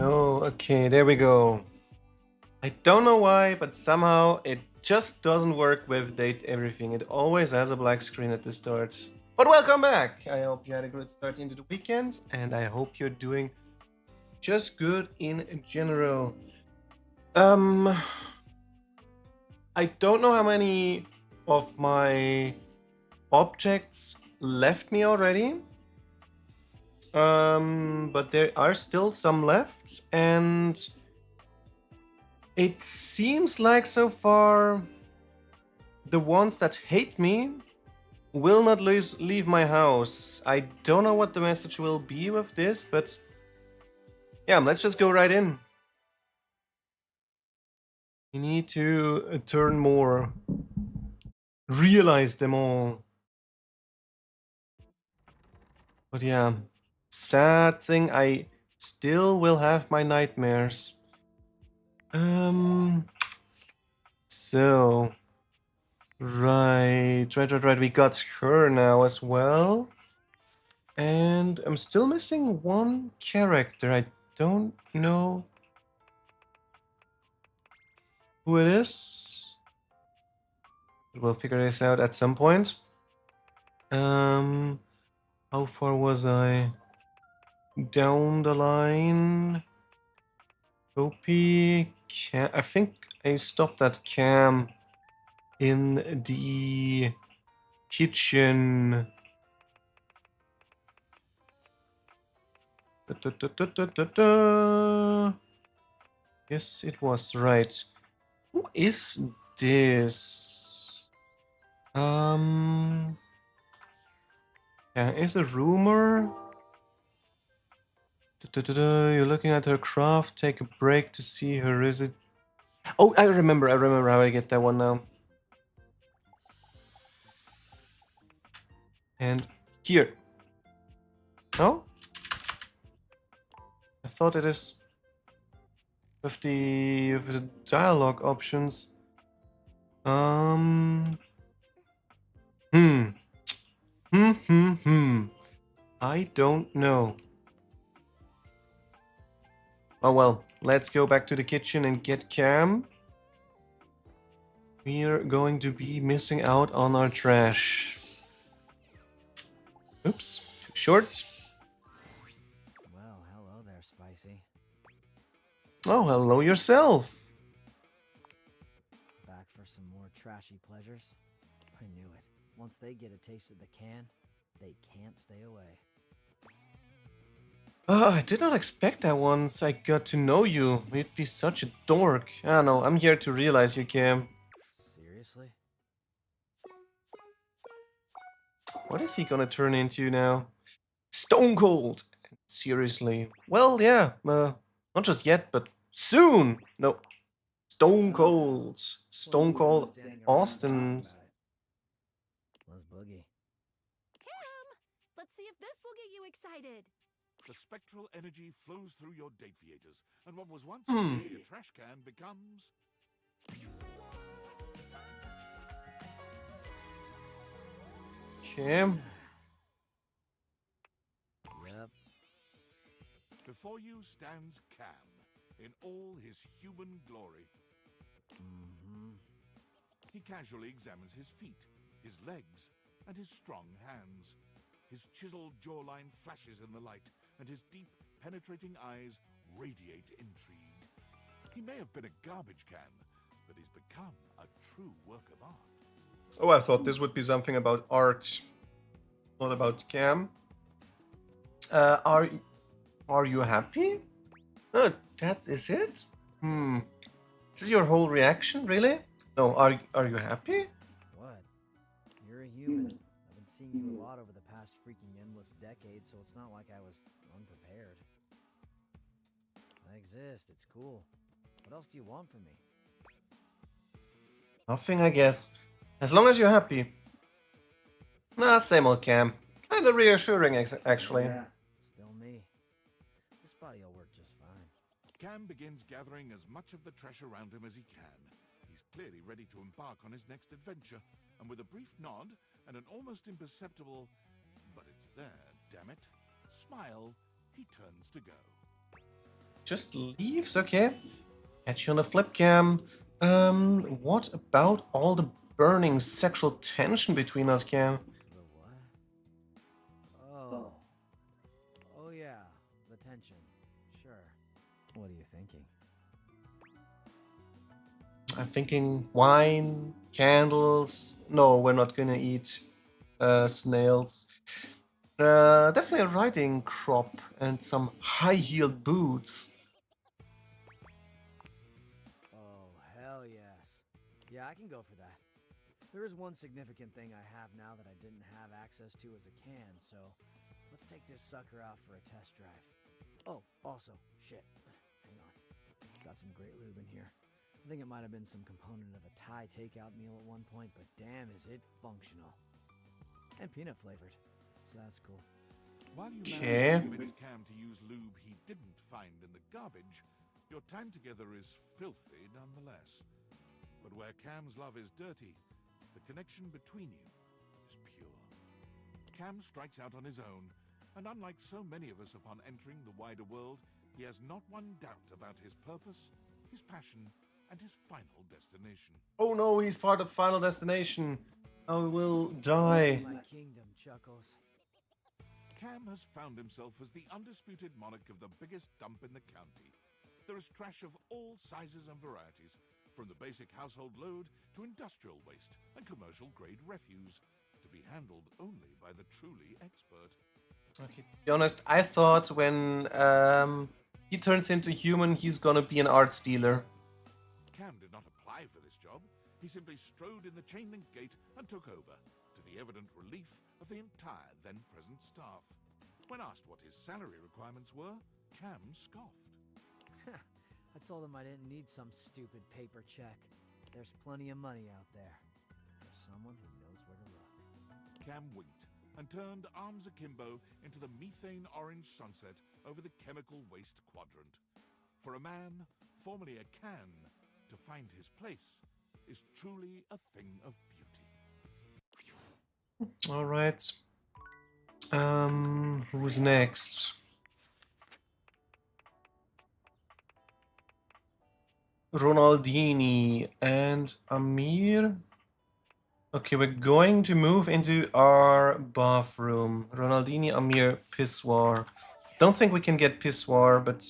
no. Okay, there we go. I don't know why, but somehow it just doesn't work with date everything. It always has a black screen at the start. But welcome back! I hope you had a good start into the weekend, and I hope you're doing just good in general. I don't know how many of my objects left me already. But there are still some left, and it seems like so far the ones that hate me will not leave my house. I don't know what the message will be with this, but yeah, let's just go right in. We need to turn more, realize them all. But yeah, sad thing, I still will have my nightmares. So right. We got her now as well. And I'm still missing one character. I don't know who it is. We'll figure this out at some point. How far was I? Down the line. Opie, Cam. I think I stopped at Cam in the kitchen. Yes, it was right. Who is this? Yeah, is a rumor. You're looking at her craft. Take a break to see her. Is it? Oh, I remember how I get that one now. And here. Oh? I thought it is with the dialogue options. Hmm. I don't know. Oh well, let's go back to the kitchen and get Cam. We're going to be missing out on our trash. Oops, too short. Well, hello there, Spicy. Oh, hello yourself. Back for some more trashy pleasures? I knew it. Once they get a taste of the can, they can't stay away. I did not expect that once I got to know you. You'd be such a dork. I don't know, I'm here to realize you, Cam. Seriously? What is he gonna turn into now? Stone Cold! Seriously. Well, yeah, not just yet, but soon! No. Stone Cold. Stone Cold Austin's. Let's boogie. Cam! Let's see if this will get you excited. The spectral energy flows through your date theaters, and what was once Hmm. merely a trash can becomes... Cam. Yep. Before you stands Cam, in all his human glory. He casually examines his feet, his legs, and his strong hands. His chiseled jawline flashes in the light, and his deep, penetrating eyes radiate intrigue. He may have been a garbage can, but he's become a true work of art. Oh, I thought this would be something about art, not about Cam. Are you happy? Oh, that is it? This is your whole reaction, really? No, are you happy? What? You're a human. I've been seeing you a lot over the past freaking endless decade, so it's not like I was unprepared. I exist. It's cool. What else do you want from me? Nothing, I guess. As long as you're happy. Nah, same old Cam. Kinda reassuring, actually. Yeah. Still me. This body will work just fine. Cam begins gathering as much of the trash around him as he can. He's clearly ready to embark on his next adventure, and with a brief nod and an almost imperceptible, but it's there, damn it, smile, he turns to go. just leaves. Okay. Catch you on the flip cam. What about all the burning sexual tension between us, Cam? The what? Oh. Oh yeah, the tension. Sure. What are you thinking? I'm thinking wine, candles. No, we're not gonna eat snails. Definitely a riding crop and some high-heeled boots. Oh, hell yes. Yeah, I can go for that. There is one significant thing I have now that I didn't have access to as a can, so let's take this sucker out for a test drive. Oh, also, shit. Hang on. Got some great lube in here. I think it might have been some component of a Thai takeout meal at one point, but damn is it functional. And peanut flavored, so that's cool. While you Okay. manage to convince Cam to use lube he didn't find in the garbage, your time together is filthy nonetheless. But where Cam's love is dirty, the connection between you is pure. Cam strikes out on his own, and unlike so many of us upon entering the wider world, he has not one doubt about his purpose, his passion, and his final destination. Oh no, he's part of Final Destination. I will die. My kingdom, Chuckles. Cam has found himself as the undisputed monarch of the biggest dump in the county. There is trash of all sizes and varieties, from the basic household load to industrial waste and commercial-grade refuse, to be handled only by the truly expert. Okay, to be honest, I thought when he turns into human, he's gonna be an art dealer. Cam did not apply for this job. He simply strode in the chain-link gate and took over, to the evident relief of the entire then-present staff. When asked what his salary requirements were, Cam scoffed. I told him I didn't need some stupid paper check. There's plenty of money out there. For someone who knows where to look. Cam winked and turned arms akimbo into the methane-orange sunset over the chemical waste quadrant. For a man, formerly a can, to find his place is truly a thing of beauty. All right. Who's next? Ronaldini and Amir. Okay, we're going to move into our bathroom. Ronaldini, Amir, Pissoir. Don't think we can get Pissoir, but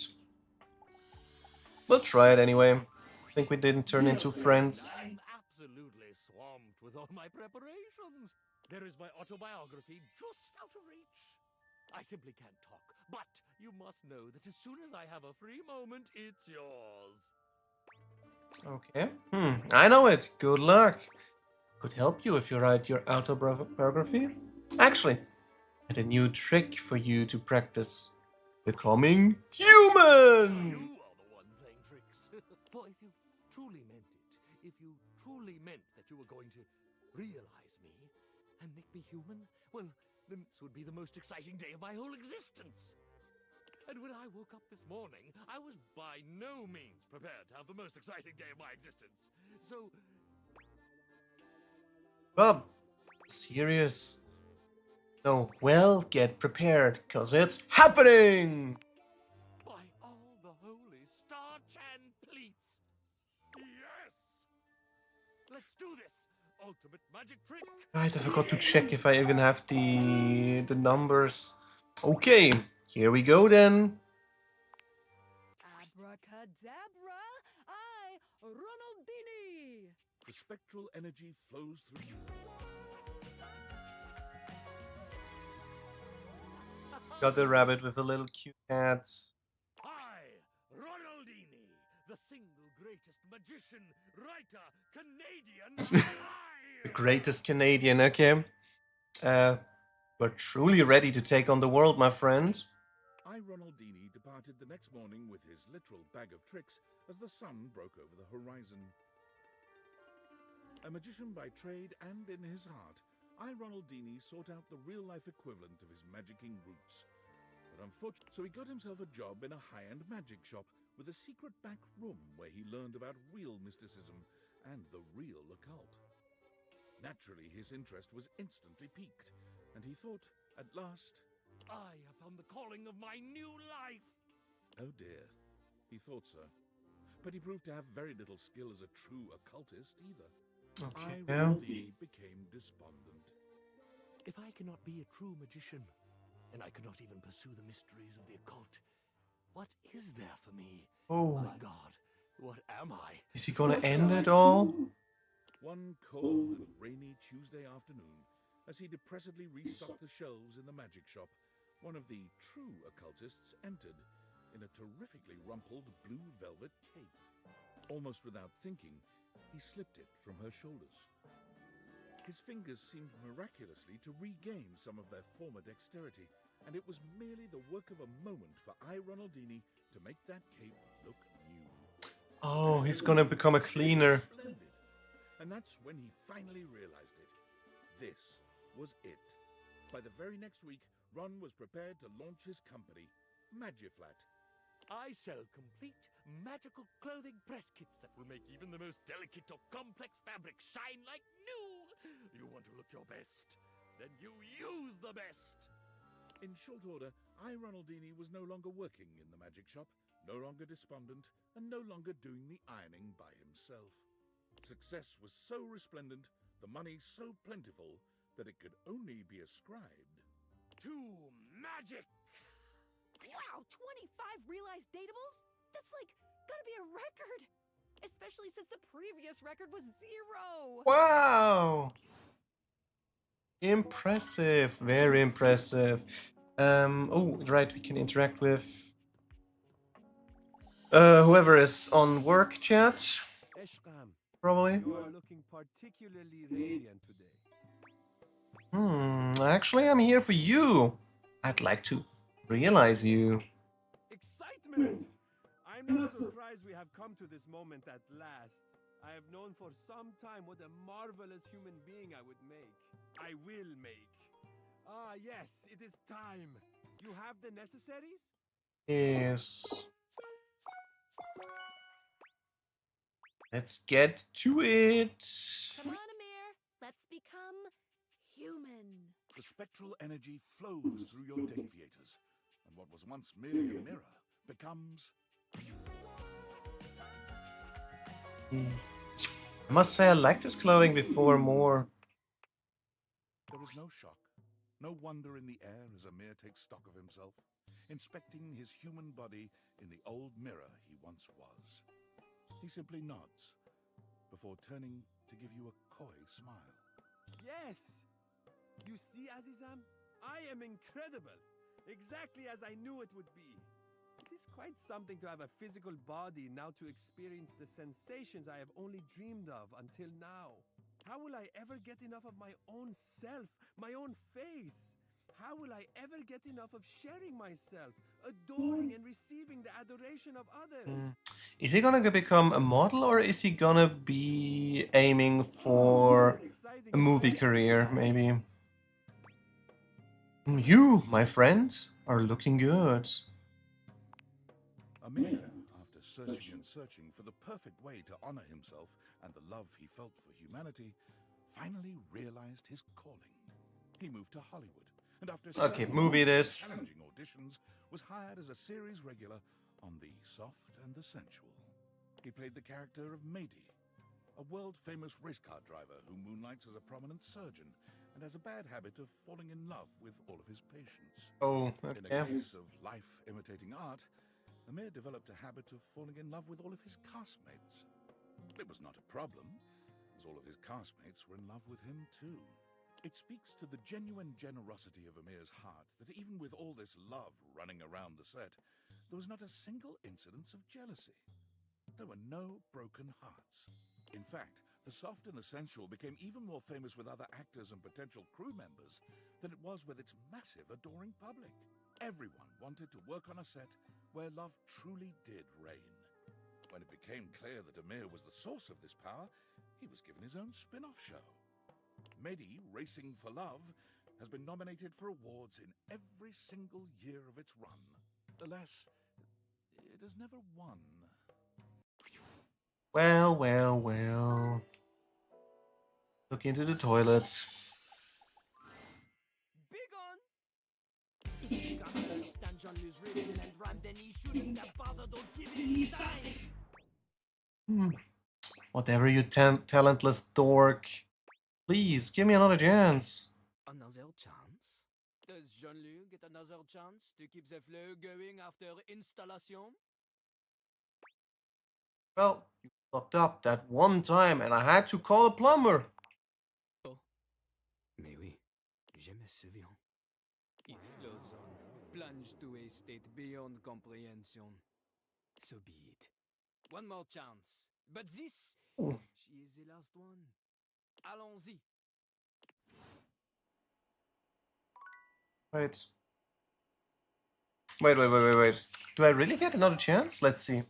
we'll try it anyway. I think we didn't turn into friends. I'm absolutely swamped with all my preparations. There is my autobiography just out of reach. I simply can't talk, but you must know that as soon as I have a free moment, it's yours. Okay. I know it. Good luck. Could help you if you write your autobiography. Actually, I had a new trick for you to practice. Becoming human! You are the one playing tricks. For if you truly meant it, if you truly meant that you were going to realize me and make me human, well, then this would be the most exciting day of my whole existence. And when I woke up this morning, I was by no means prepared to have the most exciting day of my existence. So, Bob, serious? No, well, get prepared, cause it's happening! by all the holy starch and pleats, yes! Let's do this! Ultimate magic trick! Right, I forgot to check if I even have the numbers. Okay, here we go then. Abracadabra! I, Ronaldini! The spectral energy flows through you. Got the rabbit with a little cute hat. I, Ronaldini, the single greatest magician, writer, Canadian, The greatest Canadian, okay. We're truly ready to take on the world, my friend. I, Ronaldini, departed the next morning with his literal bag of tricks as the sun broke over the horizon. A magician by trade and in his heart, I, Ronaldini, sought out the real-life equivalent of his magicking roots. But unfortunately, so he got himself a job in a high-end magic shop with a secret back room where he learned about real mysticism and the real occult. Naturally, his interest was instantly piqued, and he thought, at last, I have found the calling of my new life. oh dear, He thought so. But he proved to have very little skill as a true occultist either. Okay. Irondini became despondent. If I cannot be a true magician, and I cannot even pursue the mysteries of the occult, what is there for me? Oh, My God, what am I? is he gonna end it all? One cold and rainy Tuesday afternoon, as he depressedly restocked the shelves in the magic shop, one of the true occultists entered in a terrifically rumpled blue velvet cape. Almost without thinking, he slipped it from her shoulders. His fingers seemed miraculously to regain some of their former dexterity, and it was merely the work of a moment for Ronaldini to make that cape look new. Oh, he's gonna become a cleaner. Splendid. And that's when he finally realized it. This was it. By the very next week, Ron was prepared to launch his company, Magiflat. I sell complete magical clothing press kits that will make even the most delicate or complex fabric shine like new. You want to look your best? Then you use the best. In short order, Ronaldini was no longer working in the magic shop, no longer despondent, and no longer doing the ironing by himself. Success was so resplendent, the money so plentiful, that it could only be ascribed To magic! Wow, 25 realized datables? That's like, gotta be a record. Especially since the previous record was 0. Wow! Impressive, very impressive. Oh, right, we can interact with whoever is on work chat, Eshkam, probably. you are looking particularly radiant today. Actually, I'm here for you. I'd like to realize you. Excitement! I'm not surprised we have come to this moment at last. I have known for some time what a marvelous human being I would make. I will make. Ah, yes, it is time. You have the necessaries? Yes. Let's get to it. Come on, Amir. Let's become human. the spectral energy flows through your deviators, and what was once merely a mirror becomes... I must say I liked his clothing before more. There is no shock, no wonder in the air as Amir takes stock of himself, inspecting his human body in the old mirror he once was. He simply nods, before turning to give you a coy smile. Yes! You see, Azizam? I am incredible! Exactly as I knew it would be. It is quite something to have a physical body now to experience the sensations I have only dreamed of until now. How will I ever get enough of my own self, my own face? How will I ever get enough of sharing myself, adoring and receiving the adoration of others? Is he gonna become a model, or is he gonna be aiming for a movie career, maybe? You, my friend, are looking good. Amir, after searching and searching for the perfect way to honor himself and the love he felt for humanity, finally realized his calling. He moved to Hollywood, and after Okay, several movie this. challenging auditions, was hired as a series regular on The Soft and the Sensual. He played the character of Mady, a world-famous race car driver who moonlights as a prominent surgeon and has a bad habit of falling in love with all of his patients. Oh, In a okay. case of life imitating art, Amir developed a habit of falling in love with all of his castmates. It was not a problem, as all of his castmates were in love with him too. It speaks to the genuine generosity of Amir's heart that even with all this love running around the set, there was not a single incidence of jealousy. There were no broken hearts. In fact, The Soft and the Sensual became even more famous with other actors and potential crew members than it was with its massive adoring public. Everyone wanted to work on a set where love truly did reign. When it became clear that Amir was the source of this power, he was given his own spin-off show. Mady, Racing for Love, has been nominated for awards in every single year of its run. Alas, it has never won. Well, well, well. Look into the toilets. Big on! You gotta understand Jean-Louis ribbon and rhyme, then he shouldn't have bothered or given his time. Whatever, you talentless dork. Please, give me another chance. Another chance? Does Jean-Louis get another chance to keep the flow going after installation? Well, you fucked up that one time and I had to call a plumber. Mais oui, je me souviens. His flow zone plunged to a state beyond comprehension. So be it. One more chance. But this, she is the last one. Allons-y. Wait. Wait. Do I really get another chance? Let's see.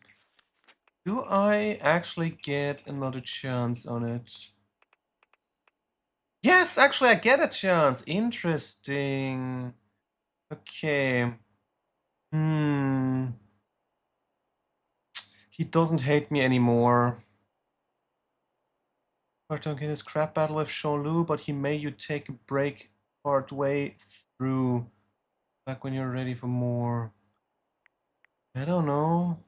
Do I actually get another chance on it? Yes, actually I get a chance. Interesting. Okay. He doesn't hate me anymore. Don't get his crap battle with Jean-Louis, but he made you take a break part way through. Back when you're ready for more. I don't know.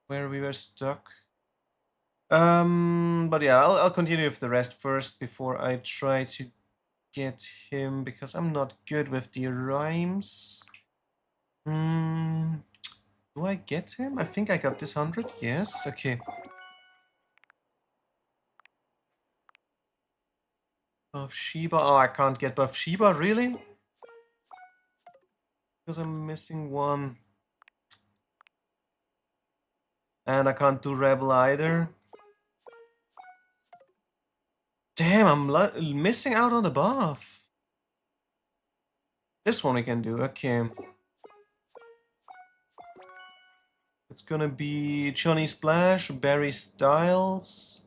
Where we were stuck. But yeah, I'll continue with the rest first before I try to get him, because I'm not good with the rhymes. Do I get him? I think I got this 100. Yes, okay. Bathsheba. Oh, I can't get Bathsheba, really? Because I'm missing one. And I can't do Rebel either. Damn, I'm missing out on the buff. This one we can do, okay. It's gonna be Johnny Splash, Barry Styles,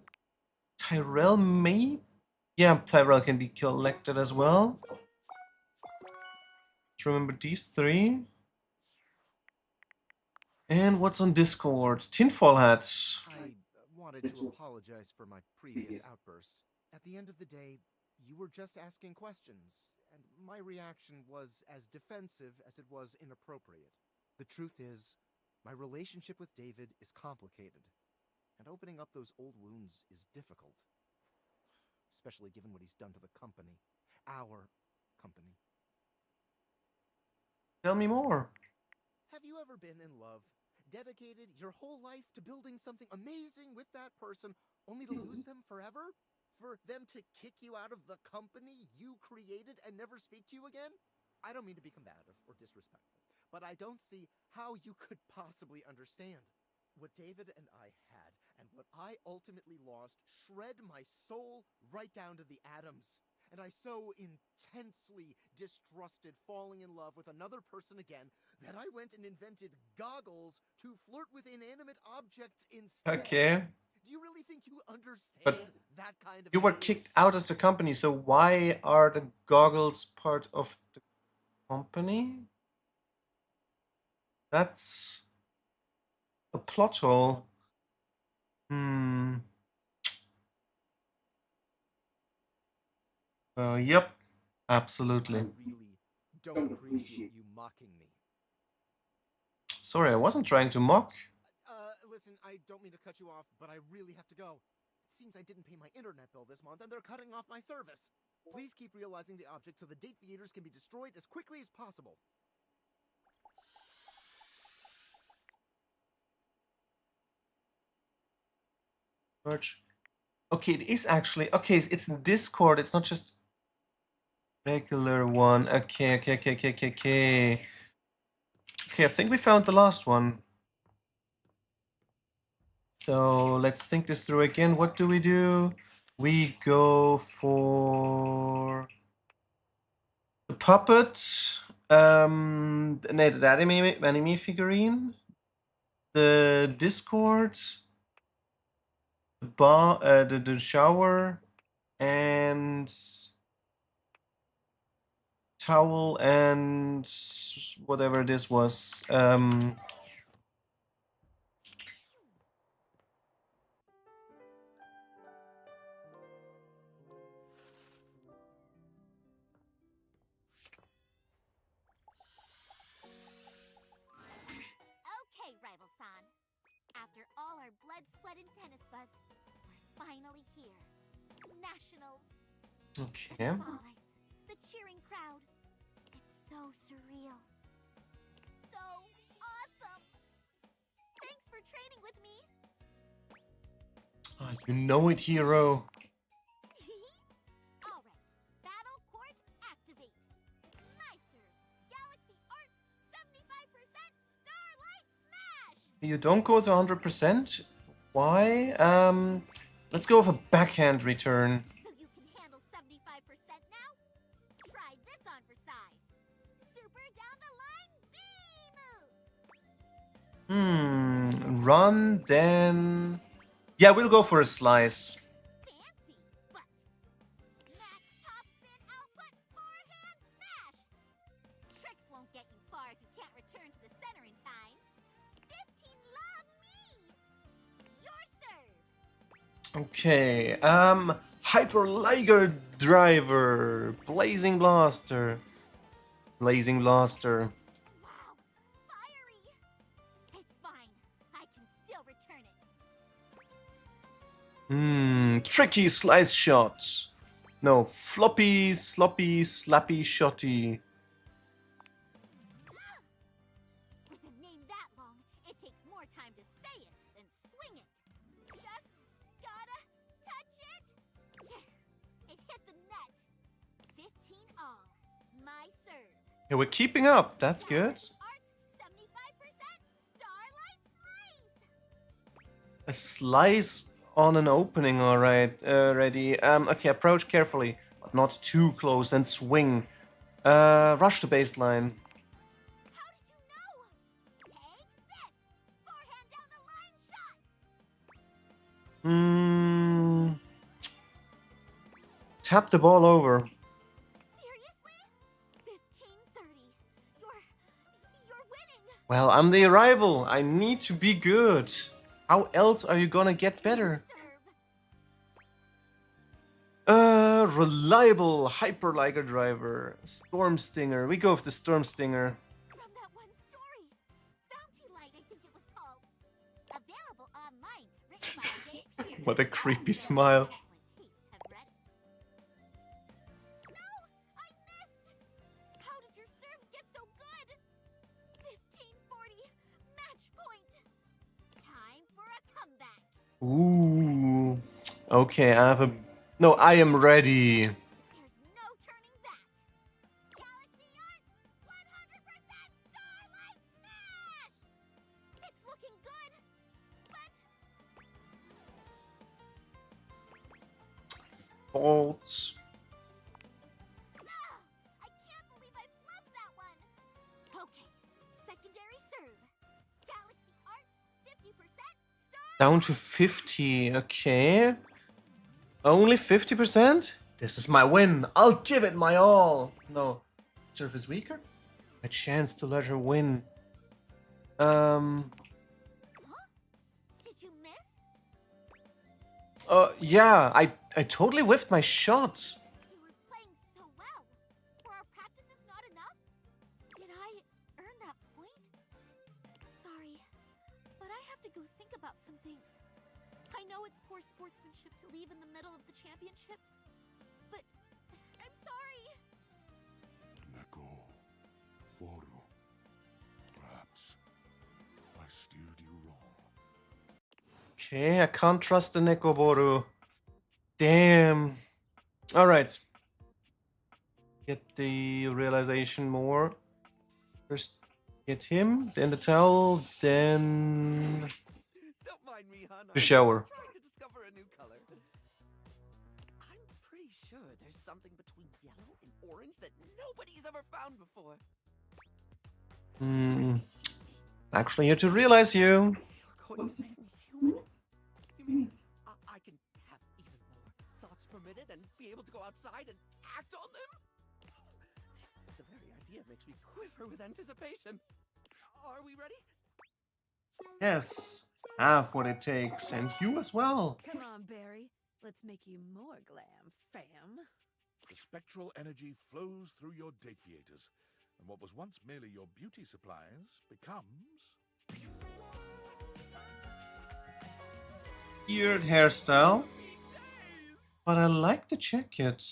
Tyrell maybe? Yeah, Tyrell can be collected as well. Let's remember these three. And what's on Discord? Tinfoil hats. I wanted to apologize for my previous outburst. At the end of the day, you were just asking questions, and my reaction was as defensive as it was inappropriate. The truth is, my relationship with David is complicated, and opening up those old wounds is difficult. Especially given what he's done to the company. Our company. Tell me more. Have you ever been in love? Dedicated your whole life to building something amazing with that person, only to lose them forever? For them to kick you out of the company you created and never speak to you again? I don't mean to be combative or disrespectful, but I don't see how you could possibly understand. What David and I had, and what I ultimately lost, shred my soul right down to the atoms. And I so intensely distrusted falling in love with another person again that I went and invented goggles to flirt with inanimate objects instead. Okay. Do you really think you understand But that kind of you were pain? kicked out of the company, so why are the goggles part of the company? That's a plot hole. Yep, absolutely. I really don't appreciate you mocking me. Sorry, I wasn't trying to mock. Listen, I don't mean to cut you off, but I really have to go. It seems I didn't pay my internet bill this month, and they're cutting off my service. Please keep realizing the object so the date theaters can be destroyed as quickly as possible. Merch. Okay, it is actually... Okay, it's in Discord, it's not just regular one. Okay. Okay, I think we found the last one. So let's think this through again. What do? We go for the puppet, the anime figurine, the Discord, the bar, the shower, and towel, and whatever this was. blood, sweat, and tennis buzz. We're finally here. Nationals. Okay. The spotlights, the cheering crowd. It's so surreal. So awesome. Thanks for training with me. Ah, you know it, hero. All right. Battle Court activate. My serve. Galaxy Arts 75% Starlight Smash. You don't go to 100%? Why? Let's go with a backhand return. So you can handle 75% now? Try this on for size. Super down the line B move. Run, then... Yeah, we'll go for a slice. Fancy, but max top spin output forehand smash. Tricks won't get you far if you can't return to the center in time. 15 love me. Your serve. Okay, Hyper Liger Driver. Blazing Blaster. Blazing Blaster. Wow, fiery. It's fine. I can still return it. Tricky slice shot. No, floppy, sloppy, slappy, shotty. With a name that long, it takes more time to say it than swing it. Just gotta touch it. It hit the net. 15 all. My serve. Yeah, we're keeping up. That's good. Arts 75% Starlight Slice. A slice on an opening, alright. Ready. Okay, approach carefully, but not too close, and swing. Rush the baseline. How did you know? Take this. Forehand down the line shot. Tap the ball over. Seriously? 15-30. You're winning. Well, I'm the arrival. I need to be good. How else are you gonna get better? Serve. Reliable Hyper Liger Driver. Storm Stinger. We go with the Storm Stinger. From that one story. Bounty Light, I think it was called. Available online. Written by Jay Pierce. What a creepy smile. Excellent tastes have read it. No! I missed! How did your serves get so good? 15-40. Match point. Time for a comeback. Ooh. Okay, I have a... No, I am ready. There's no turning back. Galaxy Arts 100% Starlight Smash! It's looking good, but Fault. I can't believe I flubbed that one. Okay, secondary serve. Galaxy Arts 50% Starlight. Down to 50. Okay. Only 50%? This is my win. I'll give it my all. No. Serve is weaker? A chance to let her win. Huh? Did you miss? Yeah, I totally whiffed my shot. You were playing so well. Were our practices not enough? Did I earn that point? Sorry, but I have to go think about some things. I know it's poor sportsmanship to leave in the middle of the championships, but I'm sorry. Neko, Boru. Perhaps I steered you wrong. Okay, I can't trust the Nekoboru. Damn. Alright. Get the realization more. First, get him, then the towel, then Don't mind me, hon. the shower. I'm trying to discover a new color. I'm pretty sure there's something between yellow and orange that nobody's ever found before. Actually, here to realize you. You're going to make me human? You mean I can have even more thoughts permitted and be able to go outside and act on them? The very idea makes me quiver with anticipation. Are we ready? Yes, have what it takes, and you as well. Come on, Barry. Let's make you more glam, fam. The spectral energy flows through your date theaters, and what was once merely your beauty supplies becomes weird hairstyle, but I like the jacket.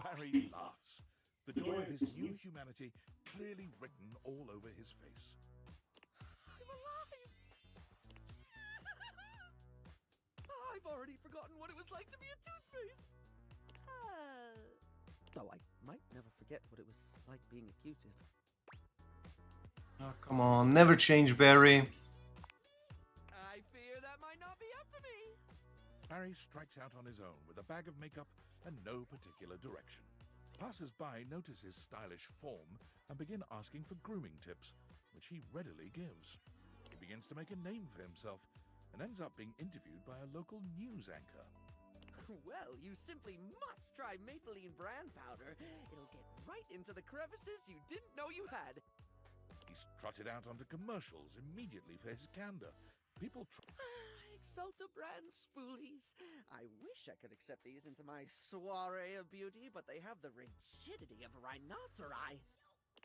Barry laughs, the joy of his new humanity clearly written all over his face. I'm alive! I've already forgotten what it was like to be a toothpaste. Though I might never forget what it was like being a Q-tip. Oh, come on, never change, Barry. I fear that might not be up to me. Barry strikes out on his own with a bag of makeup and no particular direction. Passers-by notice his stylish form and begin asking for grooming tips, which he readily gives. He begins to make a name for himself and ends up being interviewed by a local news anchor. Well, you simply must try Maybelline brand powder. It'll get right into the crevices you didn't know you had. He's trotted out onto commercials immediately for his candor. People Exalta brand spoolies. I wish I could accept these into my soiree of beauty, but they have the rigidity of a rhinoceri.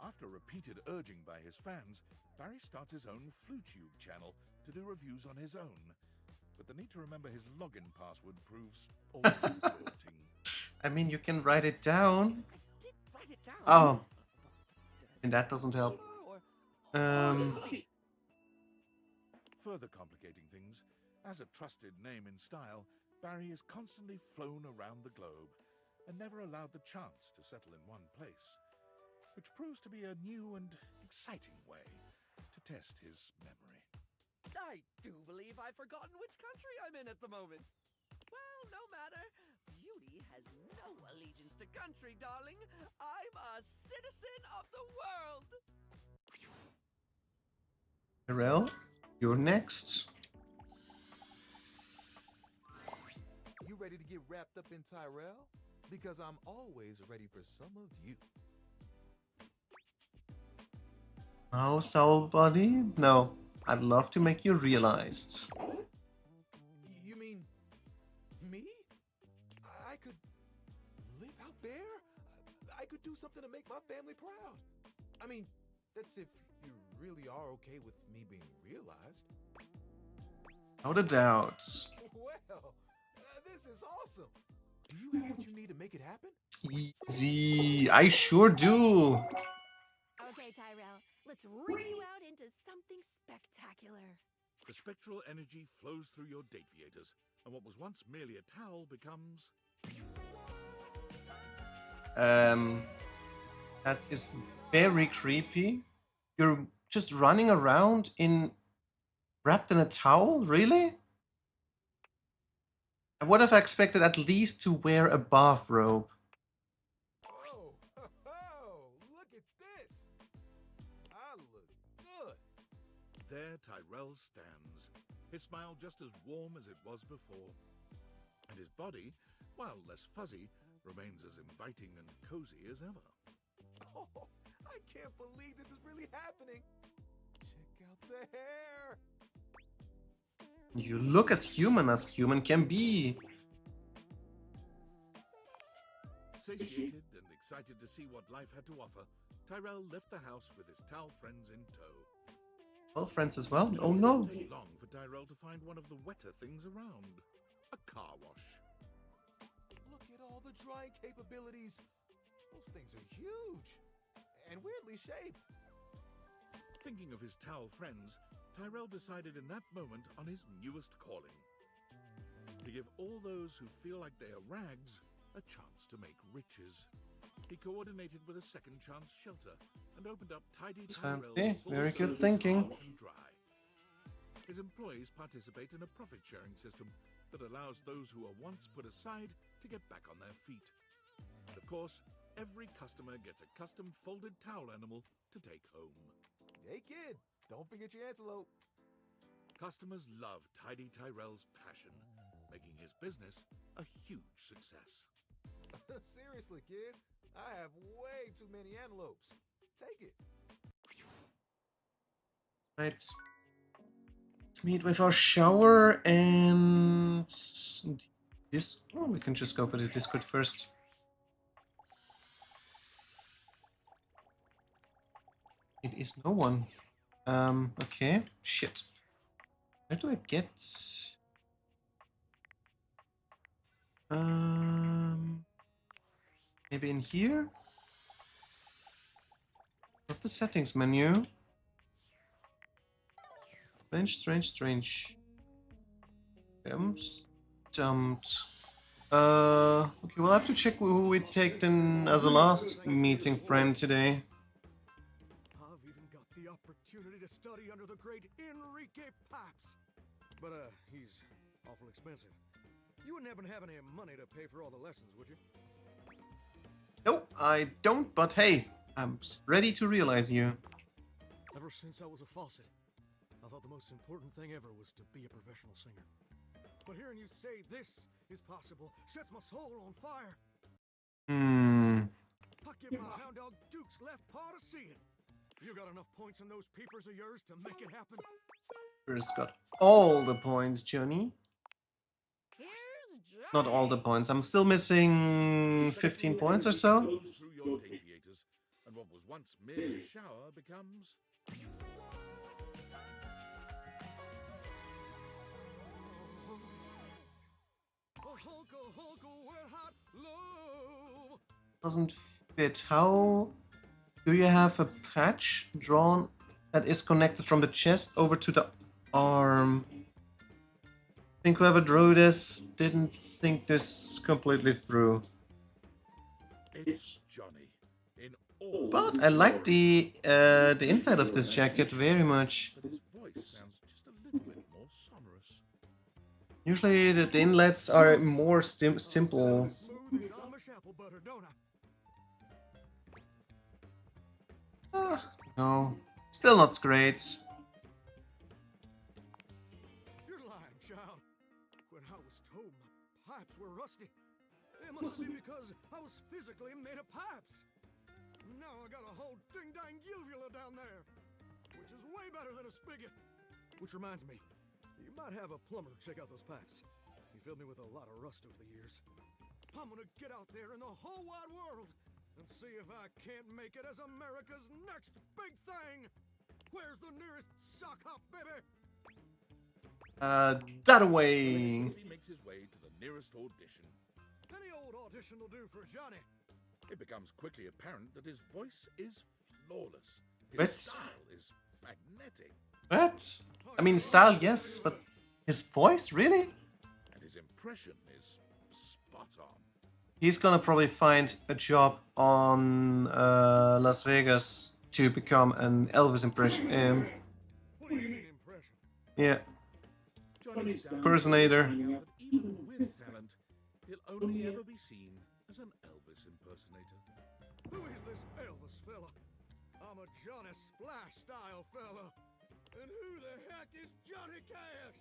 After repeated urging by his fans, Barry starts his own FluTube channel to do reviews on his own. But the need to remember his login password proves all too daunting. I mean, you can write it down. I did write it down. Oh, Did I and that doesn't help. or- Further complicating things, as a trusted name in style, Barry is constantly flown around the globe and never allowed the chance to settle in one place, which proves to be a new and exciting way to test his memory. I do believe I've forgotten which country I'm in at the moment. Well, no matter. Beauty has no allegiance to country, darling. I'm a citizen of the world. Tyrell, you're next. You ready to get wrapped up in Tyrell? Because I'm always ready for some of you. Oh, Soul Buddy? No, I'd love to make you realized. You mean me? I could live out there? I could do something to make my family proud. I mean, that's if you really are okay with me being realized. Without a doubt. Well, this is awesome. Do you have what you need to make it happen? Easy. I sure do. Okay, Tyrell, let's rig you out into something spectacular. The spectral energy flows through your Dateviators, and what was once merely a towel becomes... That is very creepy. You're just running around wrapped in a towel? Really? I would have expected at least to wear a bathrobe. Oh, look at this. I look good. There Tyrell stands, his smile just as warm as it was before. And his body, while less fuzzy, remains as inviting and cozy as ever. Oh, I can't believe this is really happening. Check out the hair. You look as human can be. Satiated and excited to see what life had to offer, Tyrell left the house with his towel friends in tow. Well, friends as well? Oh It no. didn't take long for Tyrell to find one of the wetter things around. A car wash. Look at all the drying capabilities. Those things are huge and weirdly shaped. Thinking of his towel friends, Tyrell decided in that moment on his newest calling. To give all those who feel like they are rags a chance to make riches. He coordinated with a Second Chance shelter and opened up Tidy Tyrell's fancy. Very full good service thinking. wash and dry. His employees participate in a profit-sharing system that allows those who are once put aside to get back on their feet. And of course, every customer gets a custom folded towel animal to take home. Hey kid, don't forget your antelope. Customers love Tidy Tyrell's passion, making his business a huge success. Seriously, kid, I have way too many antelopes. Take it. Right. Let's meet with our shower and this. Oh, we can just go for the Discord first. It is no one. Okay. Shit. Where do I get? Maybe in here? Not the settings menu. Strange. I'm stumped. Okay, we'll have to check who we take in as a last meeting friend today. I've even got the opportunity to study under the great Enrique Paps. But, he's awful expensive. You wouldn't happen to have any money to pay for all the lessons, would you? Nope, I don't, but hey, I'm ready to realize you. Ever since I was a faucet, I thought the most important thing ever was to be a professional singer. But hearing you say this is possible sets my soul on fire. I give my hound dog Duke's left paw to see it. You got enough points in those peepers of yours to make it happen? First got all the points, Johnny. Here's Johnny. Not all the points. I'm still missing 15 points or so. Flows through your aviators, and what was once merely a shower becomes... Doesn't fit. How do you have a patch drawn that is connected from the chest over to the arm? I think whoever drew this didn't think this completely through. It's Johnny. In all But I like the inside of this jacket very much. but his voice sounds just a little bit more sonorous. Usually the inlets are more simple. Smooth as Amish apple butter, don't I? No, still not great. You're lying, child. When I was told my pipes were rusty, it must be because I was physically made of pipes. Now I got a whole ding-dang uvula down there, which is way better than a spigot. Which reminds me, you might have a plumber check out those pipes. He filled me with a lot of rust over the years. I'm gonna get out there in the whole wide world and see if I can't make it as America's next big thing. Where's the nearest sock hop, baby? That away. He makes his way to the nearest audition. Any old audition will do for Johnny. It becomes quickly apparent that his voice is flawless. His What? style is magnetic, What? I mean, style, yes, but his voice, really? and his impression is spot on. He's gonna probably find a job on Las Vegas to become an Elvis impression. What do you mean impression? Yeah, Johnny's down to Impersonator. finding out that even with talent, he'll only ever be seen as an Elvis impersonator. Who is this Elvis fella? I'm a Johnny Splash style fella. And who the heck is Johnny Cash?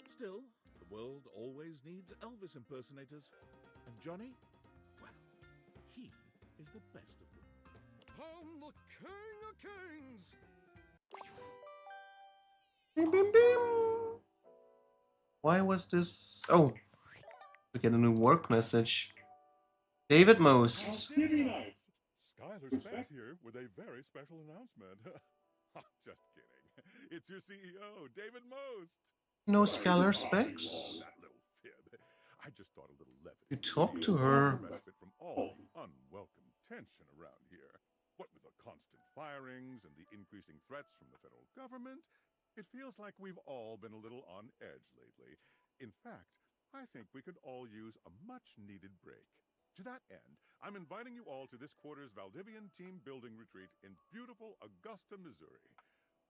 Still, the world always needs Elvis impersonators. And Johnny, well, he is the best of them. I'm the king of kings. Bim, bim, bim. Why was this? Oh, we get a new work message. David Most. Skylar Specs here with a very special announcement. Just kidding. It's your CEO, David Most. No Skylar Specs. That little fib. I just thought a little levity. You talked to her. Respite from all the unwelcome tension around here. What with the constant firings and the increasing threats from the federal government, it feels like we've all been a little on edge lately. In fact, I think we could all use a much-needed break. To that end, I'm inviting you all to this quarter's Valdivian team building retreat in beautiful Augusta, Missouri,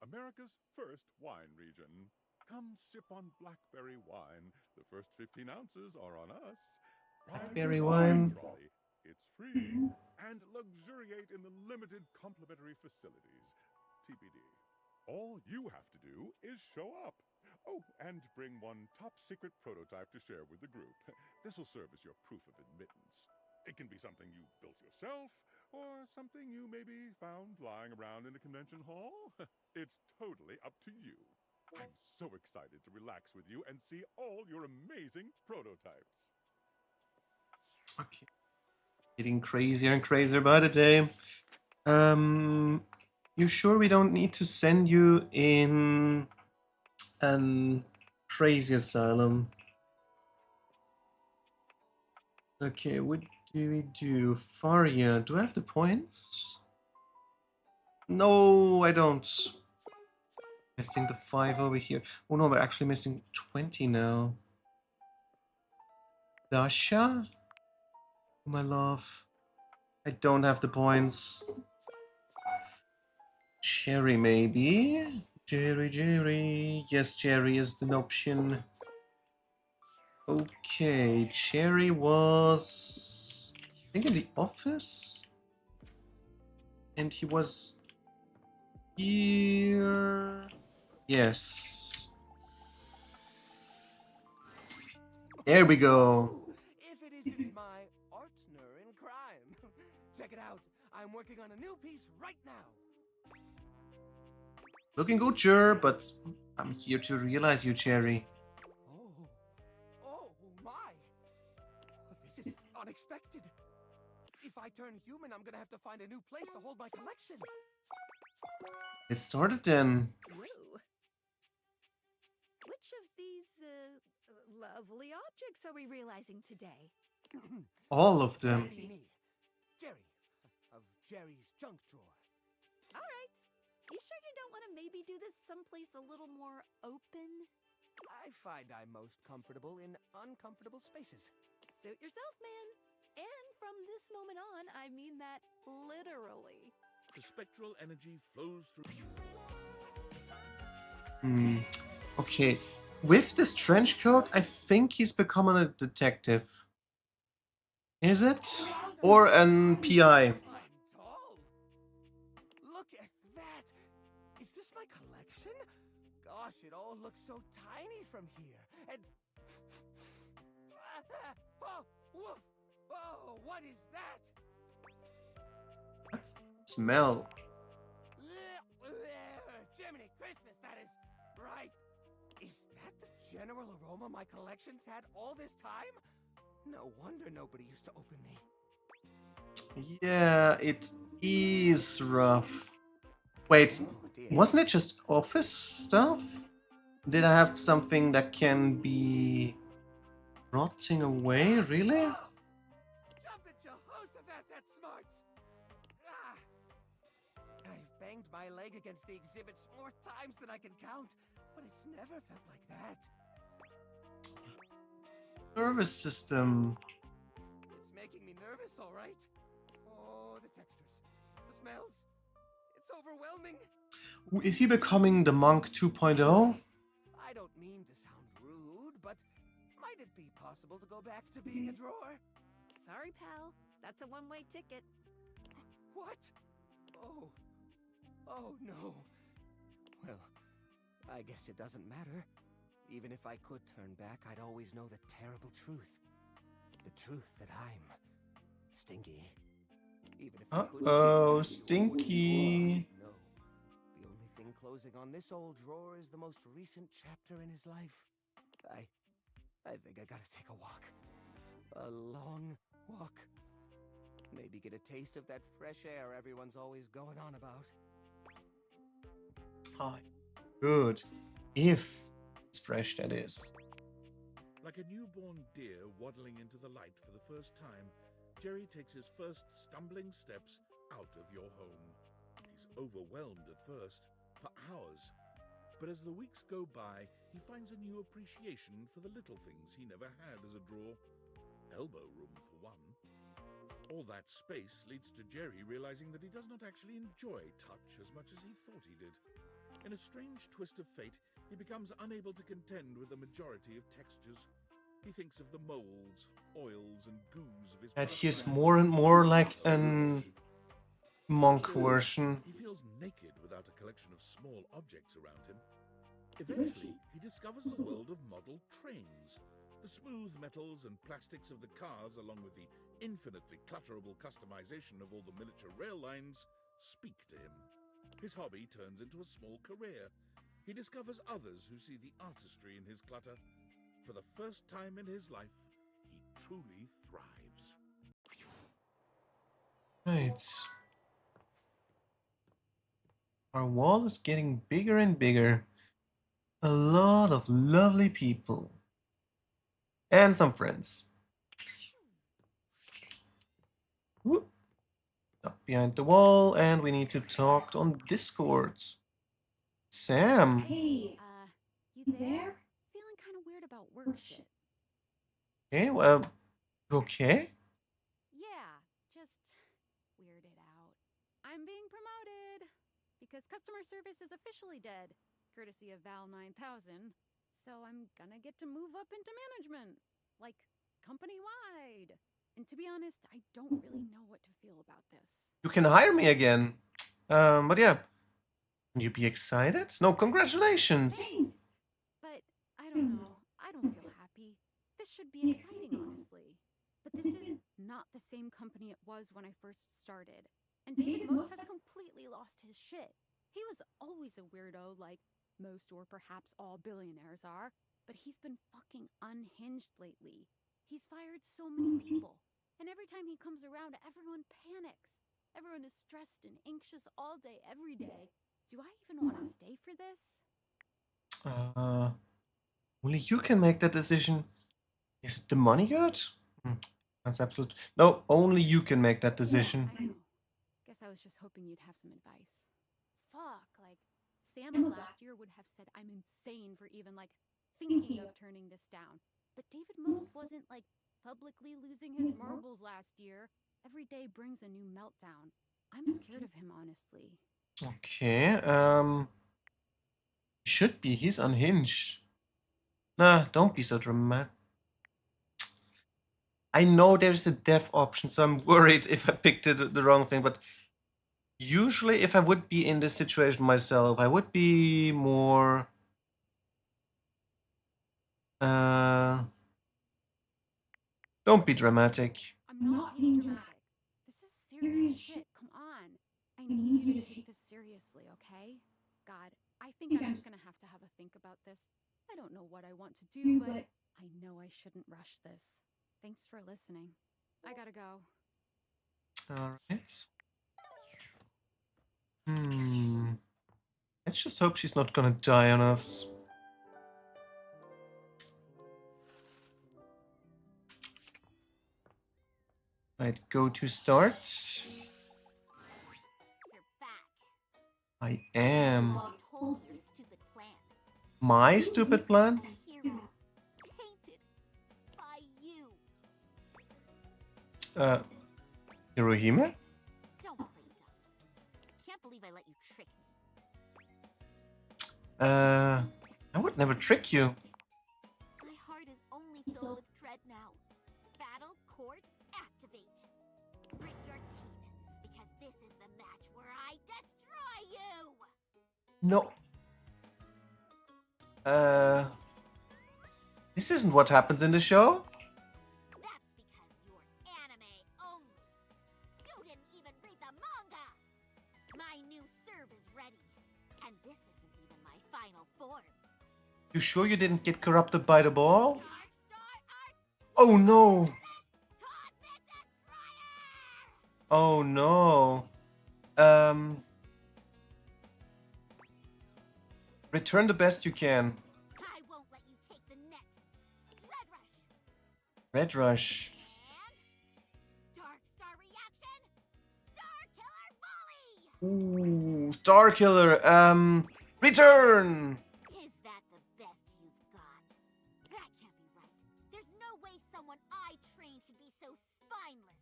America's first wine region. Come sip on blackberry wine. The first 15 ounces are on us. Blackberry wine. Trolley. It's free. And luxuriate in the limited complimentary facilities. TBD. All you have to do is show up. Oh, and bring one top-secret prototype to share with the group. This will serve as your proof of admittance. It can be something you built yourself, or something you maybe found lying around in a convention hall. It's totally up to you. I'm so excited to relax with you and see all your amazing prototypes. Okay. Getting crazier and crazier by the day. You sure we don't need to send you in an crazy asylum. Okay, what do we do? Faria, do I have the points? No, I don't. Missing the 5 over here. Oh no, we're actually missing 20 now. Dasha? My love. I don't have the points. Cherry, maybe? Jerry. Yes, Jerry is an option. Okay, Cherry was, I think, in the office? And he was here. Yes. There we go. If it isn't my partner in crime. Check it out. I'm working on a new piece right now. Looking good, sure, but I'm here to realize you, Cherry. Oh my! This is unexpected. If I turn human, I'm gonna have to find a new place to hold my collection. It started then. Whoa. Which of these lovely objects are we realizing today? All of them. That'd be me, Jerry, of Jerry's junk drawer. All right. You sure you don't want to maybe do this someplace a little more open? I find I'm most comfortable in uncomfortable spaces. Suit yourself, man. And from this moment on, I mean that literally. The spectral energy flows through. Okay. With this trench coat, I think he's becoming a detective. Is it? Or an PI? Look at that! Is this my collection? Gosh, it all looks so tiny from here. And oh, woof! Oh, what is that? What's smell? Jiminy Christmas, that is right. Is that the general aroma my collection's had all this time? No wonder nobody used to open me. Yeah, it is rough. Wait, wasn't it just office stuff? Did I have something that can be rotting away, really? Jumpin' Jehoshaphat, that smarts! Ah! I've banged my leg against the exhibits more times than I can count, but it's never felt like that. Nervous system. It's making me nervous, all right? Oh, the textures, the smells. It's overwhelming. Is he becoming the monk 2.0? I don't mean to sound rude, but might it be possible to go back to being a drawer? Sorry, pal. That's a one-way ticket. What? Oh no. Well, I guess it doesn't matter. Even if I could turn back, I'd always know the terrible truth. The truth that I'm Stinky. Even if I could Uh-oh, Stinky. No. The only thing closing on this old drawer is the most recent chapter in his life. I think I gotta take a walk. A long walk. Maybe get a taste of that fresh air everyone's always going on about. Oh, good. If it's fresh, that is. Like a newborn deer waddling into the light for the first time, Jerry takes his first stumbling steps out of your home. He's overwhelmed at first, for hours. But as the weeks go by, he finds a new appreciation for the little things he never had as a drawer. Elbow room, for one. All that space leads to Jerry realizing that he does not actually enjoy touch as much as he thought he did. In a strange twist of fate, he becomes unable to contend with the majority of textures. He thinks of the molds, oils, and goos of his... And he's more and more like an monk version. He feels naked without a collection of small objects around him. Eventually, he discovers the world of model trains. The smooth metals and plastics of the cars, along with the infinitely clutterable customization of all the miniature rail lines, speak to him. His hobby turns into a small career. He discovers others who see the artistry in his clutter. For the first time in his life, he truly thrives. Right. Our wall is getting bigger and bigger. A lot of lovely people. And some friends. Whoop. Up behind the wall, and we need to talk on Discord. Sam. Hey, you there? Feeling kind of weird about work shit. Okay, well, you okay? Yeah, just weirded out. I'm being promoted because customer service is officially dead, courtesy of Val 9000. So I'm gonna get to move up into management, like company-wide. And to be honest, I don't really know what to feel about this. You can hire me again. But yeah. Can you be excited? No, congratulations. Thanks! But I don't know. I don't feel happy. This should be exciting, honestly. But this is not the same company it was when I first started. And David Most has completely lost his shit. He was always a weirdo, like most or perhaps all billionaires are. But he's been fucking unhinged lately. He's fired so many people. And every time he comes around, everyone panics. Everyone is stressed and anxious all day, every day. Do I even want to stay for this? Only you can make that decision. Is it the money good? That's absolute. No, only you can make that decision. I know. Guess I was just hoping you'd have some advice. Fuck, like, Sam last year would have said I'm insane for even, like, thinking of turning this down. But David Most wasn't, like, publicly losing his marbles last year. Every day brings a new meltdown. I'm scared of him, honestly. Okay, should be. He's unhinged. Nah, don't be so dramatic. I know there's a dev option, so I'm worried if I picked the wrong thing, but usually if I would be in this situation myself, I would be more... Don't be dramatic. I'm not being dramatic. This is serious shit. Come on. I need you to take this seriously, okay? God, I think I'm just gonna have to have a think about this. I don't know what I want to do, but I know I shouldn't rush this. Thanks for listening. I gotta go. Alright. Let's just hope she's not gonna die on us. Right, go to start. You're back. I am. Mom told your stupid plan. My stupid plan? A hero. Tainted by you. Hirohime? Don't play dumb. Can't believe I let you trick me. I would never trick you. My heart is only filled with dread now. Battle Court activate. Grit your teeth, because this is the match where I destroy you! No. This isn't what happens in the show. That's because you're anime only. You didn't even read the manga! My new serve is ready. And this isn't even my final form. You sure you didn't get corrupted by the ball? Oh no. Oh no. Return the best you can. I won't let you take the net. Red Rush. Red Rush. And Dark Star reaction. Star Killer Volley. Ooh, Star Killer. Return. Is that the best you've got? That can't be right. There's no way someone I trained could be so spineless.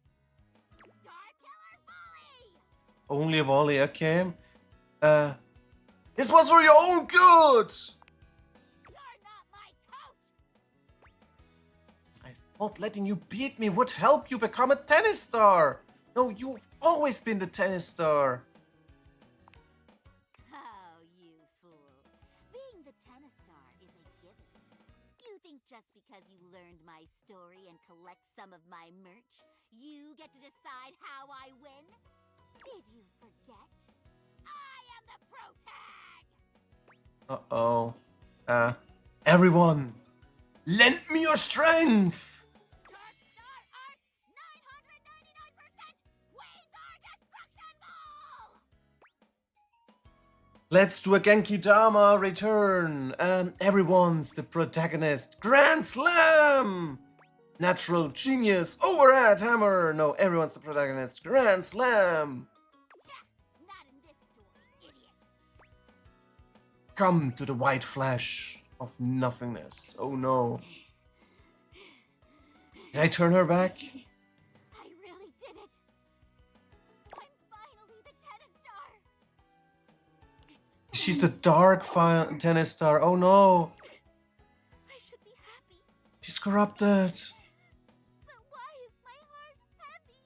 Star Killer Volley. Only a volley, okay. This was for your own good. You're not my coach. I thought letting you beat me would help you become a tennis star. No, you've always been the tennis star. Oh, you fool. Being the tennis star is a given. You think just because you learned my story and collect some of my merch, you get to decide how I win? Did you forget? I am the pro tag! Uh-oh. Everyone, lend me your strength. Dark Star Arts 999% Quasar Destruction Ball! Let's do a Genki Dama return. Everyone's the protagonist. Grand Slam! Natural genius. Overhead hammer. No, everyone's the protagonist. Grand Slam! Not in this store, idiot. Come to the white flash of nothingness. Oh no. Did I turn her back? I really did it. I'm finally the tennis star. It's She's the dark tennis star. Oh no. I should be happy, She's corrupted. but why is my heart heavy?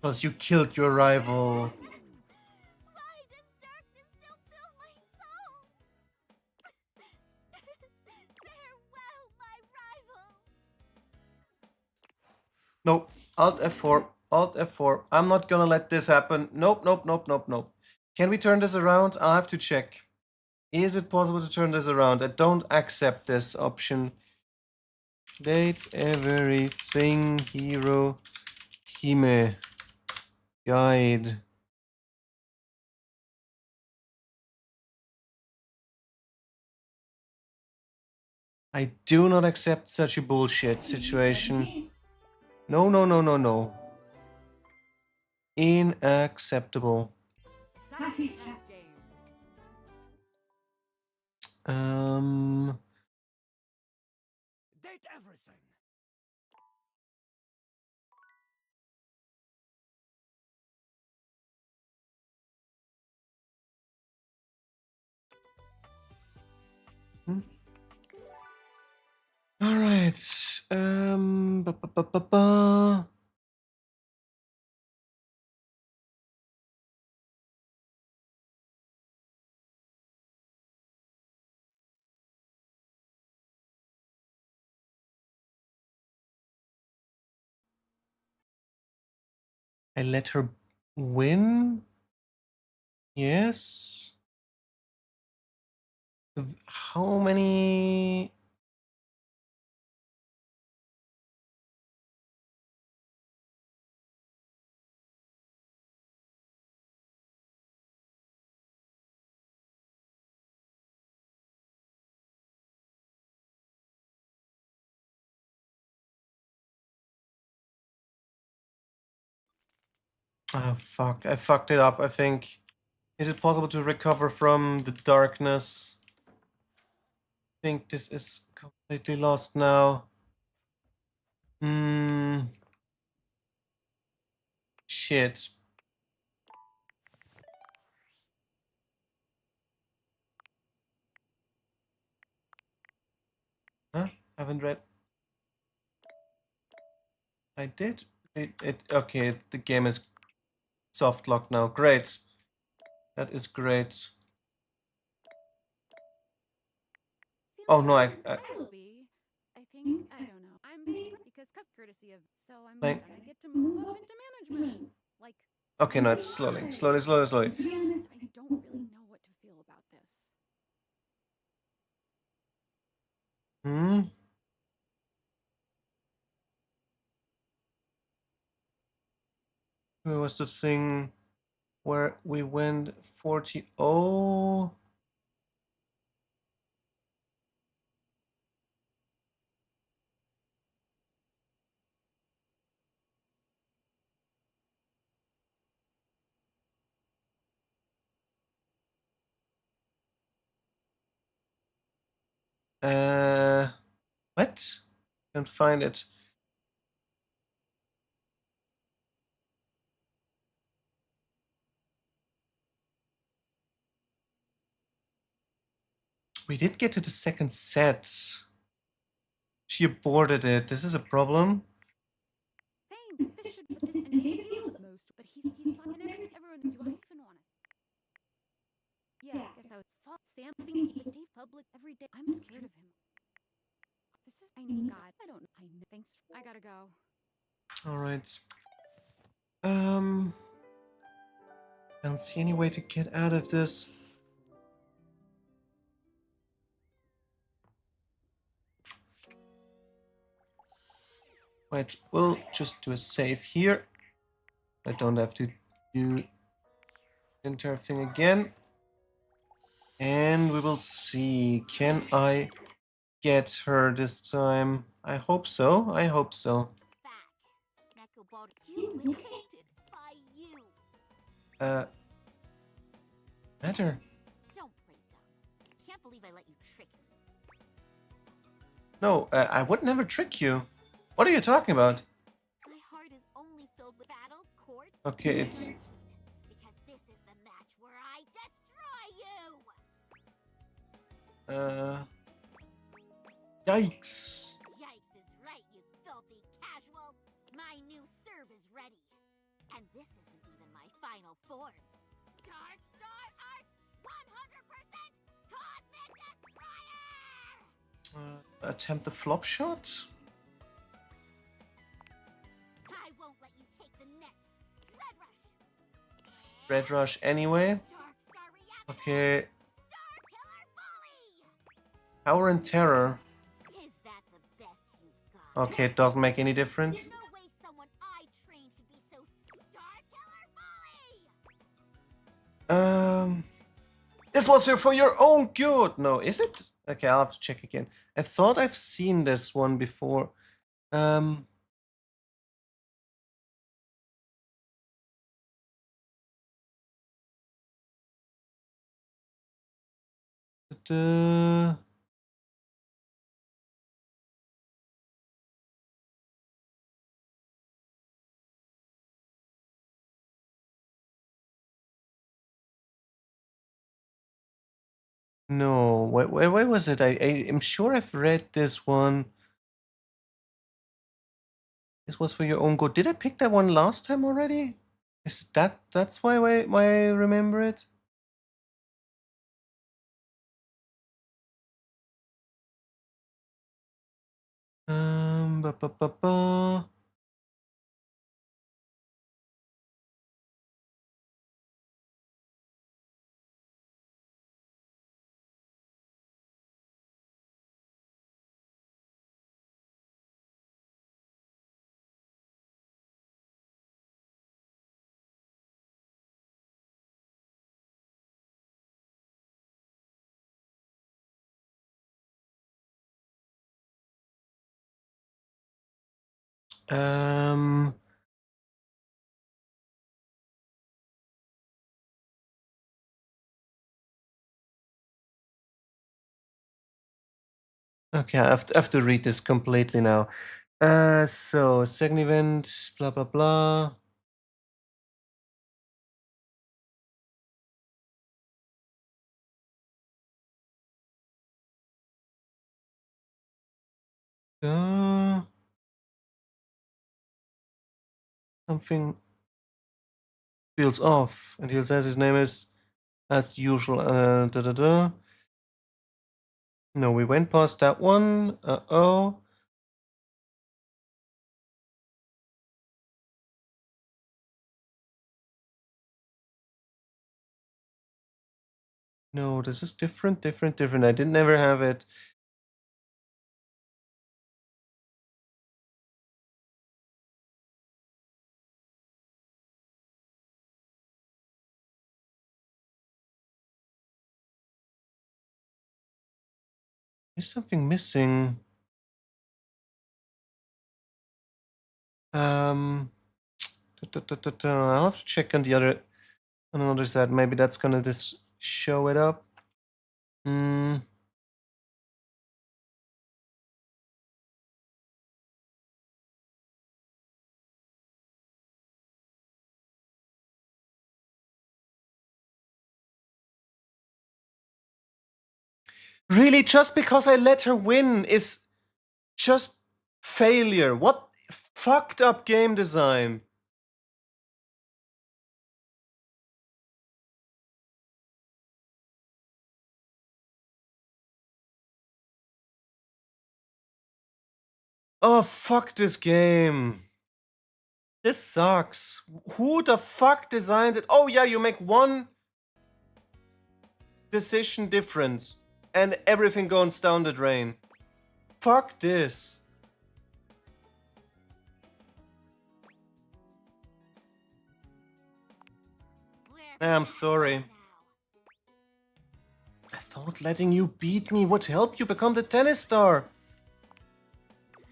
Because you killed your rival. Why does darkness still fill my soul? Farewell, my rival. Nope. Alt F4. Alt F4. I'm not gonna let this happen. Nope, nope, nope, nope, nope. Can we turn this around? I'll have to check. Is it possible to turn this around? I don't accept this option. Date everything hero Hime guide. I do not accept such a bullshit situation. No, no, no, no, no. Inacceptable. Sassy Chat Games. Date everything. All right. Ba, ba, ba, ba, ba. I let her win? Yes. How many? Oh, fuck. I fucked it up, I think. Is it possible to recover from the darkness? I think this is completely lost now. Shit. Huh? Haven't read. I did. Okay, the game is soft locked now. Great. That is great. Oh no, I will be. I think I don't know. I'm being because courtesy of so I'm Thank- gonna get to move up into management. Like Okay, no, it's slowly. Slowly, slowly, slowly. to be honest, I don't really know what to feel about this. Where was the thing where we went 40-0? What? Can't find it. We did get to the second set. She aborted it. This is a problem. Thanks. This should this and David feels most, but he's fun and everyone do I even want to. Yeah, I guess I would fall Sam thinking but Dave public every day. I'm scared of him. This is I need God. I don't I know. Thanks. I gotta go. All right. Don't see any way to get out of this. Wait, we'll just do a save here. I don't have to do the entire thing again. And we will see. Can I get her this time? I hope so. I hope so. Nekobot humiliated by you. Matter. Don't play dumb. Can't believe I let you trick me. No, I would never trick you. What are you talking about? My heart is only filled with battle, court, Okay, it's... because this is the match where I destroy you. Yikes. Yikes is right, you filthy casual. My new serve is ready. And this isn't even my final form. Dark Star Arts 100% Cosmic Destroyer! Attempt the flop shot? I won't let you take the net. Dread Rush! Red Rush anyway. Dark Star Reactor! Okay. Star Killer Bully! Power and Terror. Is that the best you've got? Okay, it doesn't make any difference. There's no way someone I trained could be so Star Killer Bully! This was here for your own good. No, is it? Okay, I'll have to check again. I thought I've seen this one before. Da-da. No, where was it? I am sure I've read this one. This was for your own good. Did I pick that one last time already? Is that's why I remember it? Ba ba ba ba. Okay, I have to read this completely now. So second event, blah blah blah. Something feels off, and he says his name is as usual. Da da da. No, we went past that one. Oh. No, this is different. I didn't never have it. There's something missing. I'll have to check on another side. Maybe that's gonna just show it up. Really, just because I let her win is just failure. What fucked up game design? Oh, fuck this game. This sucks. Who the fuck designs it? Oh yeah, you make one decision difference and everything goes down the drain. Fuck this. I'm sorry. I thought letting you beat me would help you become the tennis star.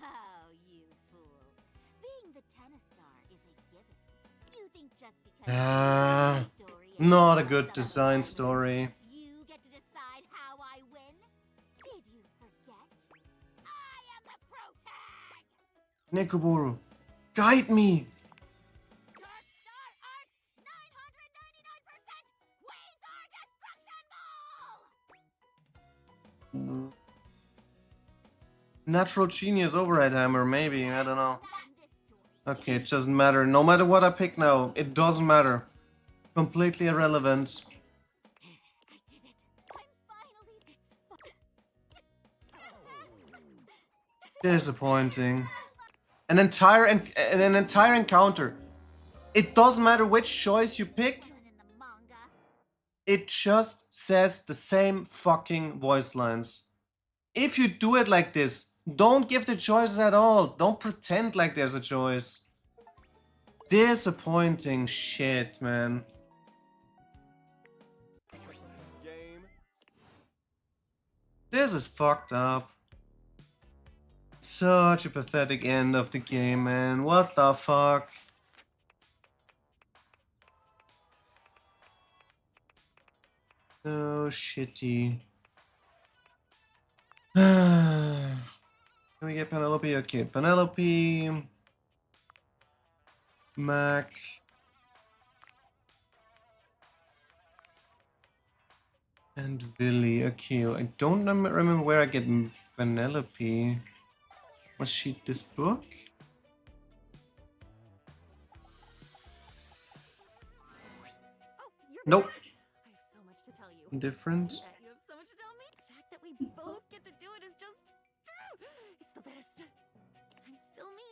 Oh, you fool. Being the tennis star is a given. You think just because the story is Not a about good someone design else, story. you get to decide how I win? Did you forget? I am the pro tag! Nekoburu, guide me. Dark Star Arts 999% Quasar Destruction Ball! Natural genius override hammer, maybe, I don't know. Okay, it doesn't matter. No matter what I pick now, it doesn't matter. Completely irrelevant. I did it. I'm finally. Disappointing. An entire encounter. It doesn't matter which choice you pick. It just says the same fucking voice lines. If you do it like this, don't give the choices at all. Don't pretend like there's a choice. Disappointing shit, man. This is fucked up. Such a pathetic end of the game, man. What the fuck? So shitty. Can we get Penelope? Okay, Penelope. Mac. And Villy. Okay, I don't remember where I get Penelope. Was she this book? Nope. I have so much to tell you. Different. You have so much to tell me. The fact that we both get to do it is just. It's the best. I'm still me.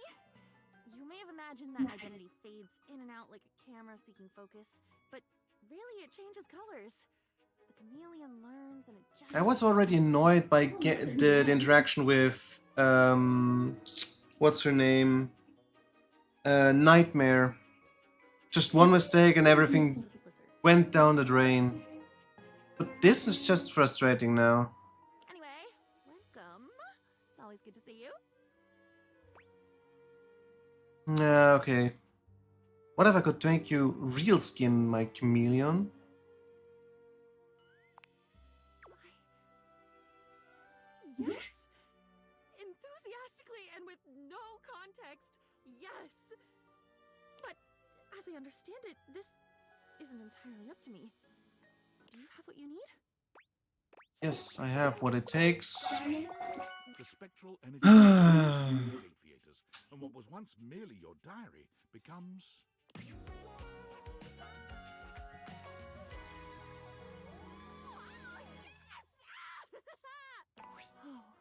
You may have imagined that identity fades in and out like a camera seeking focus, but really it changes colors. The chameleon learns and adjusts. I was already annoyed by the interaction with what's her name? Nightmare. Just one mistake and everything went down the drain. But this is just frustrating now. Anyway, welcome. It's always good to see you. Okay. What if I could make you real skin, my chameleon? Yes! Enthusiastically and with no context, yes! But as I understand it, this isn't entirely up to me. Do you have what you need? Yes, I have what it takes. The spectral energy of theaters, and what was once merely your diary becomes. Oh.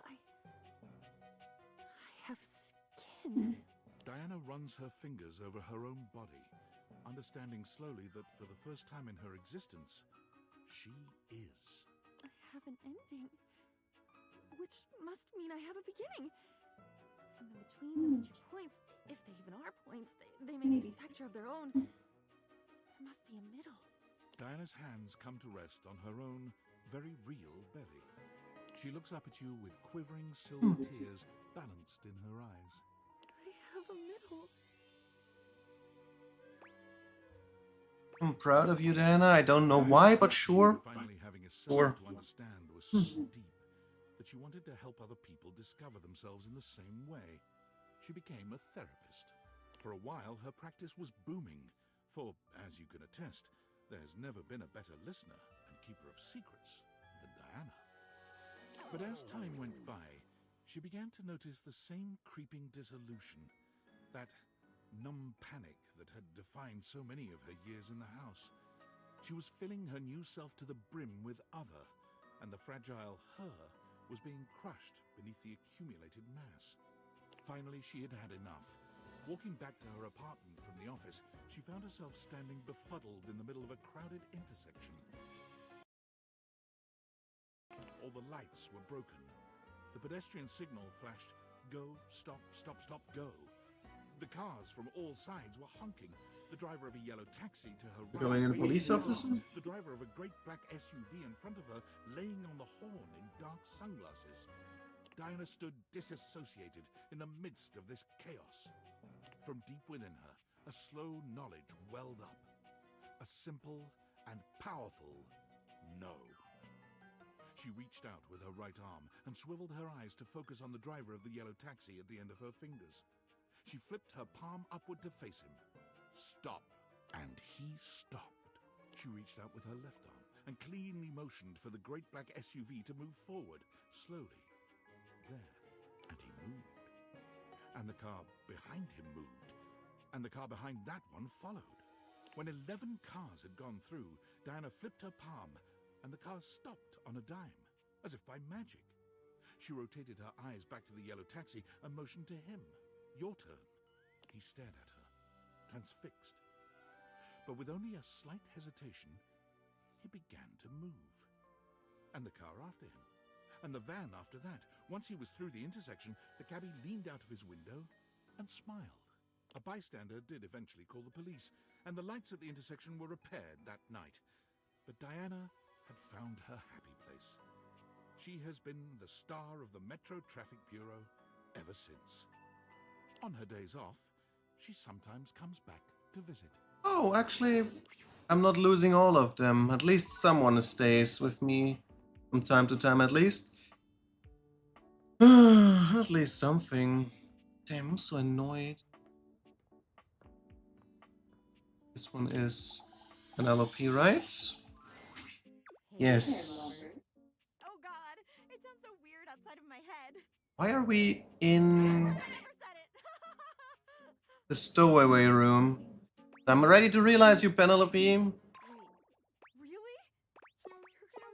I have skin. Diana runs her fingers over her own body, understanding slowly that for the first time in her existence, she is. I have an ending, which must mean I have a beginning. And then between those 2 points, if they even are points, they may be stature of their own. There must be a middle. Diana's hands come to rest on her own very real belly. She looks up at you with quivering silver tears balanced in her eyes. I have a middle. I'm proud of you, Diana. I don't know why, but sure. Finally having a Sure. self to understand was so deep that she wanted to help other people discover themselves in the same way. She became a therapist. For a while, her practice was booming, for, as you can attest, there's never been a better listener and keeper of secrets than Diana. But as time went by, she began to notice the same creeping dissolution, that numb panic that had defined so many of her years in the house. She was filling her new self to the brim with other, and the fragile her was being crushed beneath the accumulated mass. Finally, she had had enough. Walking back to her apartment from the office, she found herself standing befuddled in the middle of a crowded intersection. All the lights were broken. The pedestrian signal flashed, "Go, stop, stop, stop, go." The cars from all sides were honking. the driver of a yellow taxi to her right, Becoming a waving police her officer? arms, the driver of a great black SUV in front of her, laying on the horn in dark sunglasses. Diana stood disassociated in the midst of this chaos. From deep within her, a slow knowledge welled up. A simple and powerful no. She reached out with her right arm and swiveled her eyes to focus on the driver of the yellow taxi at the end of her fingers. She flipped her palm upward to face him. Stop. And he stopped. She reached out with her left arm and cleanly motioned for the great black SUV to move forward, slowly. There. And he moved. And the car behind him moved. And the car behind that one followed. When 11 cars had gone through, Diana flipped her palm, and the car stopped on a dime, as if by magic. She rotated her eyes back to the yellow taxi and motioned to him. Your turn. He stared at her, transfixed. But with only a slight hesitation, he began to move. And the car after him. And the van after that. Once he was through the intersection, the cabbie leaned out of his window and smiled. A bystander did eventually call the police, and the lights at the intersection were repaired that night. But Diana had found her happy place. She has been the star of the Metro Traffic Bureau ever since. On her days off, she sometimes comes back to visit. Oh, actually, I'm not losing all of them. At least someone stays with me from time to time, at least. At least something. Damn, I'm so annoyed. This one is an LOP, right? Yes. Oh god, it sounds so weird outside of my head. Why are we in I never said it. the stowaway room? I'm ready to realize you, Penelope. Really?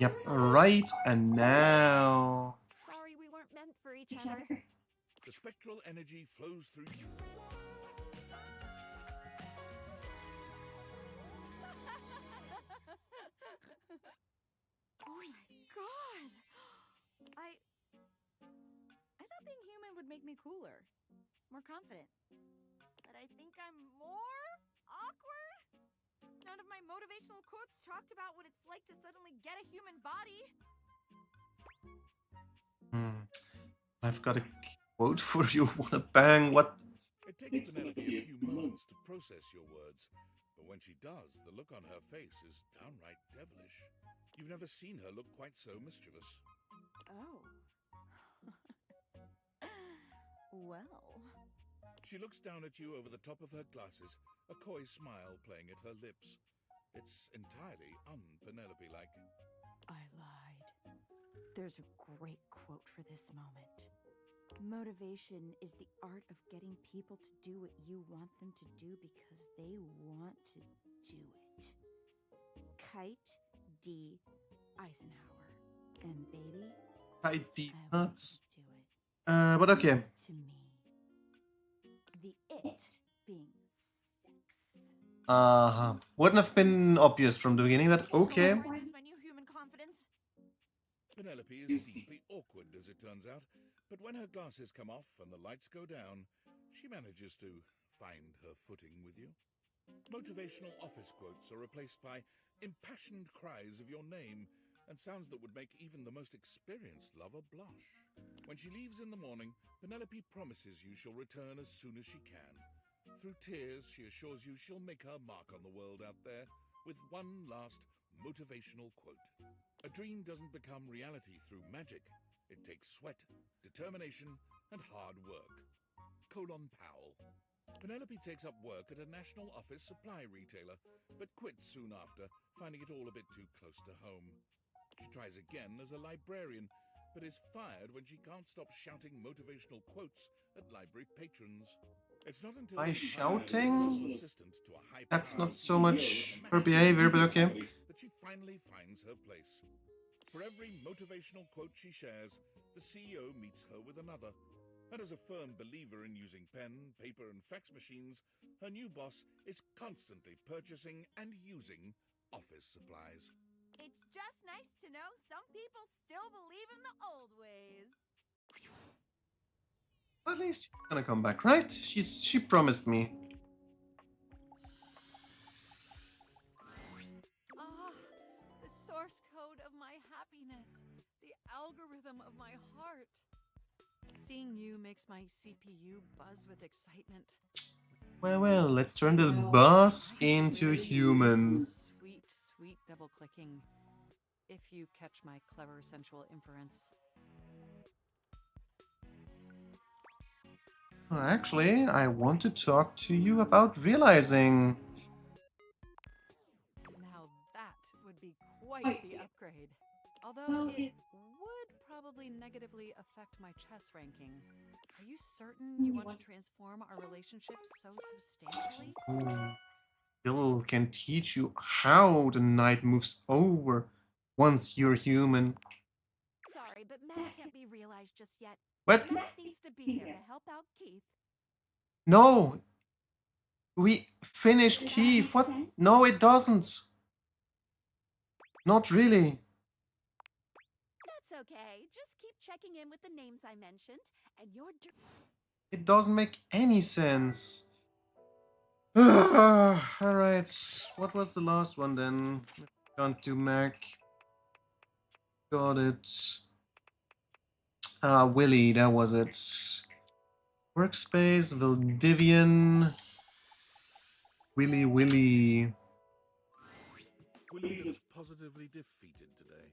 Yep, right and now. Sorry, we weren't meant for each other. The spectral energy flows through you. Oh my god! I thought being human would make me cooler, more confident. But I think I'm more awkward? None of my motivational quotes talked about what it's like to suddenly get a human body. I've got a quote for you. Wanna bang? What? It takes Penelope a few moments to process your words, but when she does, the look on her face is downright devilish. You've never seen her look quite so mischievous. Oh. Well. She looks down at you over the top of her glasses, a coy smile playing at her lips. It's entirely un-Penelope-like. I lied. There's a great quote for this moment. Motivation is the art of getting people to do what you want them to do because they want to do it. Kite D. Eisenhower. And baby, I D I want nuts. you to do it. But okay. To me. The it being sex. Wouldn't have been obvious from the beginning, but okay. Is my new human confidence? Penelope is deeply awkward, as it turns out, but when her glasses come off and the lights go down, she manages to find her footing with you. Motivational office quotes are replaced by impassioned cries of your name and sounds that would make even the most experienced lover blush. When she leaves in the morning, Penelope promises you she'll return as soon as she can. Through tears, she assures you she'll make her mark on the world out there with one last motivational quote. A dream doesn't become reality through magic. It takes sweat, determination, and hard work. Colon Powell. Penelope takes up work at a national office supply retailer, but quits soon after, finding it all a bit too close to home. She tries again as a librarian, but is fired when she can't stop shouting motivational quotes at library patrons. It's not until By she hires a shouting? personal assistant to a That's not high-powered so much CEO her behavior, but okay. that she finally finds her place. For every motivational quote she shares, the CEO meets her with another. And as a firm believer in using pen, paper, and fax machines, her new boss is constantly purchasing and using office supplies. It's just nice to know some people still believe in the old ways. At least she's gonna come back, right? She promised me. of my heart. Seeing you makes my CPU buzz with excitement. Well, let's turn this buzz into human. Sweet, sweet double clicking. If you catch my clever sensual inference. Actually, I want to talk to you about realizing. Now that would be quite the upgrade. Although it would probably negatively affect my chess ranking. Are you certain you want to transform our relationship so substantially? Bill can teach you how the knight moves over once you're human. Sorry, but Matt can't be realized just yet. What? Matt needs to be there to help out Keith. No! We finished Keith. What? No, it doesn't. Not really. That's okay. Just keep checking in with the names I mentioned, and you're... It doesn't make any sense. Alright, what was the last one then? Can't do Mac. Got it. Willy, that was it. Workspace, Valdivian. Willy. Willy looks positively defeated today.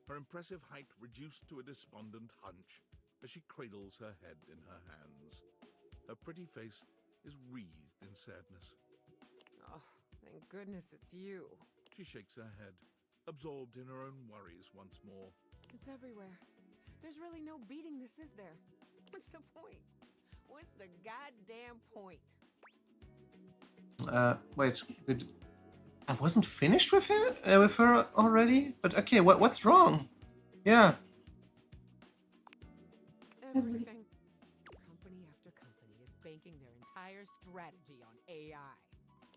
Her impressive height reduced to a despondent hunch as she cradles her head in her hands. Her pretty face is wreathed in sadness. Oh, thank goodness it's you. She shakes her head, absorbed in her own worries once more. It's everywhere. There's really no beating this, is there? What's the point? What's the goddamn point? Wait. I wasn't finished with her already? But okay, what's wrong? Yeah. Everything. Company after company is banking their entire strategy on AI.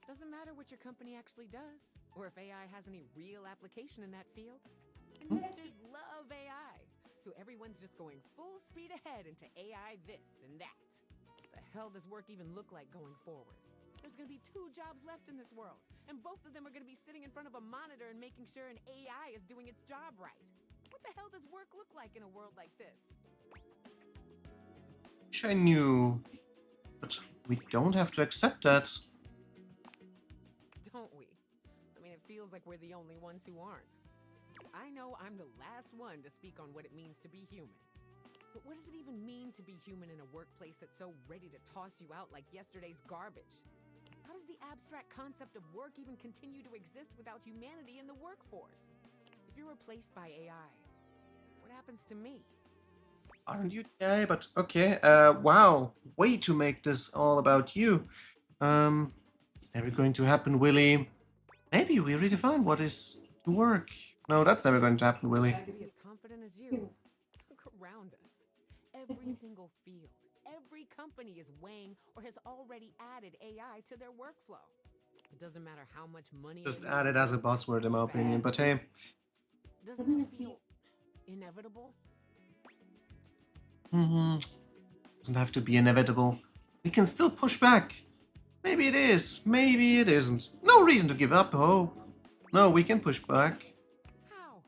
Doesn't matter what your company actually does, or if AI has any real application in that field. Investors love AI, so everyone's just going full speed ahead into AI this and that. What the hell does work even look like going forward? There's gonna be 2 jobs left in this world, and both of them are gonna be sitting in front of a monitor and making sure an AI is doing its job right. What the hell does work look like in a world like this? Wish I knew. But we don't have to accept that. Don't we? I mean, it feels like we're the only ones who aren't. I know I'm the last one to speak on what it means to be human. But what does it even mean to be human in a workplace that's so ready to toss you out like yesterday's garbage? How does the abstract concept of work even continue to exist without humanity in the workforce? If you're replaced by AI, what happens to me? Aren't you the guy? But okay, wow. Way to make this all about you. It's never going to happen, Willy. Maybe we redefine what is to work. No, that's never going to happen, Willy. To be as confident as you. Look around us. Every single field, every company is weighing or has already added AI to their workflow. It doesn't matter how much money... Just add it as a buzzword, in my opinion. But hey. Doesn't it feel inevitable? Doesn't have to be inevitable. We can still push back. Maybe it is. Maybe it isn't. No reason to give up hope. No, we can push back. How?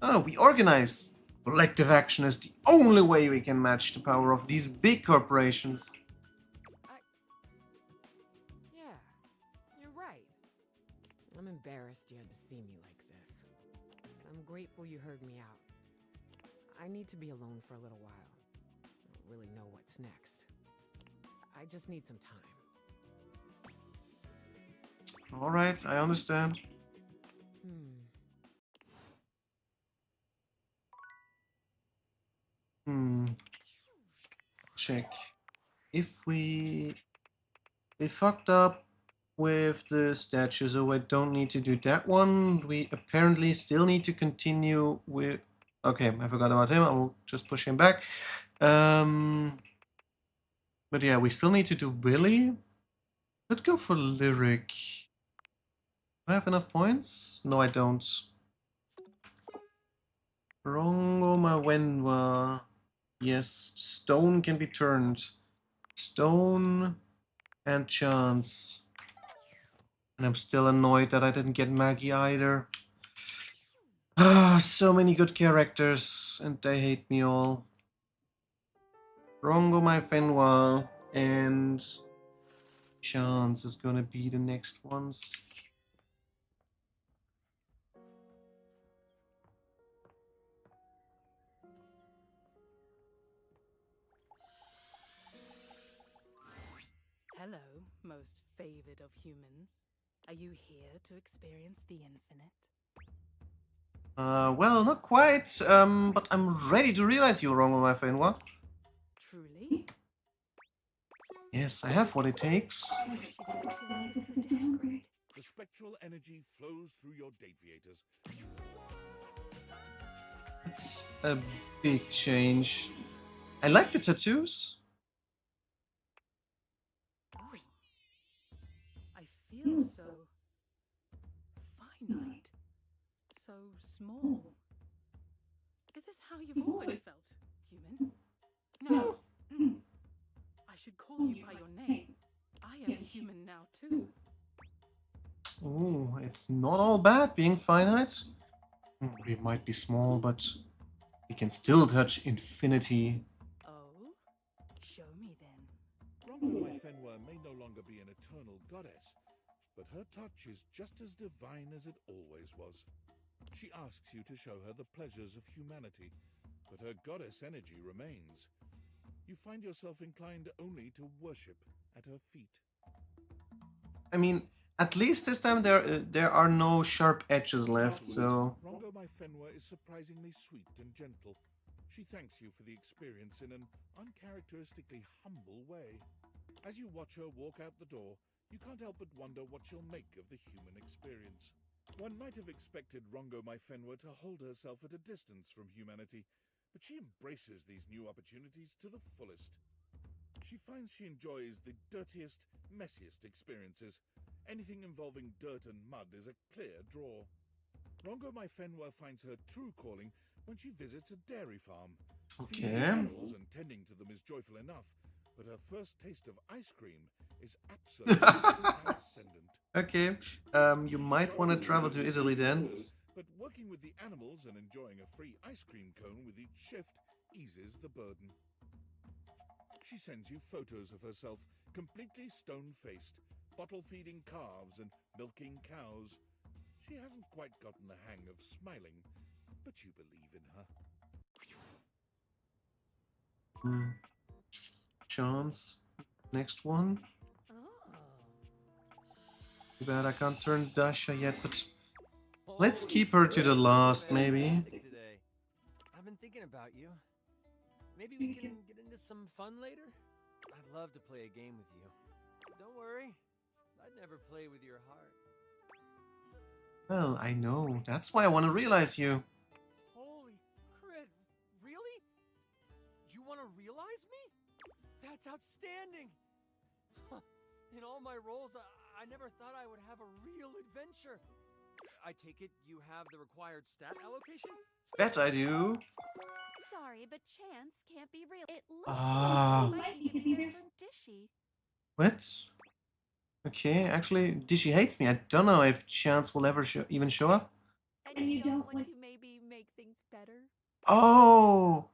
Oh, we organize. Collective action is the only way we can match the power of these big corporations. Yeah, you're right. I'm embarrassed you had to see me like this. I'm grateful you heard me out. I need to be alone for a little while. I don't really know what's next. I just need some time. Alright, I understand. Check. If we fucked up with the statue, so I don't need to do that one. We apparently still need to continue with... Okay, I forgot about him. I will just push him back. But yeah, we still need to do Willy. Let's go for Lyric. Do I have enough points? No, I don't. Rongo Mawenwa. Yes, Stone can be turned. Stone and Chance. And I'm still annoyed that I didn't get Maggie either. Ah, so many good characters, and they hate me all. Rongo my Fenwa and Chance is gonna be the next ones. Hello, most favored of humans. Are you here to experience the infinite? Well, not quite, but I'm ready to realize you, Rongo my Fenwa. Truly? Yes, I have what it takes. The spectral energy flows through your deviators. It's a big change. I like the tattoos. Oh. I feel so finite, so small. Is this how you've always felt, human? No. I should call you by your name. I am human now too. Oh, it's not all bad being finite. We might be small, but we can still touch infinity. Oh? Show me then. Rongo my Fenwa may no longer be an eternal goddess, but her touch is just as divine as it always was. She asks you to show her the pleasures of humanity, but her goddess energy remains. You find yourself inclined only to worship at her feet. I mean, at least this time there are no sharp edges left, so... Rongo my Fenwa is surprisingly sweet and gentle. She thanks you for the experience in an uncharacteristically humble way. As you watch her walk out the door, you can't help but wonder what she'll make of the human experience. One might have expected Rongo my Fenwa to hold herself at a distance from humanity, but she embraces these new opportunities to the fullest. She finds she enjoys the dirtiest, messiest experiences. Anything involving dirt and mud is a clear draw. Rongo my Fenwa finds her true calling when she visits a dairy farm. Okay. Feeding animals and tending to them is joyful enough, but her first taste of ice cream is absolutely transcendent. Okay, you might want to travel to Italy then. But working with the animals and enjoying a free ice cream cone with each shift eases the burden. She sends you photos of herself, completely stone-faced, bottle-feeding calves and milking cows. She hasn't quite gotten the hang of smiling, but you believe in her. Chance. Next one. Too bad I can't turn Dasha yet, but let's keep her to the last, maybe. I've been thinking about you. Maybe we can get into some fun later? I'd love to play a game with you. Don't worry, I'd never play with your heart. Well, I know. That's why I want to realize you. Holy crit, really? You want to realize me? That's outstanding! In all my roles, I never thought I would have a real adventure. I take it you have the required stat allocation? Bet I do. Sorry, but Chance can't be real. It looks Ah. like you might be there for Dishy. What? Okay, actually, Dishy hates me. I don't know if Chance will ever even show up. And you don't want to maybe make things better? Oh!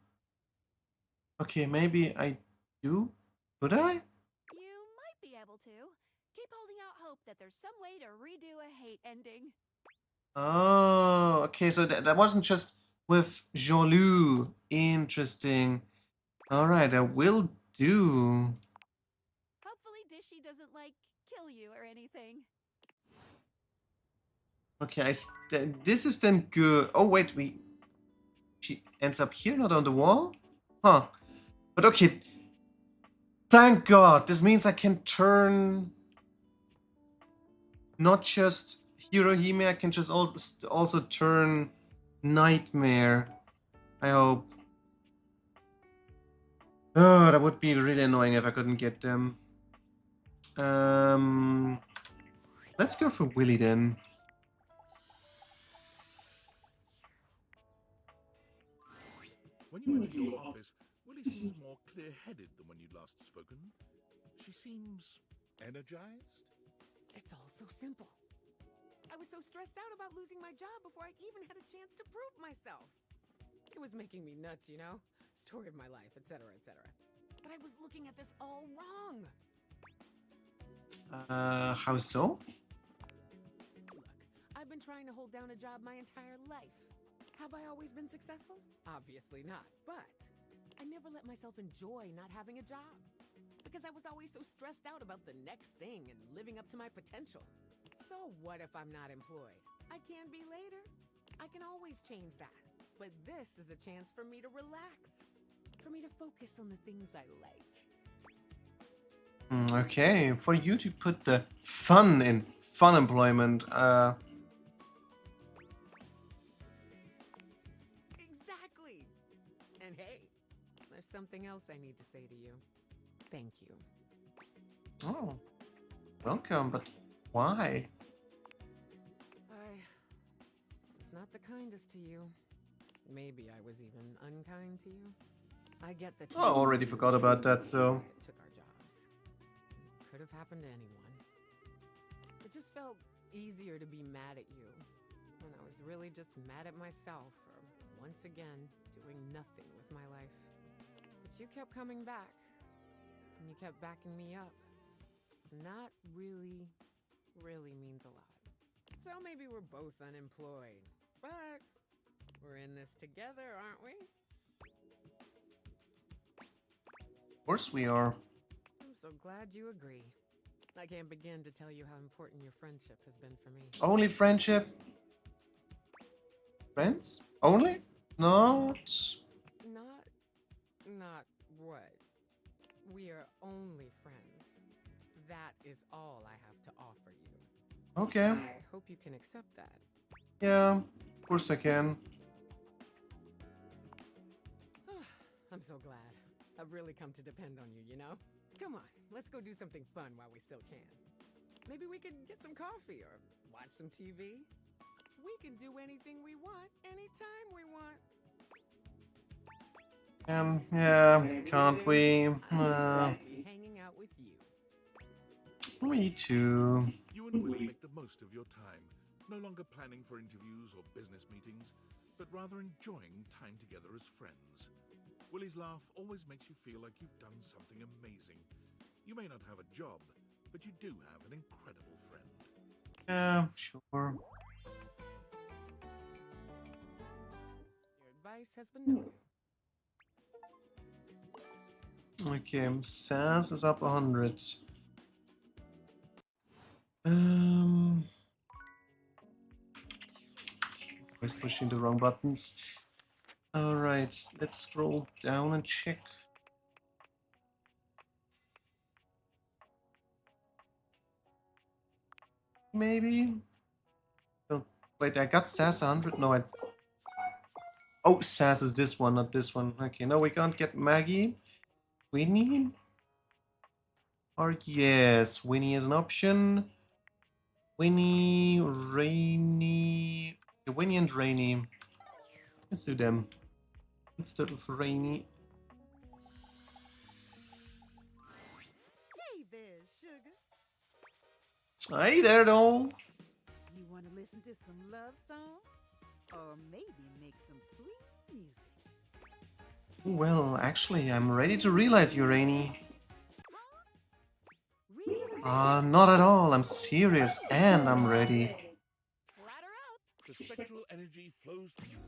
Okay, maybe I do? Could I? You might be able to. Keep holding out hope that there's some way to redo a hate ending. Oh, okay, so that wasn't just with Jean-Loup. Interesting. Alright, I will do. Hopefully Dishy doesn't, like, kill you or anything. Okay, this is then good. Oh, wait, she ends up here, not on the wall? Huh. But okay. Thank God. This means I can turn not just Hirohime, I can just also turn Nightmare. I hope. Oh, that would be really annoying if I couldn't get them. Let's go for Willy then. When you enter your office, Willy seems more clear-headed than when you'd last spoken. She seems energized. It's all so simple. I was so stressed out about losing my job before I even had a chance to prove myself. It was making me nuts, you know? Story of my life, etc., etc. But I was looking at this all wrong. How so? Look, I've been trying to hold down a job my entire life. Have I always been successful? Obviously not, but I never let myself enjoy not having a job. Because I was always so stressed out about the next thing and living up to my potential. So what if I'm not employed? I can be later. I can always change that. But this is a chance for me to relax. For me to focus on the things I like. Okay, for you to put the fun in fun employment, Exactly! And hey, there's something else I need to say to you. Thank you. Oh, welcome, but why? I was not the kindest to you. Maybe I was even unkind to you. I get that. Oh, I already forgot about that, so. Took our jobs. Could have happened to anyone. It just felt easier to be mad at you when I was really just mad at myself for once again doing nothing with my life. But you kept coming back, and you kept backing me up. And that really means a lot. So maybe we're both unemployed, but we're in this together, aren't we? Of course we are. I'm so glad you agree. I can't begin to tell you how important your friendship has been for me. Only friendship? Friends? Only? Not... Not what? We are only friends. That is all I have to offer you. Okay. I hope you can accept that. Yeah, of course I can. I'm so glad. I've really come to depend on you, you know? Come on, let's go do something fun while we still can. Maybe we could get some coffee or watch some TV. We can do anything we want, anytime we want. Yeah, can't we? Hanging out with you. Me too. You and Willie make the most of your time, no longer planning for interviews or business meetings, but rather enjoying time together as friends. Willie's laugh always makes you feel like you've done something amazing. You may not have a job, but you do have an incredible friend. Yeah, sure. Your advice has been noted. Okay, Sass is up 100. Always pushing the wrong buttons. Alright, let's scroll down and check. Maybe? Oh, wait, I got Sass 100? No, I... Oh, Sass is this one, not this one. Okay, no, we can't get Maggie. Winnie? Or yes, Winnie is an option. Winnie, Rainy... Okay, Winnie and Rainy. Let's do them. Let's start with Rainy. Hey there, sugar. Hey there, doll. You want to listen to some love songs? Or maybe make some sweet music? Well, actually, I'm ready to realize you, Rainy. Not at all. I'm serious and I'm ready. The spectral energy flows through.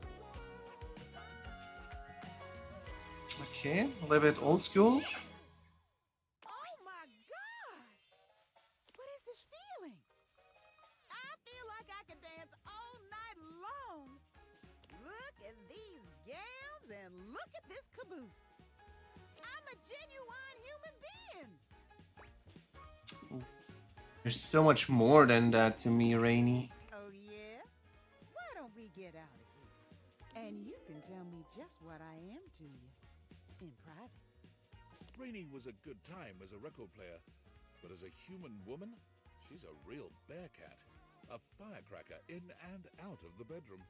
Okay, a little bit old school. Oh my god! What is this feeling? I feel like I could dance all night long. Look at these gowns and look at this caboose. I'm a genuine human being. There's so much more than that to me, Rainy. Oh yeah? Why don't we get out of here? And you can tell me just what I am to you. In private. Rainy was a good time as a record player, but as a human woman, she's a real bear cat. A firecracker in and out of the bedroom.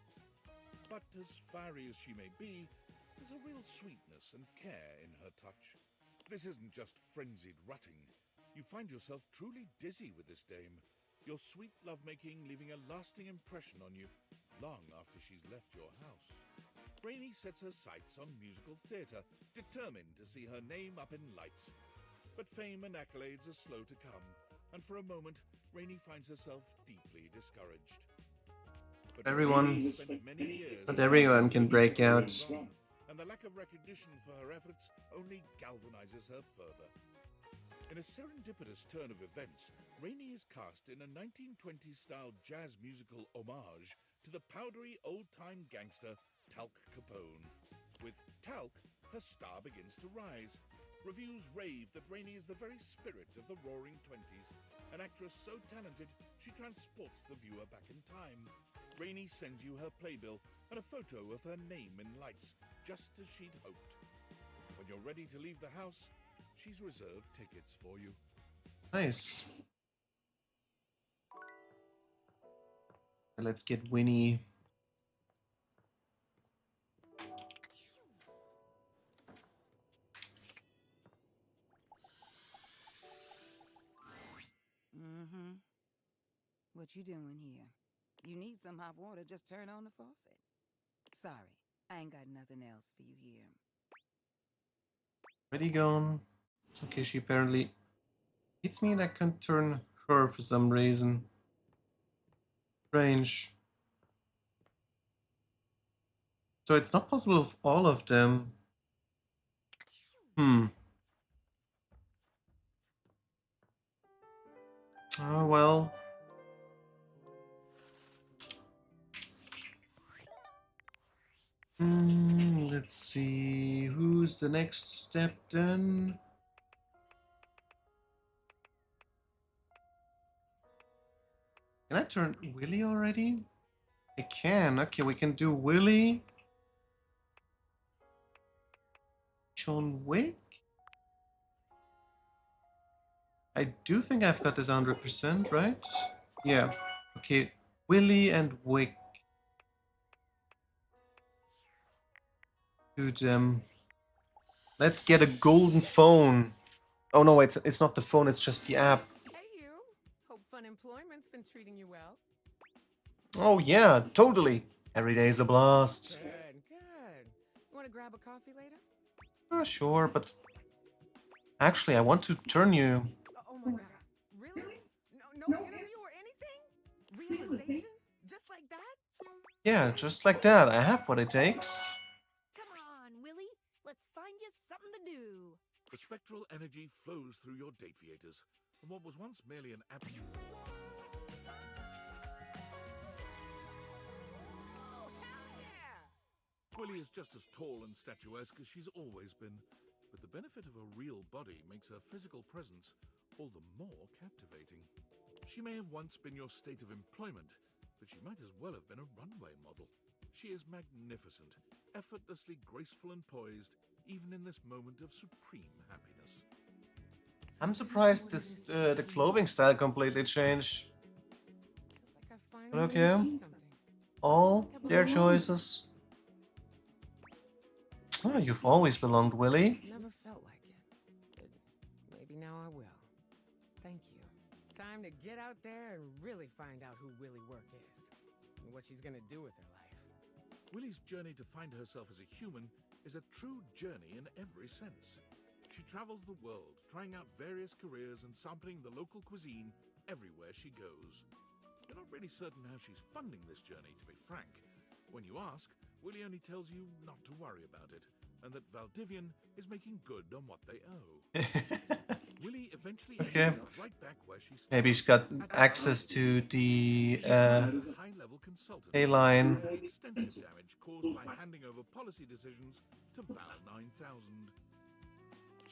But as fiery as she may be, there's a real sweetness and care in her touch. This isn't just frenzied rutting. You find yourself truly dizzy with this dame. your sweet lovemaking leaving a lasting impression on you long after she's left your house. Rainey sets her sights on musical theatre, determined to see her name up in lights. But fame and accolades are slow to come, and for a moment, Rainey finds herself deeply discouraged. But Everyone, spent many years not everyone can break out. and the lack of recognition for her efforts only galvanizes her further. In a serendipitous turn of events, Rainey is cast in a 1920s-style jazz musical homage to the powdery old-time gangster Talc Capone. With Talc, her star begins to rise. Reviews rave that Rainey is the very spirit of the Roaring Twenties, an actress so talented she transports the viewer back in time. Rainey sends you her playbill and a photo of her name in lights, just as she'd hoped. When you're ready to leave the house, she's reserved tickets for you. Nice. Let's get Winnie. Mm-hmm. What you doing here? You need some hot water, just turn on the faucet. Sorry, I ain't got nothing else for you here. Ready gone. Okay, she apparently hits me and I can't turn her for some reason. Strange. So it's not possible of all of them. Oh well. Let's see, who's the next step then? Can I turn Willy already? I can. Okay, we can do Willy. John Wick? I do think I've got this 100%, right? Yeah. Okay, Willy and Wick. Dude, let's get a golden phone. Oh no, it's not the phone, it's just the app. Hey you. Hope Fun Employment's been treating you well. Oh yeah, totally. Every day is a blast. Good, good. You want to grab a coffee later? Oh, sure, but actually I want to turn you. Oh my god. Really? No interview or anything? Realization? Just like that? Yeah, just like that. I have what it takes. Let's find you something to do. The spectral energy flows through your Dateviators, and what was once merely an abstract... Oh, hell yeah! Willy is just as tall and statuesque as she's always been, but the benefit of a real body makes her physical presence all the more captivating. She may have once been your state of employment, but she might as well have been a runway model. She is magnificent, effortlessly graceful and poised, even in this moment of supreme happiness. I'm surprised this the clothing style completely changed. But okay. All their choices. Oh, you've always belonged, Willy. Never felt like it. But maybe now I will. Thank you. Time to get out there and really find out who Willy Work is. And what she's gonna do with her life. Willy's journey to find herself as a human is a true journey in every sense. She travels the world, trying out various careers and sampling the local cuisine everywhere she goes. You're not really certain how she's funding this journey, to be frank. When you ask, Willy only tells you not to worry about it, and that Valdivian is making good on what they owe. Willy eventually ends up right back where she started. Maybe she's got access to the A-line. Extensive damage caused by handing over policy decisions to Val 9000.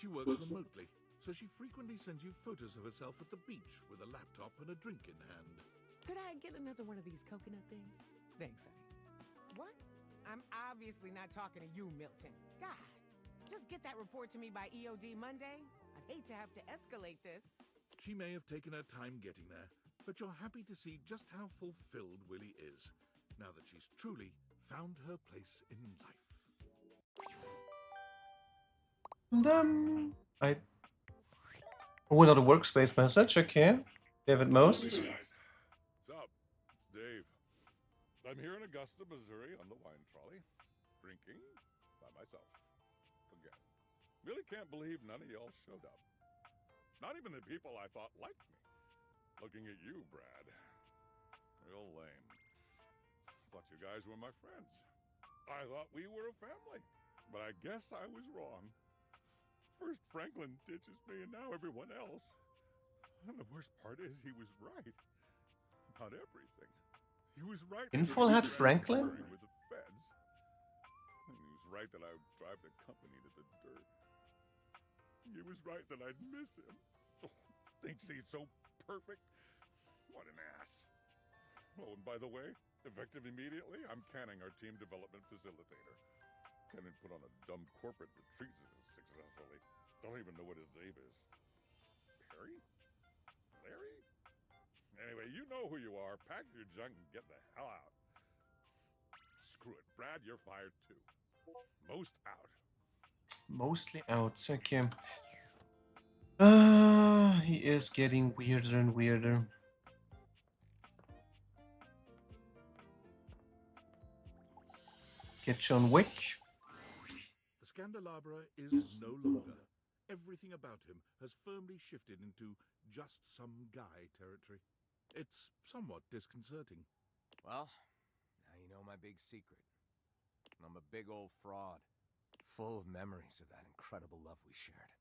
She works remotely, so she frequently sends you photos of herself at the beach with a laptop and a drink in hand. Could I get another one of these coconut things? Thanks, honey. What? I'm obviously not talking to you, Milton. God, just get that report to me by EOD Monday. I'd hate to have to escalate this. She may have taken her time getting there, but you're happy to see just how fulfilled Willy is, now that she's truly found her place in life. Oh, another workspace message, okay. David Most. here in Augusta, Missouri on the wine trolley, drinking by myself. Forget it. Really can't believe none of y'all showed up. Not even the people I thought liked me. Looking at you, Brad. Real lame. Thought you guys were my friends. I thought we were a family. But I guess I was wrong. First Franklin ditches me and now everyone else. And the worst part is he was right. About everything. He was right. Infol had Franklin? With the feds. And he was right that I would drive the company to the dirt. He was right that I'd miss him. Thinks he's so perfect. What an ass. Oh, and by the way, effective immediately, I'm Canning, our team development facilitator. Canning put on a dumb corporate retreat successfully. Don't even know what his name is. Perry? Larry? Anyway, you know who you are. Pack your junk and get the hell out. Screw it. Brad, you're fired too. Most out. Mostly out. Okay. He is getting weirder and weirder. Get John Wick. The Scandelabra is no longer. Everything about him has firmly shifted into just some guy territory. It's somewhat disconcerting. Well, now you know my big secret. I'm a big old fraud, full of memories of that incredible love we shared.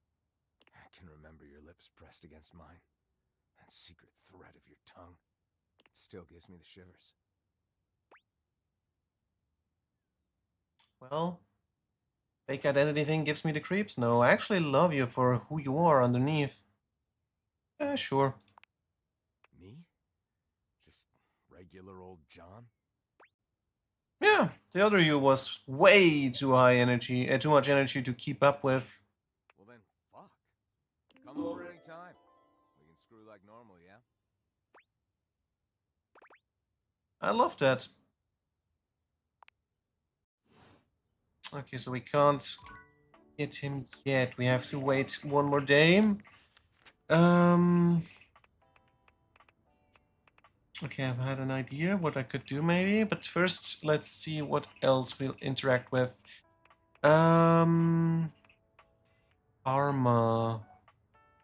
I can remember your lips pressed against mine. That secret threat of your tongue. It still gives me the shivers. Well, fake identity thing gives me the creeps. No, I actually love you for who you are underneath. Sure. Me? Just regular old John? Yeah, the other you was way too high energy, too much energy to keep up with. Well then, fuck. Come over anytime. We can screw like normal, yeah? I love that. Okay, so we can't get him yet. We have to wait one more day. Okay, I've had an idea what I could do maybe, but first let's see what else we'll interact with. Arma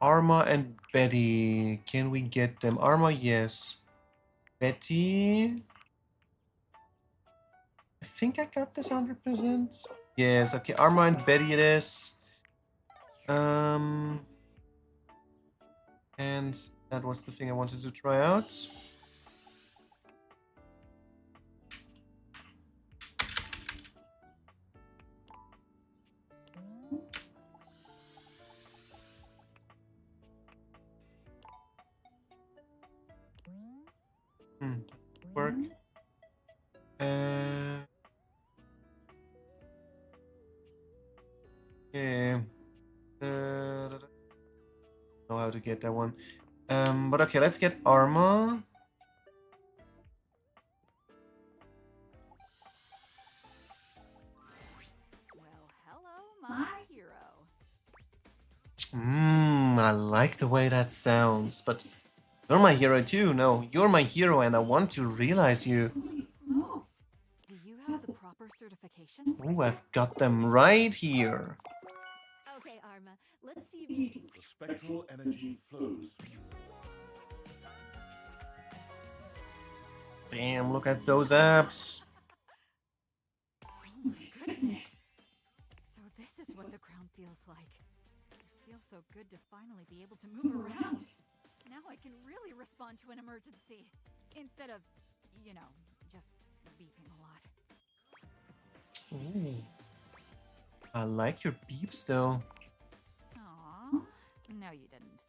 and Betty. Can we get them? Arma, yes. Betty. I think I got this 100%. Yes, okay, Arma and Betty it is. And that was the thing I wanted to try out. Work. Okay. Know how to get that one. But okay, let's get Arma. Well, hello, my hero. I like the way that sounds, but you're my hero too. No, you're my hero and I want to realize you. Holy smokes. Do you have the proper certifications? Oh, I've got them right here. Okay, Arma, let's see if you can... The spectral energy flows. Damn, look at those apps. Oh my goodness. So this is what the ground feels like. It feels so good to finally be able to move around. Now I can really respond to an emergency. Instead of, you know, just beeping a lot. Ooh. I like your beeps though. Aw, no you didn't.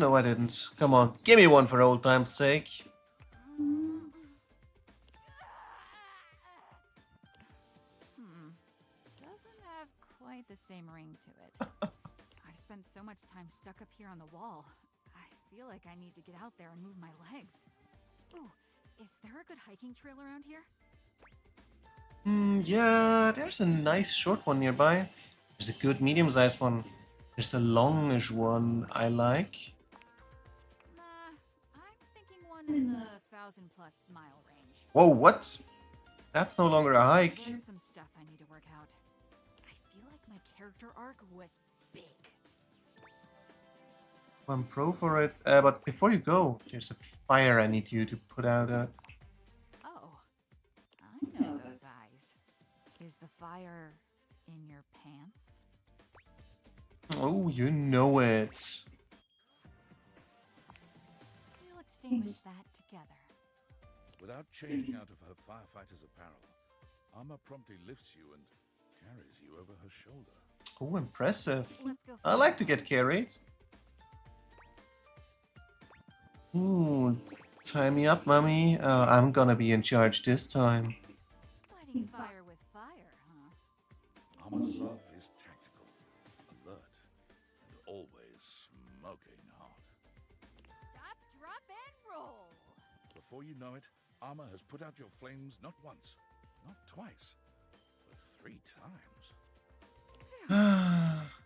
No, I didn't. Come on, give me one for old time's sake. Doesn't have quite the same ring to it. I've spent so much time stuck up here on the wall. I feel like I need to get out there and move my legs. Ooh, is there a good hiking trail around here? Yeah, there's a nice short one nearby. There's a good medium-sized one. There's a longish one I like. Nah, I'm thinking one in the 1,000+ mile range. Whoa, what? That's no longer a hike. There's some stuff I need to work out. I feel like my character arc was big. I'm pro for it. But before you go, there's a fire I need you to put out. Oh, I know those eyes. Is the fire in your pants? Oh, you know it. We'll extinguish that together. Without changing out of her firefighter's apparel, Armor promptly lifts you and carries you over her shoulder. Oh, impressive. Let's go I like to get carried. Ooh, tie me up, mommy. I'm gonna be in charge this time. Fighting fire with fire, huh? Armor's love is tactical, alert, and always smoking hot. Stop, drop, and roll. Before you know it, Armor has put out your flames not once, not twice, but 3 times.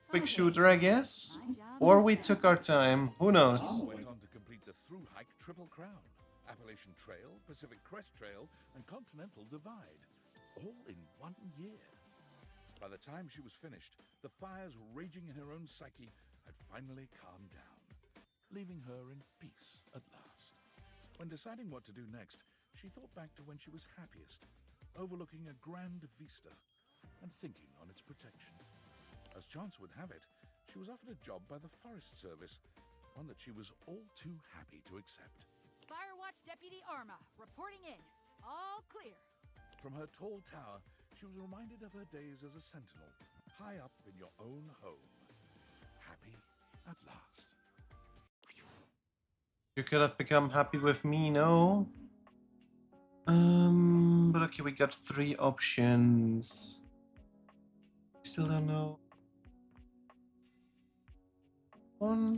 Quick shooter, I guess? Or we took our time. Who knows? Armor went on to complete the through-hike Triple Crown, Appalachian Trail, Pacific Crest Trail, and Continental Divide, all in 1 year. By the time she was finished, the fires raging in her own psyche had finally calmed down, leaving her in peace at last. When deciding what to do next, she thought back to when she was happiest, overlooking a grand vista and thinking on its protection. As chance would have it, she was offered a job by the Forest Service, one that she was all too happy to accept. Firewatch Deputy Arma, reporting in. All clear. From her tall tower, she was reminded of her days as a sentinel, high up in your own home. Happy at last. You could have become happy with me, no? But okay, we got 3 options. Still don't know. One.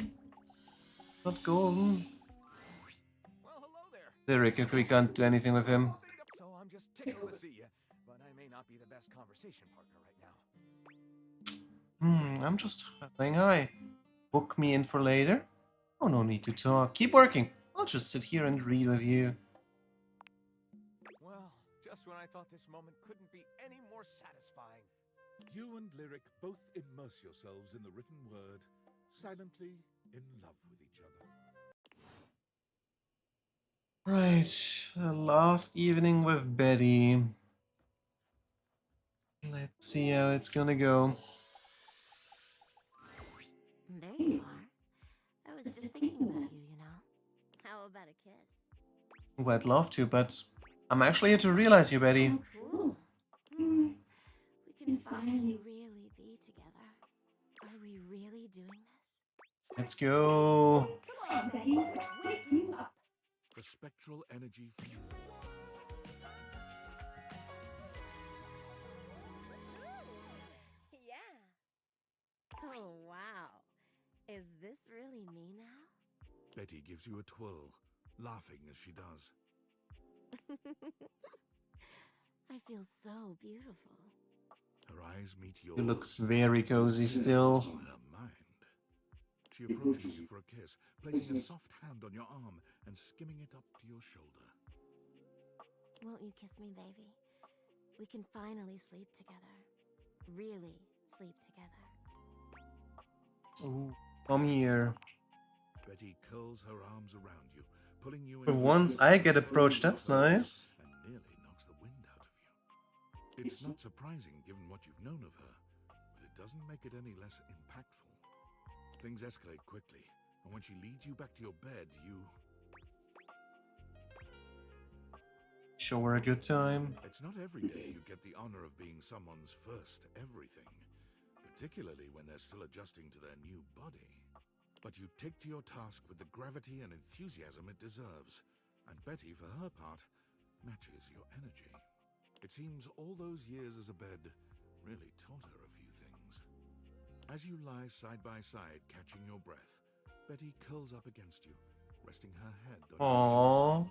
Not golden. Well, hello there. Lyric, we can't do anything with him. So I'm just tickled to see you, but I may not be the best conversation partner right now. I'm just saying hi. Book me in for later? Oh, no need to talk. Keep working. I'll just sit here and read with you. Well, just when I thought this moment couldn't be any more satisfying. You and Lyric both immerse yourselves in the written word, silently in love with each other. Right, the last evening with Betty. Let's see how it's gonna go. There you are. I was just thinking about you, you know. How about a kiss? Well, I'd love to, but I'm actually here to realize you, Betty. Cool. We can finally really be together. Are we really doing this? Let's go. Come on, Betty. Wake up. The spectral energy fuel. Yeah. Oh, wow. Is this really me now? Betty gives you a twirl, laughing as she does. I feel so beautiful. Her eyes meet yours. You look very cozy still. On her mind. She approaches you for a kiss, placing a soft hand on your arm and skimming it up to your shoulder. Won't you kiss me, baby? We can finally sleep together. Really sleep together. Ooh, come here. Betty curls her arms around you, pulling you in. For once I get approached, that's nice. And nearly knocks the wind out of you. It's not surprising given what you've known of her, but it doesn't make it any less impactful. Things escalate quickly, and when she leads you back to your bed, you... Show her a good time. It's not every day you get the honor of being someone's first everything, particularly when they're still adjusting to their new body. But you take to your task with the gravity and enthusiasm it deserves, and Betty, for her part, matches your energy. It seems all those years as a bed really taught her a few things. As you lie side by side, catching your breath, Betty curls up against you, resting her head on your Aww.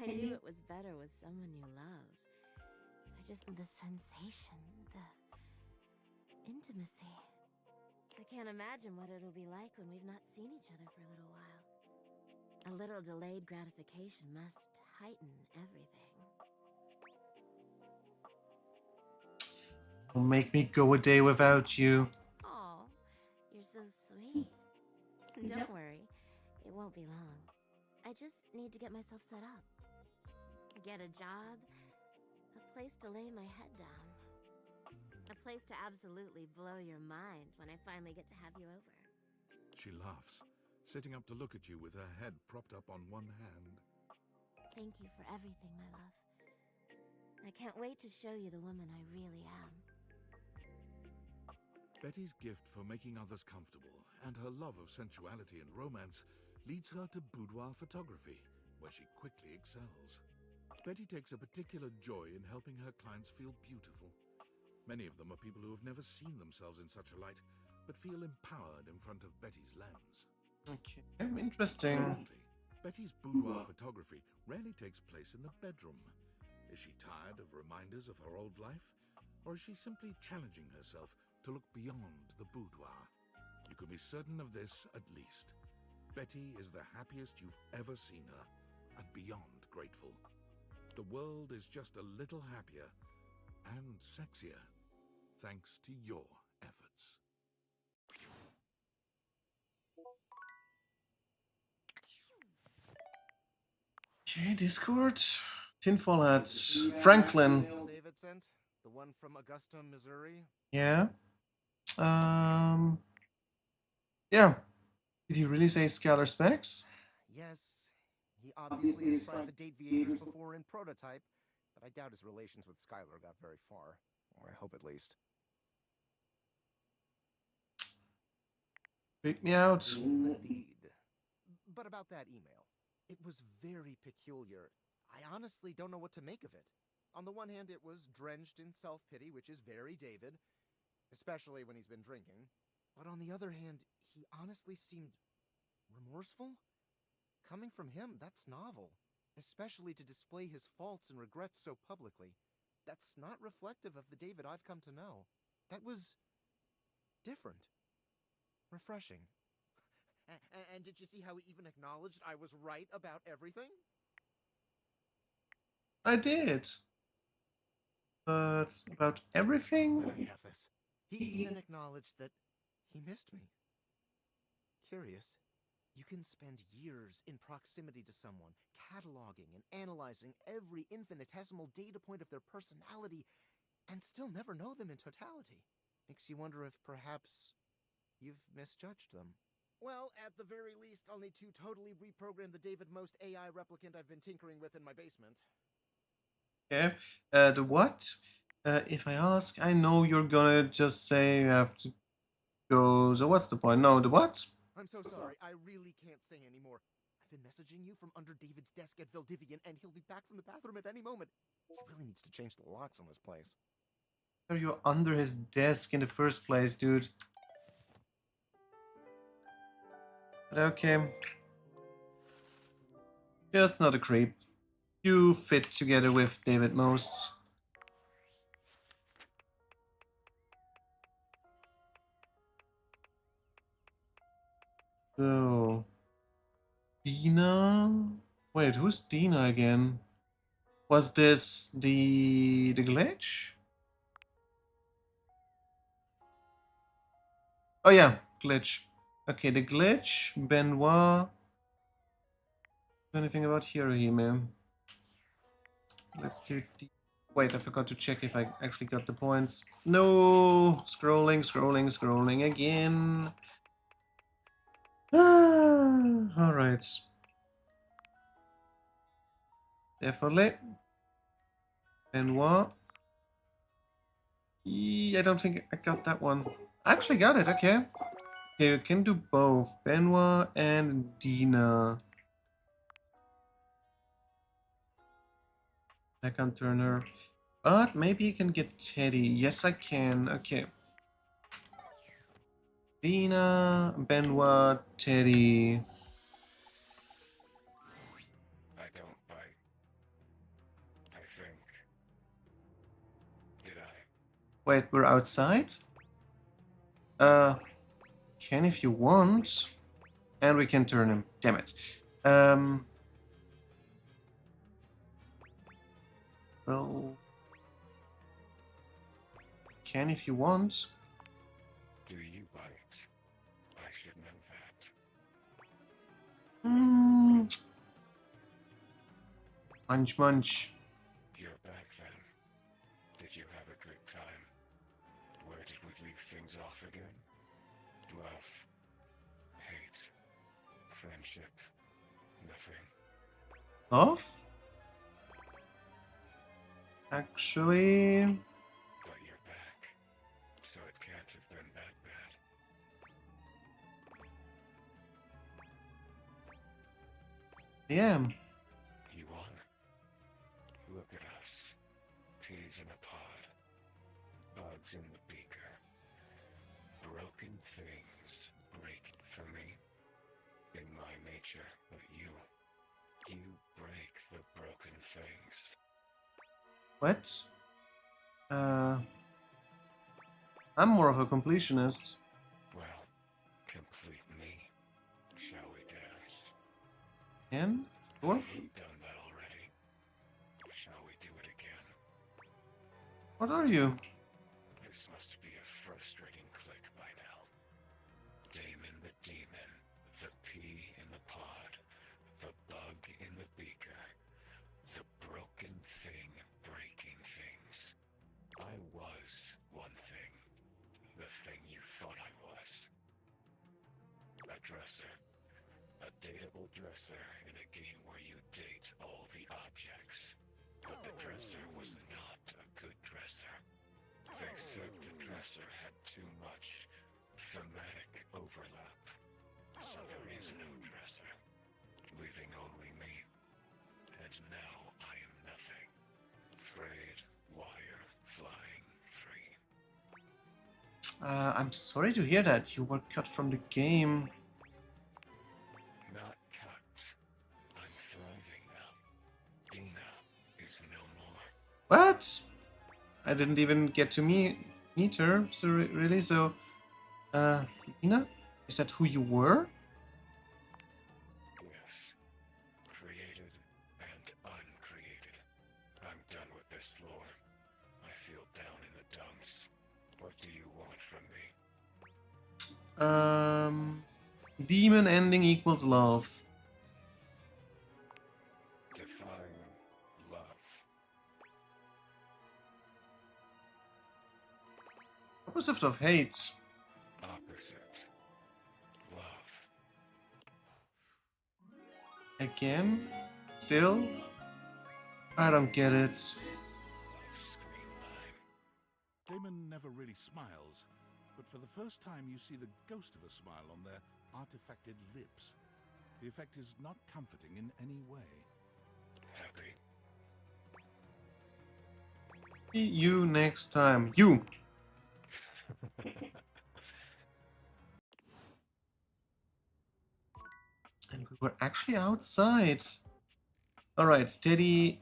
I knew it was better with someone you love. The sensation, the intimacy. I can't imagine what it'll be like when we've not seen each other for a little while. A little delayed gratification must heighten everything. Don't make me go a day without you. Oh, you're so sweet. Don't worry, it won't be long. I just need to get myself set up. Get a job, a place to lay my head down. A place to absolutely blow your mind when I finally get to have you over. She laughs, sitting up to look at you with her head propped up on one hand. Thank you for everything, my love. I can't wait to show you the woman I really am. Betty's gift for making others comfortable and her love of sensuality and romance leads her to boudoir photography, where she quickly excels. Betty takes a particular joy in helping her clients feel beautiful. Many of them are people who have never seen themselves in such a light, but feel empowered in front of Betty's lens. Okay, interesting. Currently, Betty's boudoir photography rarely takes place in the bedroom. Is she tired of reminders of her old life? Or is she simply challenging herself to look beyond the boudoir? You can be certain of this, at least. Betty is the happiest you've ever seen her, and beyond grateful. The world is just a little happier and sexier, thanks to your efforts. Okay, Discord. Tinfoil hats. Franklin. David sent? The one from Augusta, Missouri? Yeah. Yeah. Did he really say Scalar specs? Yes. He obviously has tried the date V8ers before in prototype, but I doubt his relations with Skylar got very far. Or I hope at least. Freak me out. Indeed. But about that email, it was very peculiar. I honestly don't know what to make of it. On the one hand, it was drenched in self-pity, which is very David, especially when he's been drinking. But on the other hand, he honestly seemed remorseful. Coming from him, that's novel, especially to display his faults and regrets so publicly. That's not reflective of the David I've come to know. That was different. Refreshing. And did you see how he even acknowledged I was right about everything? I did. But about everything? Let me have this. He even acknowledged that he missed me. Curious. You can spend years in proximity to someone, cataloging and analyzing every infinitesimal data point of their personality, and still never know them in totality. Makes you wonder if perhaps you've misjudged them. Well, at the very least, I'll need to totally reprogram the David Most AI replicant I've been tinkering with in my basement. Okay. The what? If I ask, I know you're gonna just say you have to go. So what's the point? No, the what? I'm so sorry. I really can't say anymore. I've been messaging you from under David's desk at Valdivian, and he'll be back from the bathroom at any moment. He really needs to change the locks on this place. Are you under his desk in the first place, dude? But okay. Just not a creep. You fit together with David most. So, Dina? Wait, who's Dina again? Was this the glitch? Oh yeah, glitch. Okay, the glitch, Benoit. Anything about Hirohime? Let's do. Wait, I forgot to check if I actually got the points. No, scrolling again. All right. Definitely. Benoit. I don't think I got that one. I actually got it. Okay. Okay, you can do both Benoit and Dina. I can't turn her. But maybe you can get Teddy. Yes, I can. Okay. Dina, Benoit, Teddy. I don't bite. I think. Did I? Wait, we're outside? Can if you want. And we can turn him. Damn it. Well... can if you want. Do you bite? I should know that. Munch, munch. You're back then. Did you have a good time? Where did we leave things off again? Love, hate, friendship, nothing. Off? Actually... But you're back, so it can't have been that bad. Yeah. You won. Look at us. Peas in a pod. Bugs in the beaker. Broken things break for me. In my nature, but you break the broken things. What? I'm more of a completionist. Well, complete me. Shall we dance? Can? Sure. We've done that already. Shall we do it again? What are you? This must be a frustrating click by now. Damon the demon, the pea in the pod, the bug in the beaker, the broken thing breaking things. I was one thing, the thing you thought I was. A dresser. A dateable dresser in a game where you date all the objects. But the dresser was not a good dresser. They said the dresser had too much thematic overlap. So there is no dresser, leaving only me. And now I am nothing. Frayed wire flying free. I'm sorry to hear that. You were cut from the game. Not cut. I'm thriving now. Dina is no more. What? I didn't even get to meet her. So really? So, Nina? Is that who you were? Yes. Created and uncreated. I'm done with this lore. I feel down in the dumps. What do you want from me? Demon ending equals love. Define love. Opposite of hate. Opposite. Love. Again? Still? I don't get it. Damon never really smiles, but for the first time you see the ghost of a smile on their artifacted lips. The effect is not comforting in any way. Happy. See you next time. You! And we were actually outside. Alright, Teddy.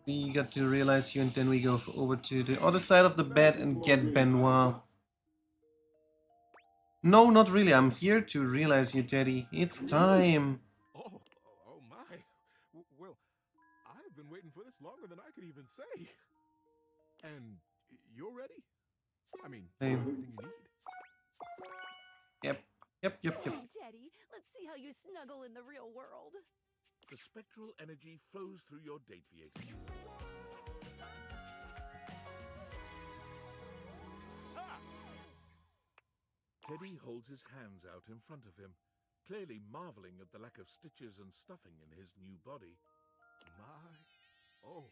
We got to realize you, and then we go over to the other side of the bed and get Benoit. No, not really. I'm here to realize you, Teddy. It's time. Oh my. Well, I've been waiting for this longer than I could even say. And you're ready? I mean, Same. everything you need. Yep. Come on, Teddy. Let's see how you snuggle in the real world. The spectral energy flows through your Dateviator. Teddy holds his hands out in front of him, clearly marveling at the lack of stitches and stuffing in his new body. My, oh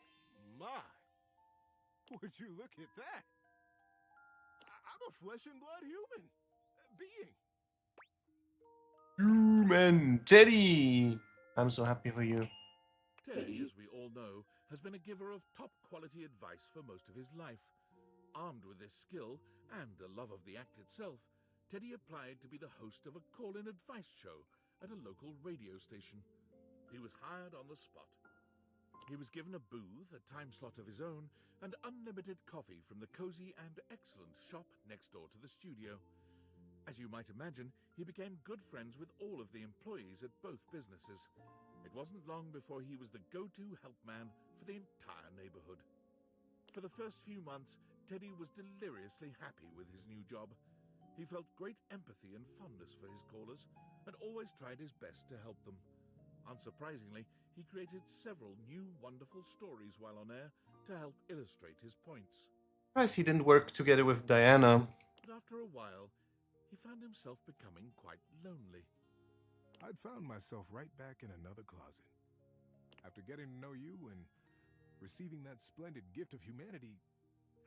my. Would you look at that? I'm a flesh and blood human being. Human Teddy! I'm so happy for you. Teddy, as we all know, has been a giver of top-quality advice for most of his life. Armed with this skill and a love of the act itself, Teddy applied to be the host of a call-in advice show at a local radio station. He was hired on the spot. He was given a booth, a time slot of his own, and unlimited coffee from the cozy and excellent shop next door to the studio. As you might imagine, he became good friends with all of the employees at both businesses. It wasn't long before he was the go-to help man for the entire neighborhood. For the first few months, Teddy was deliriously happy with his new job. He felt great empathy and fondness for his callers, and always tried his best to help them. Unsurprisingly, he created several new wonderful stories while on air to help illustrate his points. Surprised he didn't work together with Diana. But after a while, he found himself becoming quite lonely. I'd found myself right back in another closet. After getting to know you and receiving that splendid gift of humanity,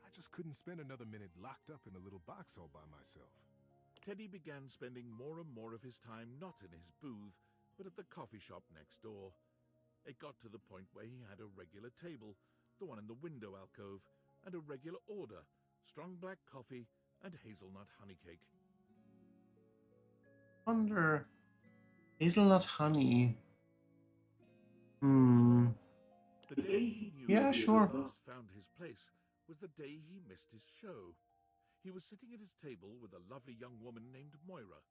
I just couldn't spend another minute locked up in a little box all by myself. Teddy began spending more and more of his time not in his booth, but at the coffee shop next door. It got to the point where he had a regular table, the one in the window alcove, and a regular order, strong black coffee and hazelnut honey cake. Wonder, hazelnut honey. The day he knew Yeah, he sure. had at last found his place was the day he missed his show. He was sitting at his table with a lovely young woman named Moira.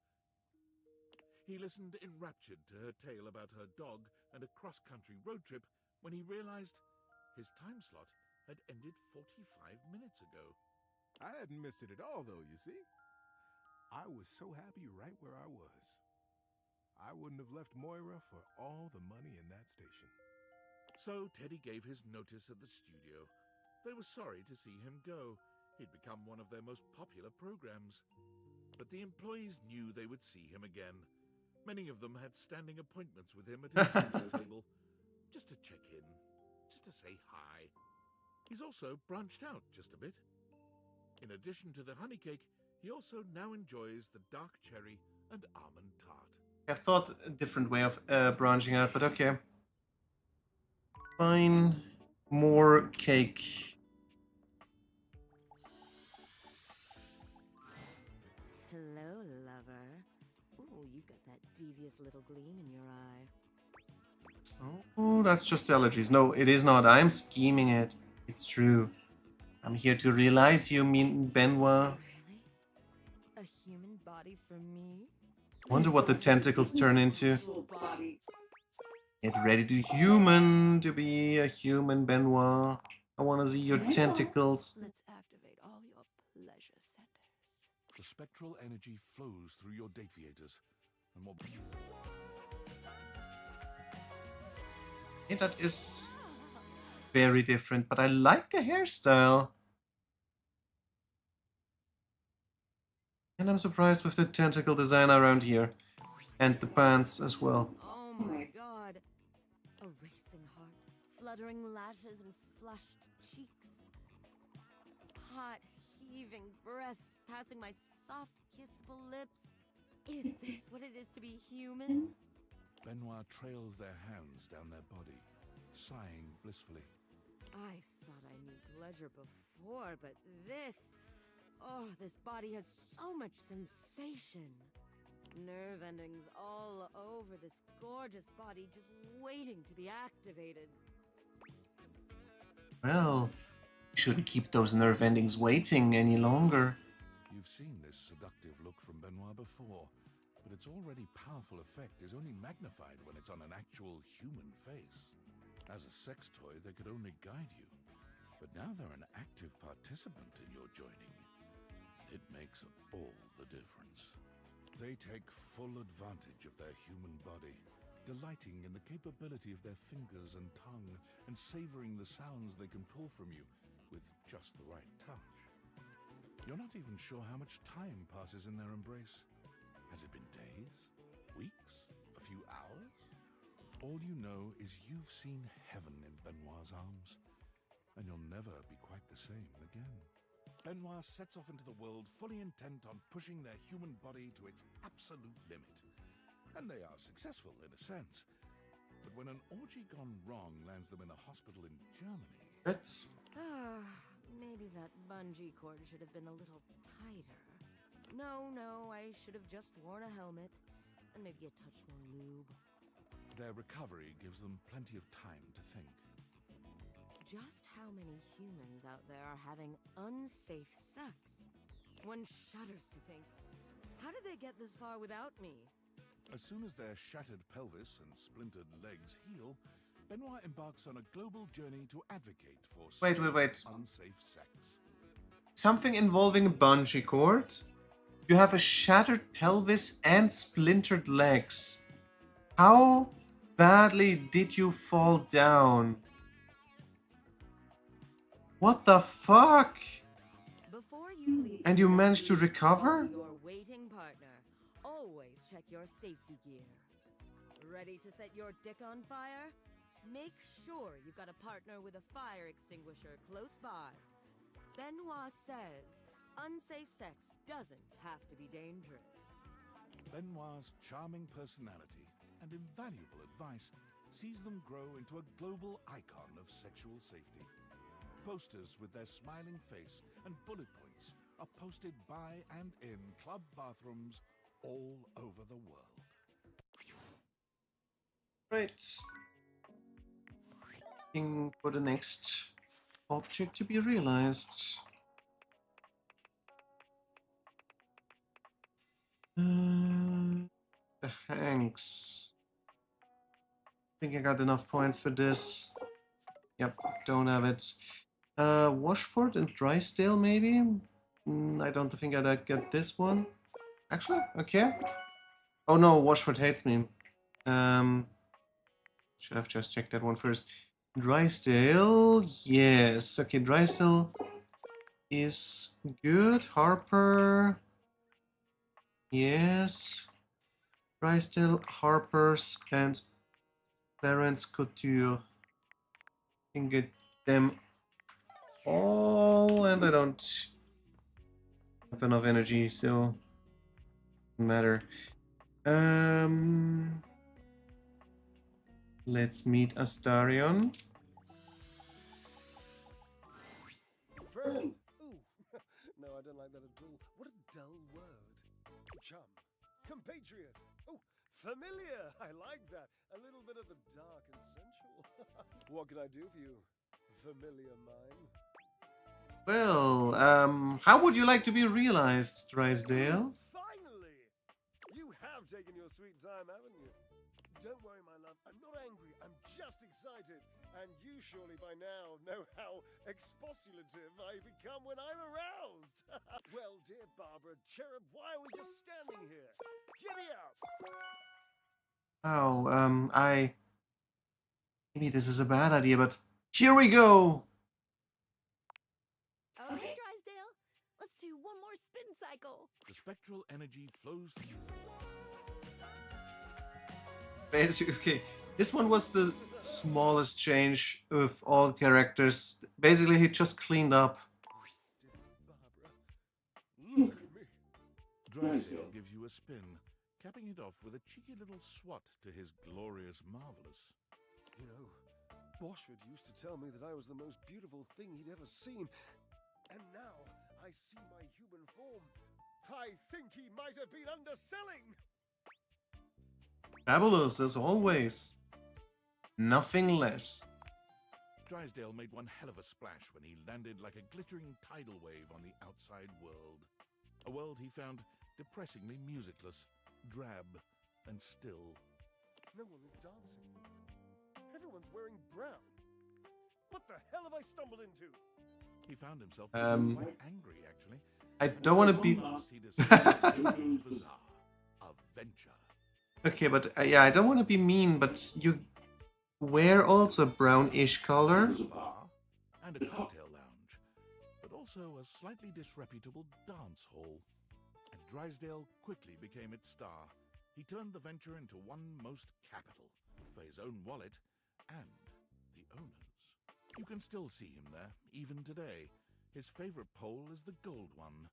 He listened enraptured to her tale about her dog and a cross-country road trip when he realized his time slot had ended 45 minutes ago. I hadn't missed it at all, though, you see. I was so happy right where I was. I wouldn't have left Moira for all the money in that station. So Teddy gave his notice at the studio. They were sorry to see him go. He'd become one of their most popular programs. But the employees knew they would see him again. Many of them had standing appointments with him at his dinner table, just to check in, just to say hi. He's also branched out just a bit. In addition to the honey cake, he also now enjoys the dark cherry and almond tart. I thought a different way of branching out, but okay. Fine. More cake. Hello, lover. Ooh, you've got that devious little gleam in your eye. Oh, that's just allergies. No, it is not. I'm scheming it. It's true. I'm here to realize you mean Benoit. A human body for me? Wonder what the tentacles turn into. Get ready to human to be a human, Benoit. I want to see your tentacles. Let's activate all your pleasure centers. The spectral energy flows through your deviators, and will... Yeah, that is very different, but I like the hairstyle. And I'm surprised with the tentacle design around here. And the pants as well. Oh my god. A racing heart, fluttering lashes and flushed cheeks. Hot, heaving breaths passing my soft, kissable lips. Is this what it is to be human? Benoit trails their hands down their body, sighing blissfully. I thought I knew pleasure before, but this... Oh, this body has so much sensation. Nerve endings all over this gorgeous body, just waiting to be activated. Well, you shouldn't keep those nerve endings waiting any longer. You've seen this seductive look from Benoit before, but its already powerful effect is only magnified when it's on an actual human face. As a sex toy, they could only guide you, but now they're an active participant in your joining. It makes all the difference. They take full advantage of their human body, delighting in the capability of their fingers and tongue, and savoring the sounds they can pull from you with just the right touch. You're not even sure how much time passes in their embrace. Has it been days? Weeks? A few hours? All you know is you've seen heaven in Benoit's arms, and you'll never be quite the same again. Benoit sets off into the world fully intent on pushing their human body to its absolute limit. And they are successful in a sense. But when an orgy gone wrong lands them in a hospital in Germany... Maybe that bungee cord should have been a little tighter. No, I should have just worn a helmet. And maybe a touch more lube. Their recovery gives them plenty of time to think. Just how many humans out there are having unsafe sex? One shudders to think, how did they get this far without me? As soon as their shattered pelvis and splintered legs heal, Benoit embarks on a global journey to advocate for Wait. unsafe sex. something involving a bungee cord. You have a shattered pelvis and splintered legs. How badly did you fall down? What the fuck? Before you leave, And you managed to recover? your waiting partner. Always check your safety gear. Ready to set your dick on fire? Make sure you've got a partner with a fire extinguisher close by. Benoit says unsafe sex doesn't have to be dangerous. Benoit's charming personality and invaluable advice sees them grow into a global icon of sexual safety. Posters with their smiling face and bullet points are posted by and in club bathrooms all over the world. Right. Looking for the next object to be realized. The Hanks. I think I got enough points for this. Yep, don't have it. Washford and Drysdale, maybe? I don't think I'd get this one. Actually, okay. Oh no, Washford hates me. Should have just checked that one first. Drysdale, yes. Okay, Drysdale is good. Harper, yes. Drysdale, Harper's, and Clarence Couture. Can get them all, and I don't have enough energy, so doesn't matter. Let's meet Astarion. Friend? Ooh. No, I don't like that at all. What a dull word. Chum. Compatriot. Oh, familiar. I like that. A little bit of the dark and sensual. What can I do for you, familiar mine? Well, how would you like to be realized, Drysdale? Finally! You have taken your sweet time, haven't you? Don't worry, my love. I'm not angry. I'm just excited. And you surely by now know how expostulative I become when I'm aroused. Well, dear Barbara Cherub, why are we just standing here? Giddy up! Oh, maybe this is a bad idea, but here we go! Okay, Drysdale. Let's do one more spin cycle. The spectral energy flows through. Basically, okay, this one was the smallest change of all characters. Basically, he just cleaned up. Look at me. Drysdale gives you a spin, capping it off with a cheeky little swat to his glorious marvelous. You know, Washford used to tell me that I was the most beautiful thing he'd ever seen. And now I see my human form. I think he might have been underselling. Fabulous as always. Nothing less. Drysdale made one hell of a splash when he landed like a glittering tidal wave on the outside world. A world he found depressingly musicless, drab, and still. No one is dancing. Everyone's wearing brown. What the hell have I stumbled into? He found himself quite angry, actually. I don't want to be... He decided JoJo's Bizarre, a venture. Okay, but yeah, I don't want to be mean, but you wear also brownish color. A bar and a cocktail lounge, but also a slightly disreputable dance hall. And Drysdale quickly became its star. He turned the venture into one most capital for his own wallet and the owners. You can still see him there, even today. His favorite pole is the gold one,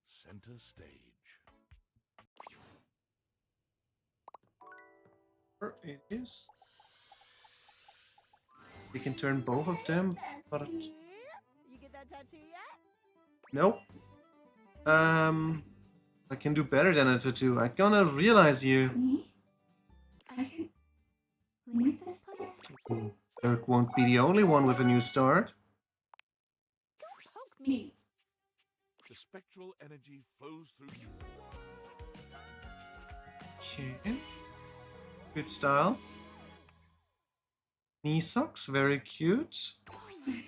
center stage. It is. We can turn both of them, but You get that tattoo yet? nope. I can do better than a tattoo. I'm gonna realize you. I can leave this place. Dirk won't be the only one with a new start. Poke me. The spectral energy flows through you. Okay. Good style. Knee socks, very cute. Oh my god.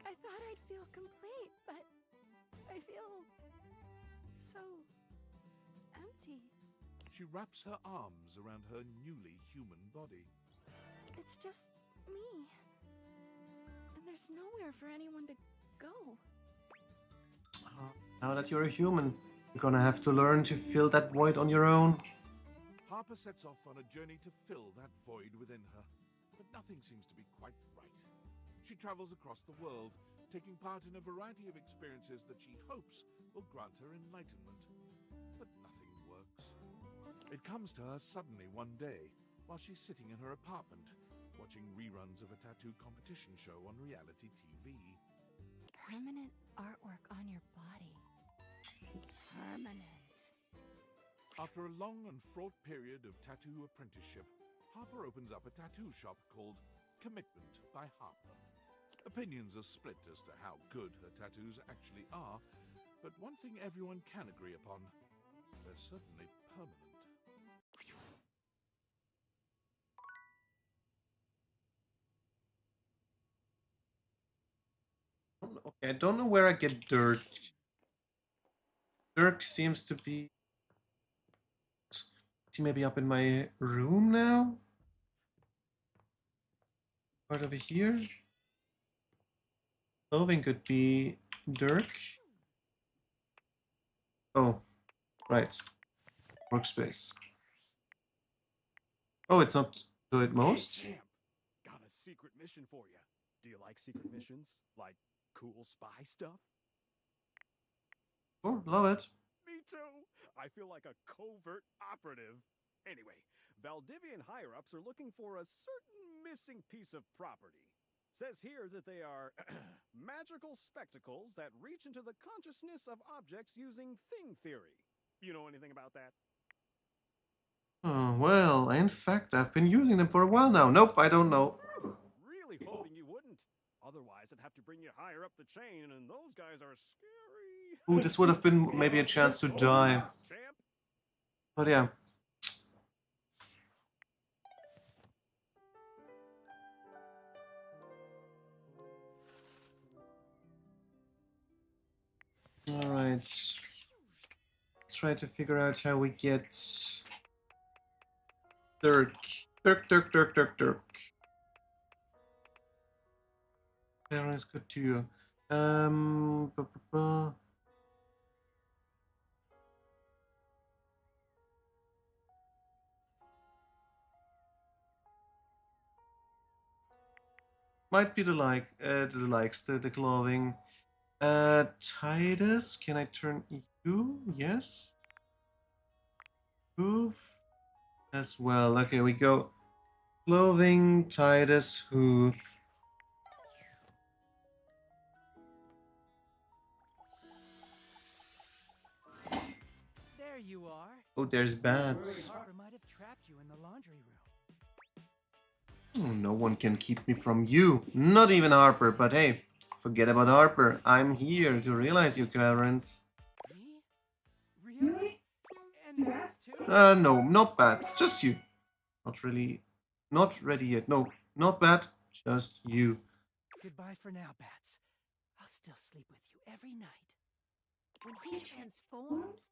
I thought I'd feel complete so empty. She wraps her arms around her newly human body. It's just me. And there's nowhere for anyone to go. Now that you're a human, you're gonna have to learn to fill that void on your own. Harper sets off on a journey to fill that void within her, but nothing seems to be quite right. She travels across the world, taking part in a variety of experiences that she hopes will grant her enlightenment, but nothing works. It comes to her suddenly one day, while she's sitting in her apartment, watching reruns of a tattoo competition show on reality TV. Permanent artwork on your body. Permanent. After a long and fraught period of tattoo apprenticeship, Harper opens up a tattoo shop called Commitment by Harper. Opinions are split as to how good her tattoos actually are, but one thing everyone can agree upon, they're certainly permanent. Okay, I don't know where I get Dirk. Dirk seems to be... Is he maybe up in my room now? Right over here? Clothing could be Dirk. Oh, right. Workspace. Oh, it's not good most? Hey, champ. Got a secret mission for you. Do you like secret missions? Like cool spy stuff? Oh, love it. Me too. I feel like a covert operative. Anyway, Valdivian higher-ups are looking for a certain missing piece of property. Says here that they are magical spectacles that reach into the consciousness of objects using thing theory. You know anything about that? Oh, well, in fact, I've been using them for a while now. Nope, I don't know. Really hoping you wouldn't. Otherwise, I'd have to bring you higher up the chain, and those guys are scary. Ooh, this would have been maybe a chance to die. But yeah. Alright. Let's try to figure out how we get Dirk. Dirk. Clarence Couture. Might be the the clothing. Titus, can I turn you? Yes. Hoof as well. Okay, we go clothing, Titus, hoof. There you are. Oh, there's bats. Harper might have trapped you in the laundry room. Oh, no one can keep me from you. Not even Harper, but hey, forget about Harper. I'm here to realize you, Clarence. Really? And bats too? No, not bats, just you. Not ready yet. No, not bad, just you. Goodbye for now, bats. I'll still sleep with you every night. When he transforms,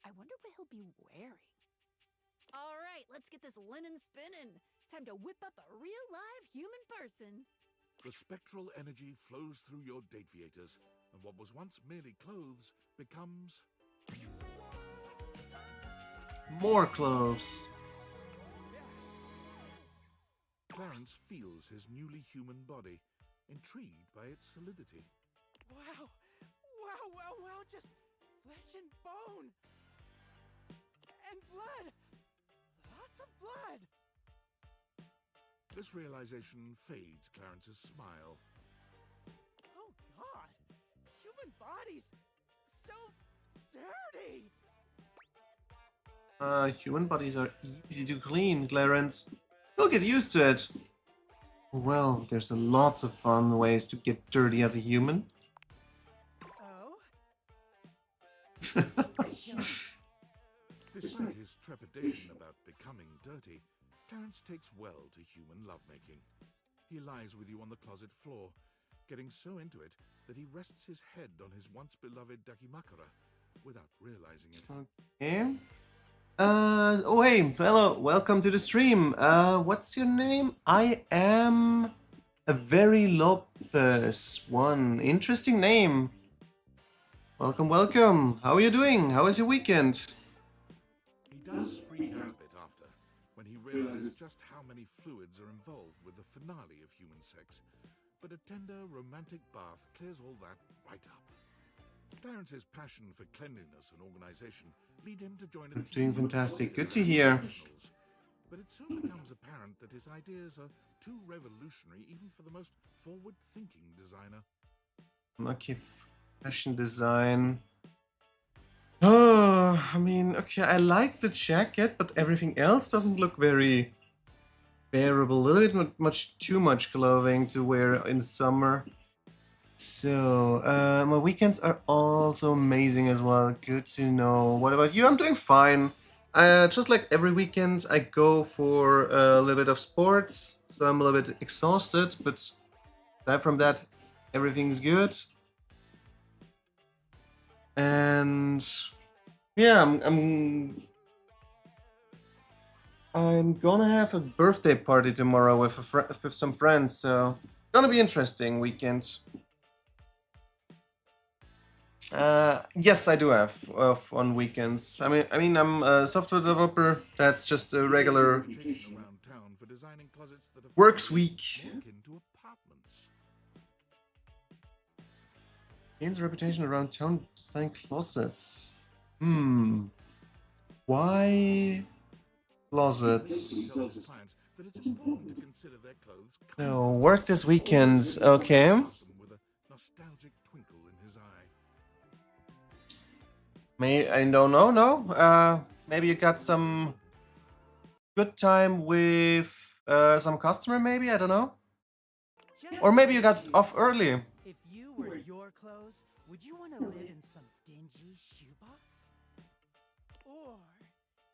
I wonder what he'll be wearing. All right, let's get this linen spinning. Time to whip up a real live human person. The spectral energy flows through your Dateviators, and what was once merely clothes becomes... More clothes. Clarence feels his newly human body, intrigued by its solidity. Wow, just flesh and bone. And blood. Lots of blood. This realization fades Clarence's smile. Oh God, human bodies, so dirty. Human bodies are easy to clean, Clarence. You'll get used to it. Well, there's lots of fun ways to get dirty as a human. Oh? Despite his trepidation about becoming dirty, Clarence takes well to human lovemaking. He lies with you on the closet floor, getting so into it that he rests his head on his once-beloved Dakimakura without realizing it. Okay. Oh hey, hello, welcome to the stream. What's your name? I am a very Lopez one. Interesting name. Welcome, welcome. How are you doing? How was your weekend? He does freak out a bit after, when he realizes just how many fluids are involved with the finale of human sex. But a tender, romantic bath clears all that right up. Clarence's passion for cleanliness and organization lead him to join a I'm team doing of fantastic. Good to design hear. professionals. But it soon becomes apparent that his ideas are too revolutionary even for the most forward-thinking designer. Okay, fashion design. Oh, I mean, okay, I like the jacket, but everything else doesn't look very bearable. A little bit much too much clothing to wear in summer. So, my weekends are also amazing as well. Good to know. What about you? I'm doing fine. Just like every weekend, I go for a little bit of sports, so I'm a little bit exhausted, but aside from that, everything's good. And yeah, I'm gonna have a birthday party tomorrow with with some friends, so gonna be interesting weekend. Yes, I do have on weekends. I mean, I'm a software developer. That's just a regular Around town for designing closets that are works week. more akin to apartments. Gains a reputation around town designing closets. Why closets? Tells his clients that it's important to consider their clothes So work this weekend. Okay. with a nostalgic twinkle in his eye. I don't know. No. Maybe you got some good time with some customer. Maybe I don't know. Or maybe you got off early. If you were your clothes, would you want to live in some dingy shoebox? Or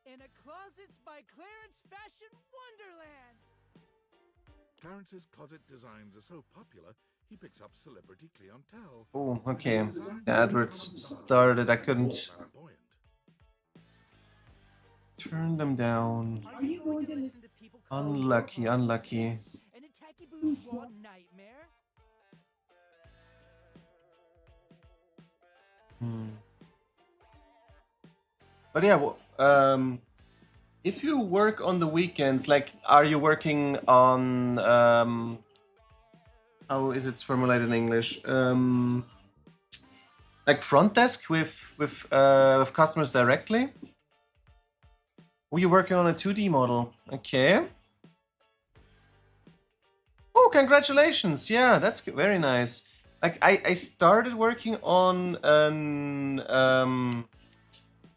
in a Closets by Clarence Fashion Wonderland? Clarence's closet designs are so popular, he picks up celebrity clientele. Oh, okay. The adverts started. I couldn't turn them down. Are you going to listen to people Unlucky, unlucky. and a tacky bourgeois nightmare? But yeah, if you work on the weekends, like, are you working on how is it formulated in English? Like front desk with customers directly? Oh, you're working on a 2D model. Okay. Oh, congratulations! Yeah, that's very nice. Like I started working on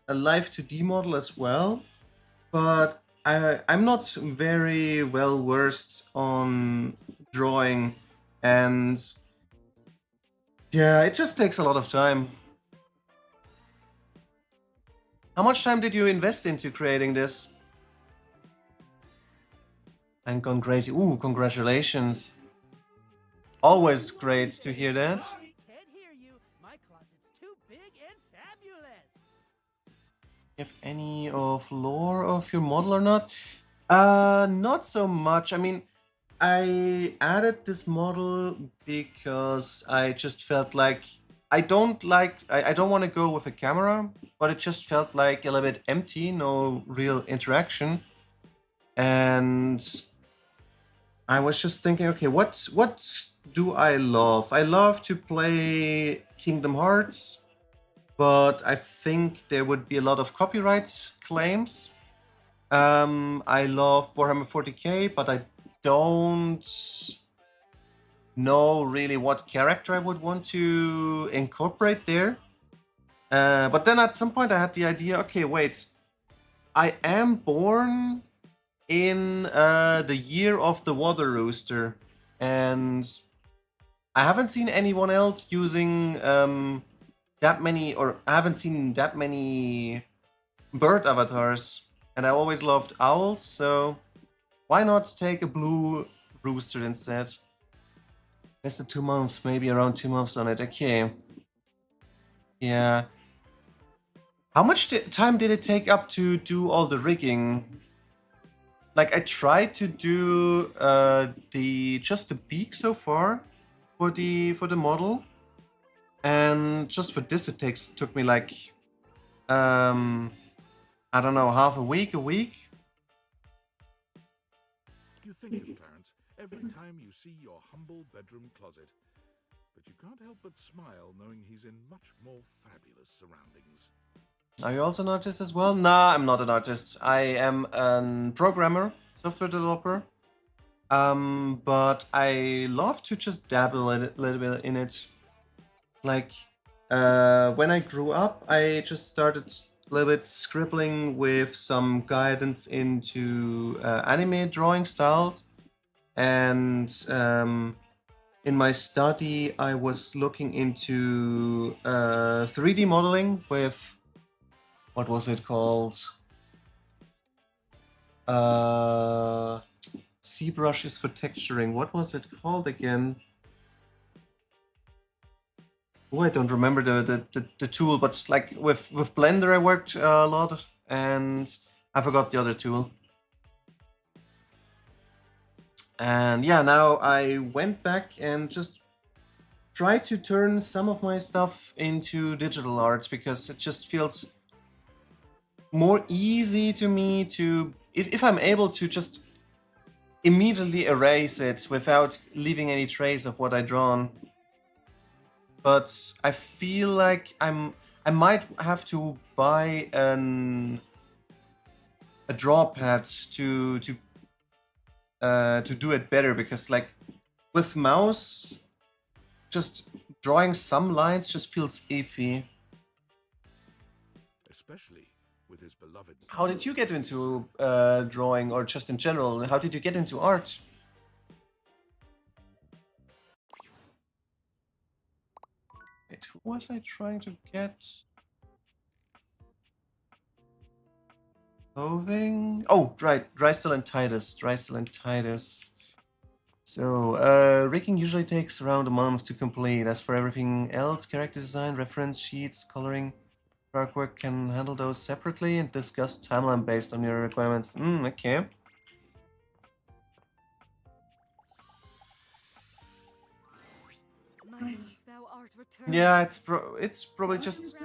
a live 2D model as well, but I'm not very well versed on drawing, and yeah, it just takes a lot of time. How much time did you invest into creating this? And gone crazy. Ooh, congratulations. Always great to hear that. Can't hear you. My closet's too big and fabulous. Have any of lore of your model or not? Not so much. I mean, I added this model because I just felt like I don't want to go with a camera, but it just felt like a little bit empty, no real interaction. And I was just thinking, okay, what do I love? I love to play Kingdom Hearts, but I think there would be a lot of copyright claims. I love Warhammer 40k, but I don't know really what character I would want to incorporate there. But then at some point I had the idea, okay, wait, I am born in the year of the water rooster, and I haven't seen anyone else using that many, or I haven't seen that many bird avatars, and I always loved owls, so why not take a blue rooster instead? Less than 2 months, maybe around 2 months on it. Okay. Yeah. How much time did it take up to do all the rigging? Like, I tried to do just the beak so far for the model, and just for this it took me like I don't know, half a week, a week. You think of Clarence every time you see your humble bedroom closet, but you can't help but smile knowing he's in much more fabulous surroundings. Are you also an artist as well? Nah, I'm not an artist. I am a programmer, software developer. But I love to just dabble a little bit in it. Like, when I grew up, I just started a little bit scribbling with some guidance into anime drawing styles. And in my study, I was looking into 3D modeling with, what was it called? ZBrush is for texturing. What was it called again? Oh, I don't remember the tool, but like with Blender I worked a lot, and I forgot the other tool. And yeah, now I went back and just tried to turn some of my stuff into digital arts, because it just feels more easy to me to, if I'm able to just immediately erase it without leaving any trace of what I drawn. But I feel like I might have to buy a draw pad to do it better, because like with mouse, just drawing some lines just feels iffy. Especially with his beloved. How did you get into drawing, or just in general? How did you get into art? Wait, who was I trying to get? Clothing? Oh, right, Drysdale and Titus. Drysdale and Titus. So, rigging usually takes around a month to complete. As for everything else, character design, reference sheets, coloring, artwork can handle those separately and discuss timeline based on your requirements. Okay. Yeah, it's probably just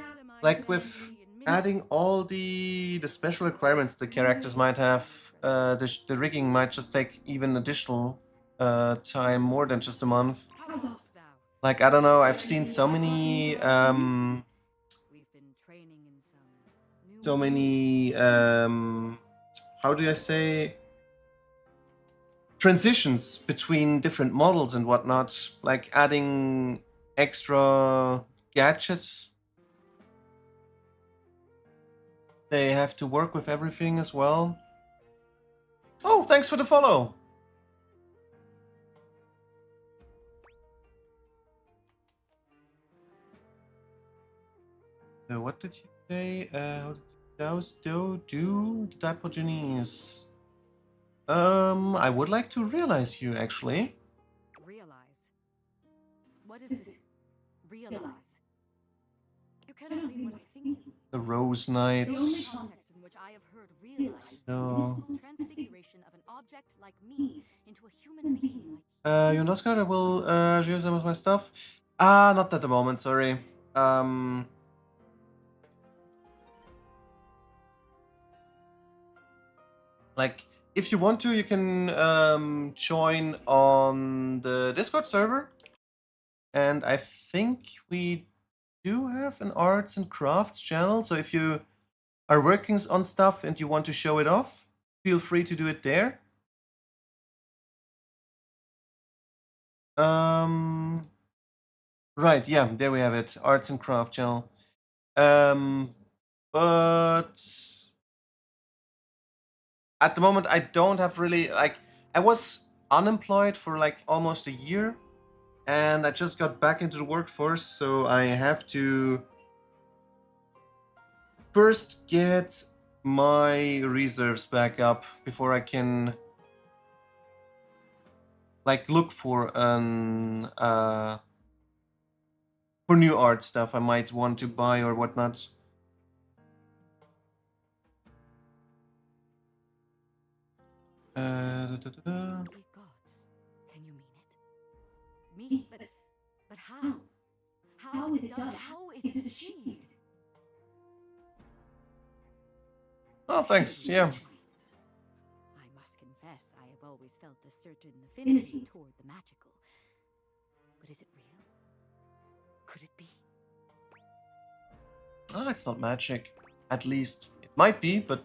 like with adding all the special requirements the characters might have. The rigging might just take even additional time, more than just a month. Like, I don't know, I've seen so many how do I say, transitions between different models and whatnot, like adding extra gadgets. They have to work with everything as well. Oh, thanks for the follow. So what did you say? How did those do the Dipogenes? I would like to realize you, actually. Realize? What is this? Realize? You cannot mean what I think. The Rose Knights. Context in which I have heard realize So, transfiguration of an object like me into a human being. Yondaskar, I will share some of my stuff. Not at the moment, sorry. Like, if you want to, you can join on the Discord server. And I think we do have an arts and crafts channel. So if you are working on stuff and you want to show it off, feel free to do it there. Right, yeah, there we have it. Arts and craft channel. But at the moment, I don't have really, like, I was unemployed for like almost a year, and I just got back into the workforce, so I have to first get my reserves back up before I can like look for for new art stuff I might want to buy or whatnot. Da-da-da-da. Gods, can you mean it? Me? But how? How is it done? How is it achieved? Oh, thanks. Yeah. I must confess, I have always felt a certain affinity toward the magical. But is it real? Could it be? Oh, it's not magic. At least it might be, but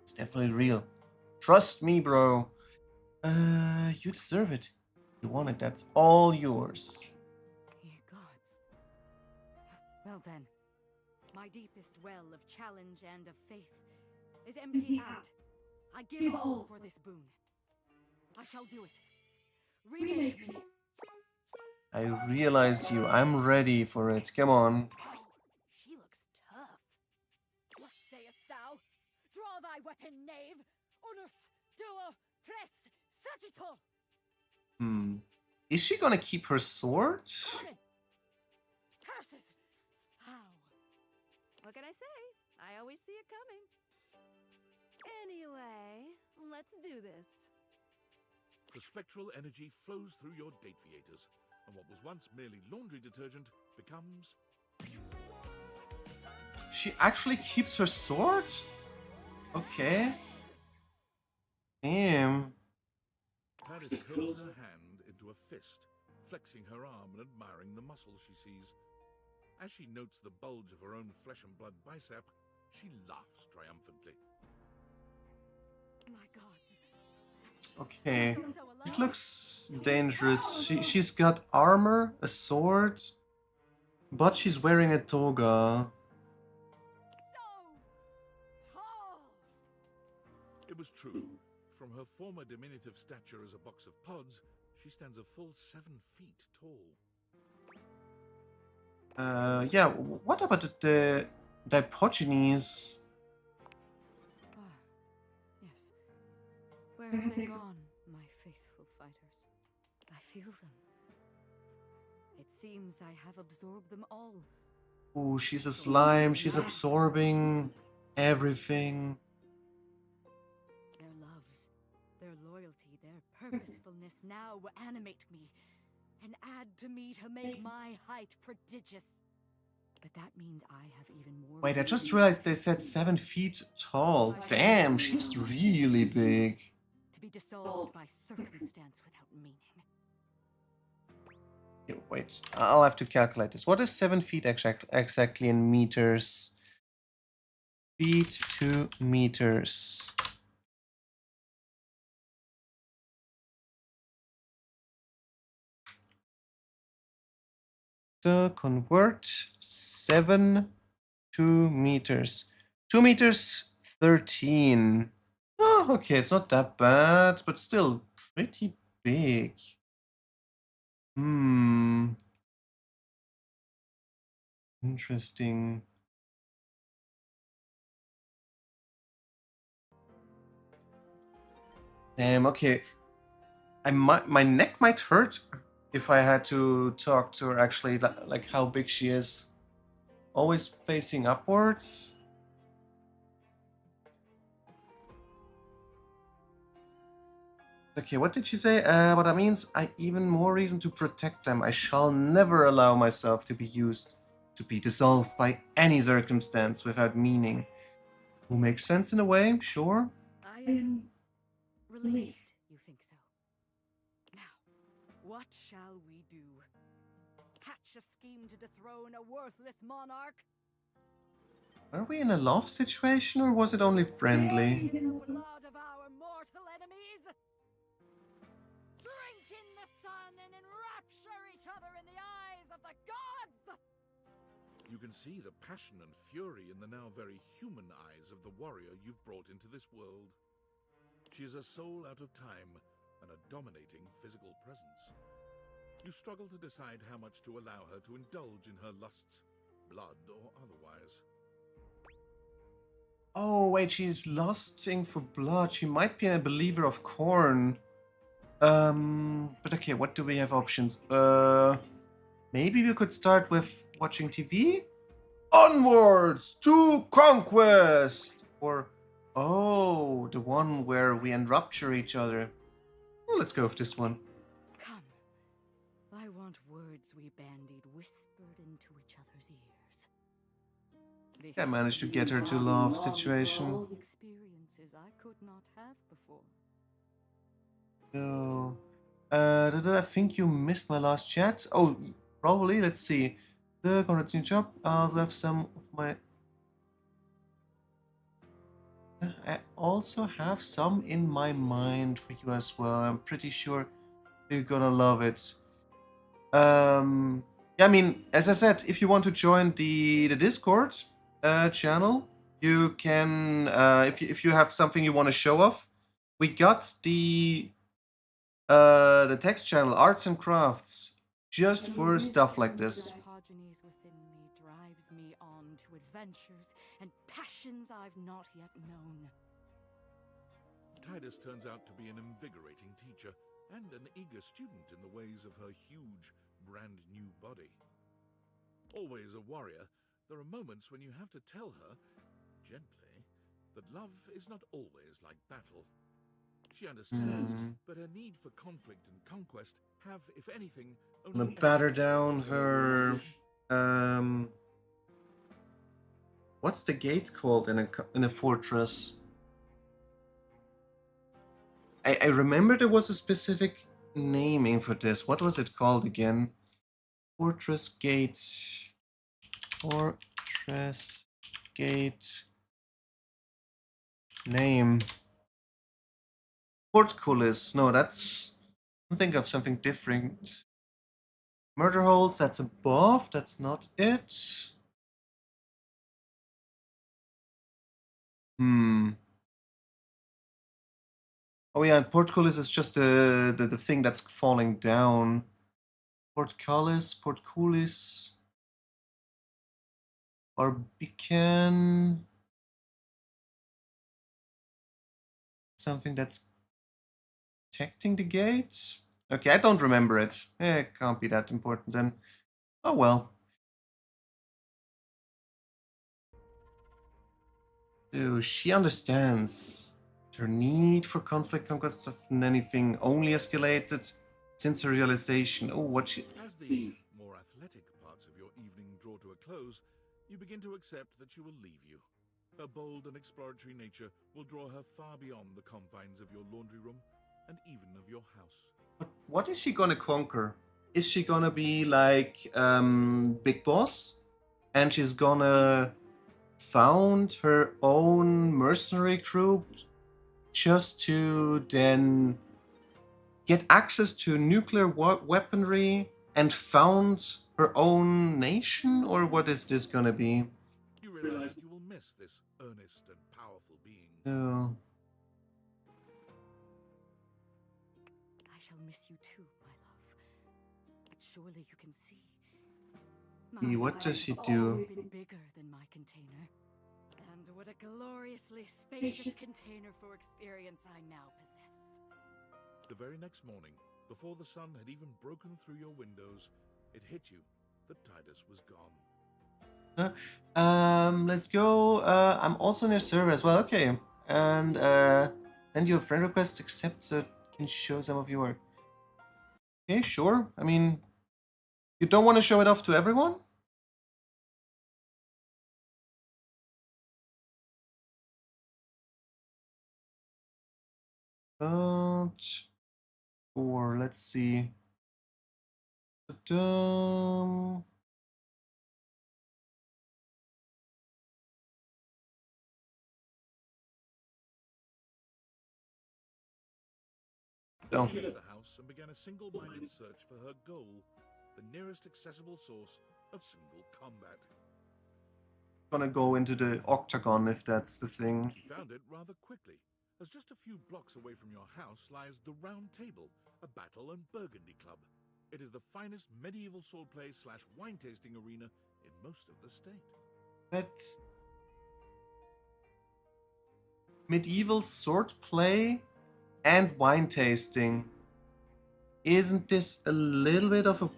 it's definitely real. Trust me, bro. You deserve it. You want it. That's all yours. Ye gods. Well then, my deepest well of challenge and of faith is emptied out. I give all for this boon. I shall do it. Remake me. I realize you. I'm ready for it. Come on. She looks tough. What sayest thou? Draw thy weapon, knave. Unus, duo, pres, sagittal. Is she gonna keep her sword? Curses! How? What can I say? I always see it coming. Anyway, let's do this. The spectral energy flows through your Dateviators, and what was once merely laundry detergent becomes... She actually keeps her sword? Okay. Damn. Paris curls her hand into a fist, flexing her arm and admiring the muscle she sees. As she notes the bulge of her own flesh and blood bicep, she laughs triumphantly. My gods. Okay. This looks dangerous. She's got armor, a sword, but she's wearing a toga. It was true. From her former diminutive stature as a box of pods, she stands a full 7 feet tall. Yeah, what about the Diogenes? Yes. Where have they gone, my faithful fighters? I feel them. It seems I have absorbed them all. Ooh, she's a slime. She's absorbing everything. Their loves, their loyalty, their purposefulness now animate me and add to me to make my height prodigious. But that means I have even more... Wait, I just realized they said 7 feet tall. Damn, she's really big. To be dissolved by circumstance without meaning. Yeah, wait, I'll have to calculate this. What is 7 feet exactly in meters? Feet to meters. To convert 7 to meters. 2 meters 13. Oh, okay, it's not that bad, but still pretty big. Interesting. Damn, okay. My neck might hurt if I had to talk to her actually, like how big she is. Always facing upwards. Okay, what did she say? What that means, I even more reason to protect them. I shall never allow myself to be used, to be dissolved by any circumstance without meaning. Will make sense in a way, sure. I am relieved you think so. Now, what shall we do? Hatch a scheme to dethrone a worthless monarch? Are we in a love situation or was it only friendly? In the blood of our mortal enemies? Drink in the sun and enrapture each other in the eyes of the gods! You can see the passion and fury in the now very human eyes of the warrior you've brought into this world. She is a soul out of time and a dominating physical presence. You struggle to decide how much to allow her to indulge in her lusts, blood or otherwise. Oh, wait, she's lusting for blood. She might be a believer of corn. But okay, what do we have options? Maybe we could start with watching TV? Onwards to conquest! Or Oh, the one where we enrupture each other. Well, let's go with this one. Come. I want words we bandied whispered into each other's ears. I managed to get her to love situation. Experiences I could not have before. So, I think you missed my last chat. Oh, probably. Let's see. The continue job. I'll have some of my. I also have some in my mind for you as well. I'm pretty sure you're gonna love it. Yeah, I mean, as I said, if you want to join the Discord channel, you can. If you have something you want to show off, we got the text channel Arts and Crafts just for stuff like this. Progenies within me drives me on to adventures and passions I've not yet known. Tidus turns out to be an invigorating teacher and an eager student in the ways of her huge, brand new body. Always a warrior, there are moments when you have to tell her, gently, that love is not always like battle. She understands, but her need for conflict and conquest have, if anything, I'm gonna batter down her. What's the gate called in a fortress? I remember there was a specific naming for this. What was it called again? Fortress gate. Fortress gate. Name. Portcullis. No, that's. I think of something different. Murder holes. That's above. That's not it. Oh yeah, and portcullis is just the thing that's falling down. Portcullis, or beacon. Something that's protecting the gate? Okay, I don't remember it. It can't be that important then. Oh well. So she understands. Her need for conflict, conquest of anything only escalated since her realization. Oh, what she... As the more athletic parts of your evening draw to a close, you begin to accept that she will leave you. Her bold and exploratory nature will draw her far beyond the confines of your laundry room and even of your house. But what is she gonna conquer? Is she gonna be like Big Boss? And she's gonna found her own mercenary crew just to then get access to nuclear weaponry and found her own nation? Or what is this gonna be? You realize that you will miss this earnest and powerful being. Oh. I shall miss you too, my love. But surely you can see. What does she do? Been bigger than my container. And what a gloriously spacious container for experience I now possess. The very next morning, before the sun had even broken through your windows, it hit you that Tidus was gone. Let's go. I'm also in your server as well. Okay. And send you a friend request, accept so I can show some of your work. Okay, sure. I mean, you don't want to show it off to everyone? Or let's see. Ta-dum. She entered the house and began a single-minded search for her goal, the nearest accessible source of single combat. Gonna go into the octagon if that's the thing. She found it rather quickly, as just a few blocks away from your house lies the Round Table, a battle and burgundy club. It is the finest medieval swordplay / wine tasting arena in most of the state. But medieval swordplay and wine tasting. Isn't this a little bit of a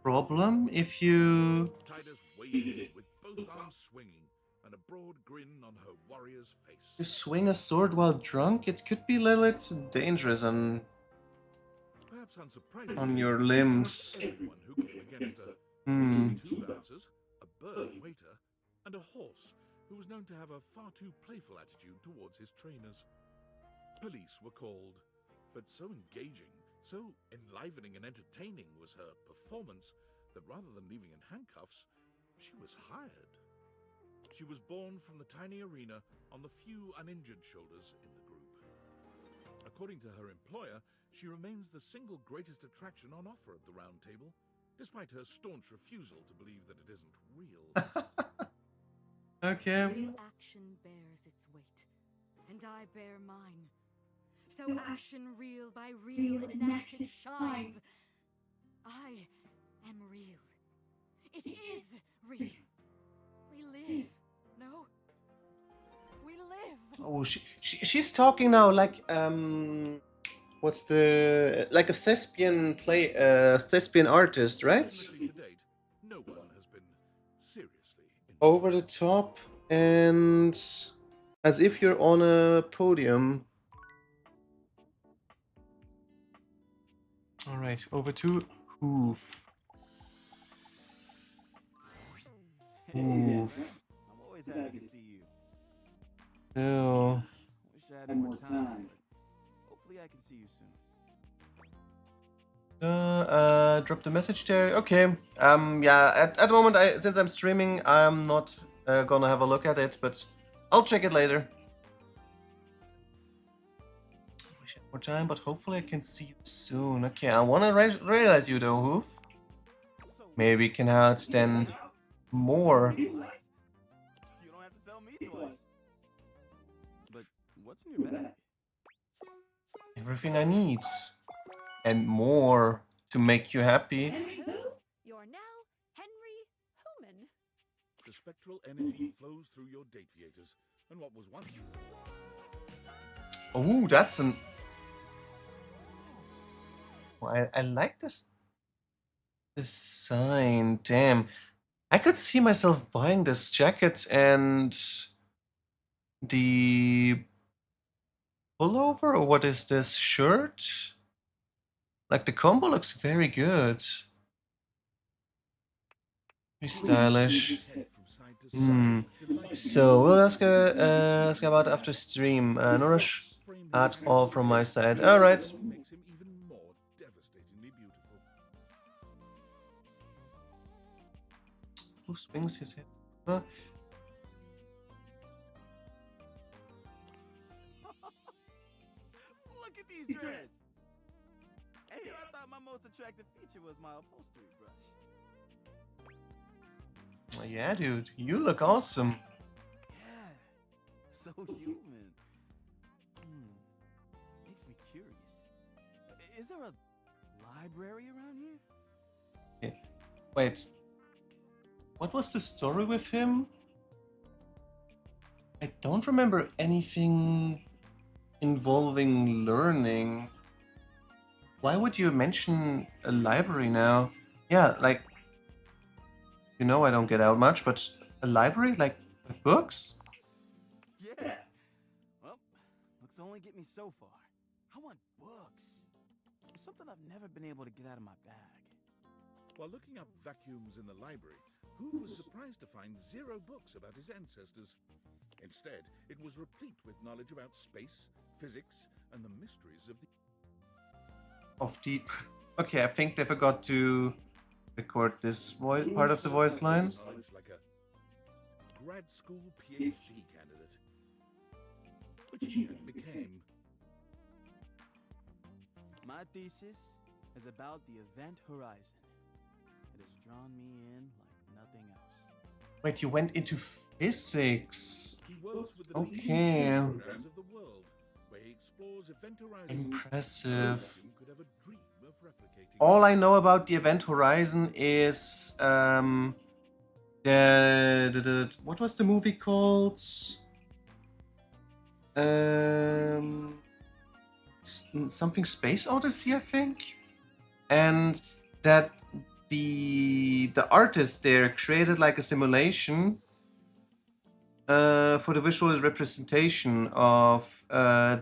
problem if you... Tidus waded in with both arms swinging, and a broad grin on her warrior's face. You swing a sword while drunk? It could be a little bit dangerous on Perhaps unsurprisingly, on your she limbs. struck everyone who came against her, Hmm. including 2 bouncers, a bird waiter, and a horse who was known to have a far too playful attitude towards his trainers. Police were called, but so engaging, so enlivening and entertaining was her performance that rather than leaving in handcuffs, she was hired. She was born from the tiny arena on the few uninjured shoulders in the group. According to her employer, she remains the single greatest attraction on offer at the Round Table, despite her staunch refusal to believe that it isn't real. Okay. Real action bears its weight, and I bear mine. So action real by real enacted shines. I am real. It is real. We live. No? We live. Oh, she's talking now like what's the like a thespian thespian artist, right? To date, no one has been seriously Over the top and as if you're on a podium. All right, over to Hoof. Hoof. I'm always happy to see you. Oh. Wish I had more time, but hopefully I can see you soon. Drop the message there. Okay. Yeah. At the moment, since I'm streaming, I'm not gonna have a look at it, but I'll check it later. I wish I had more time, but hopefully I can see you soon. Okay. I wanna realize you though, Hoof. Maybe we can outstand more. You don't have to tell me twice. But what's in your bag? Everything I need. And more to make you happy. You're now Henry Human. The spectral energy flows through your Dateviators, and what was once... Oh, that's an... Oh, I like this design. Damn. I could see myself buying this jacket and the pullover, or what is this, shirt? Like, the combo looks very good. Very stylish. So, we'll ask about after stream. Nourish at all from my side. Alright. makes him even more devastatingly beautiful. Who swings his head? Huh? Look at these dreads. Hey, I thought my most attractive feature was my upholstery brush. Oh, yeah, dude. You look awesome. Yeah, so human. Makes me curious. Is there a library around here? Okay. Wait. What was the story with him? I don't remember anything involving learning. Why would you mention a library now? Yeah, like... You know I don't get out much, but a library? Like, with books? Yeah. Well, books only get me so far. I want books. It's something I've never been able to get out of my bag. While looking up vacuums in the library, Hoof was surprised to find 0 books about his ancestors. Instead, it was replete with knowledge about space, physics, and the mysteries of the... Okay, I think they forgot to record this part of the voice line. Like a grad school PhD candidate, which he became. My thesis is about the event horizon. It has drawn me in like nothing else. Wait, you went into physics. He works with the Okay. programs of the world, where he explores event horizons. Impressive. Nothing could ever dream of replicating. All I know about the event horizon is what was the movie called? Something Space Odyssey, I think, and that the artist there created like a simulation for the visual representation of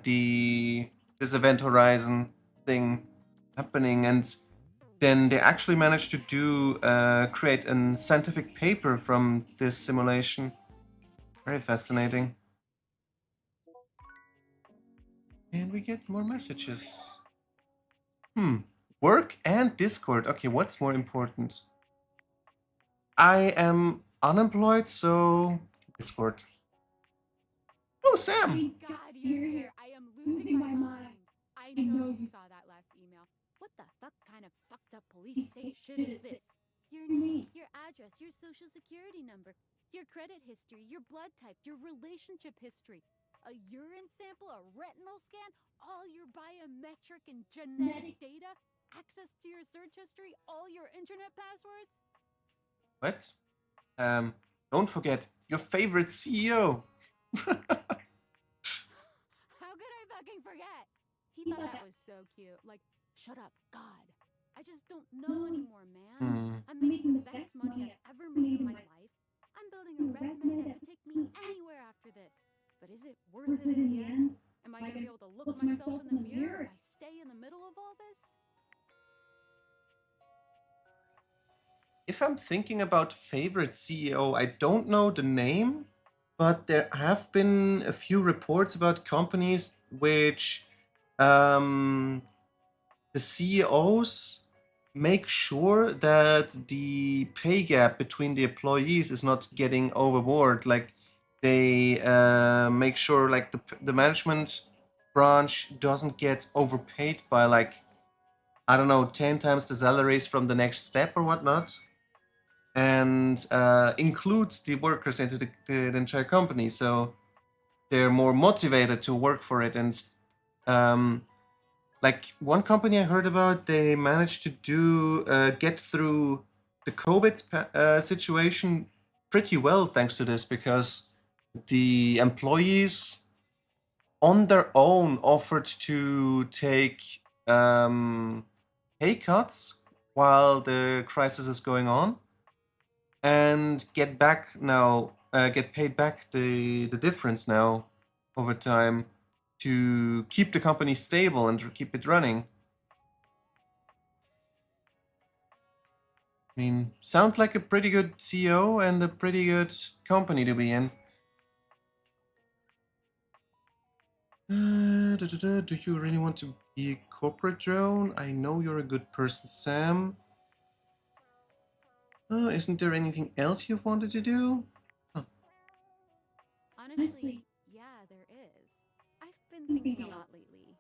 this event horizon thing happening, and then they actually managed to create a scientific paper from this simulation. Very fascinating. And we get more messages. Work and Discord. Okay, what's more important? I am unemployed, so Discord. Oh, Sam! Thank God you're here. I am losing my mind. I know you saw that last email. What the fuck kind of fucked up police state shit is this? Your name, your address, your social security number, your credit history, your blood type, your relationship history, a urine sample, a retinal scan, all your biometric and genetic data, access to your search history, all your internet passwords. What? Don't forget your favorite CEO. How could I fucking forget? He thought that was so cute. Like, shut up, God. I just don't know anymore, man. I'm making the best money I've ever made in my life. I'm building a resume that could take me anywhere after this. But is it worth it in the end? Am I gonna be able to look myself in the mirror if I stay in the middle of all this? If I'm thinking about favorite CEO, I don't know the name, but there have been a few reports about companies which the CEOs make sure that the pay gap between the employees is not getting overboard. Like they make sure like the management branch doesn't get overpaid by like, I don't know, 10 times the salaries from the next step or whatnot, and includes the workers into the entire company, so they're more motivated to work for it. And like one company I heard about, they managed to get through the COVID situation pretty well thanks to this, because the employees on their own offered to take pay cuts while the crisis is going on, and get paid back the difference now over time to keep the company stable and to keep it running. I mean, sounds like a pretty good CEO and a pretty good company to be in. Do you really want to be a corporate drone? I know you're a good person, Sam. Isn't there anything else you've wanted to do? Honestly, yeah, there is. I've been thinking a lot lately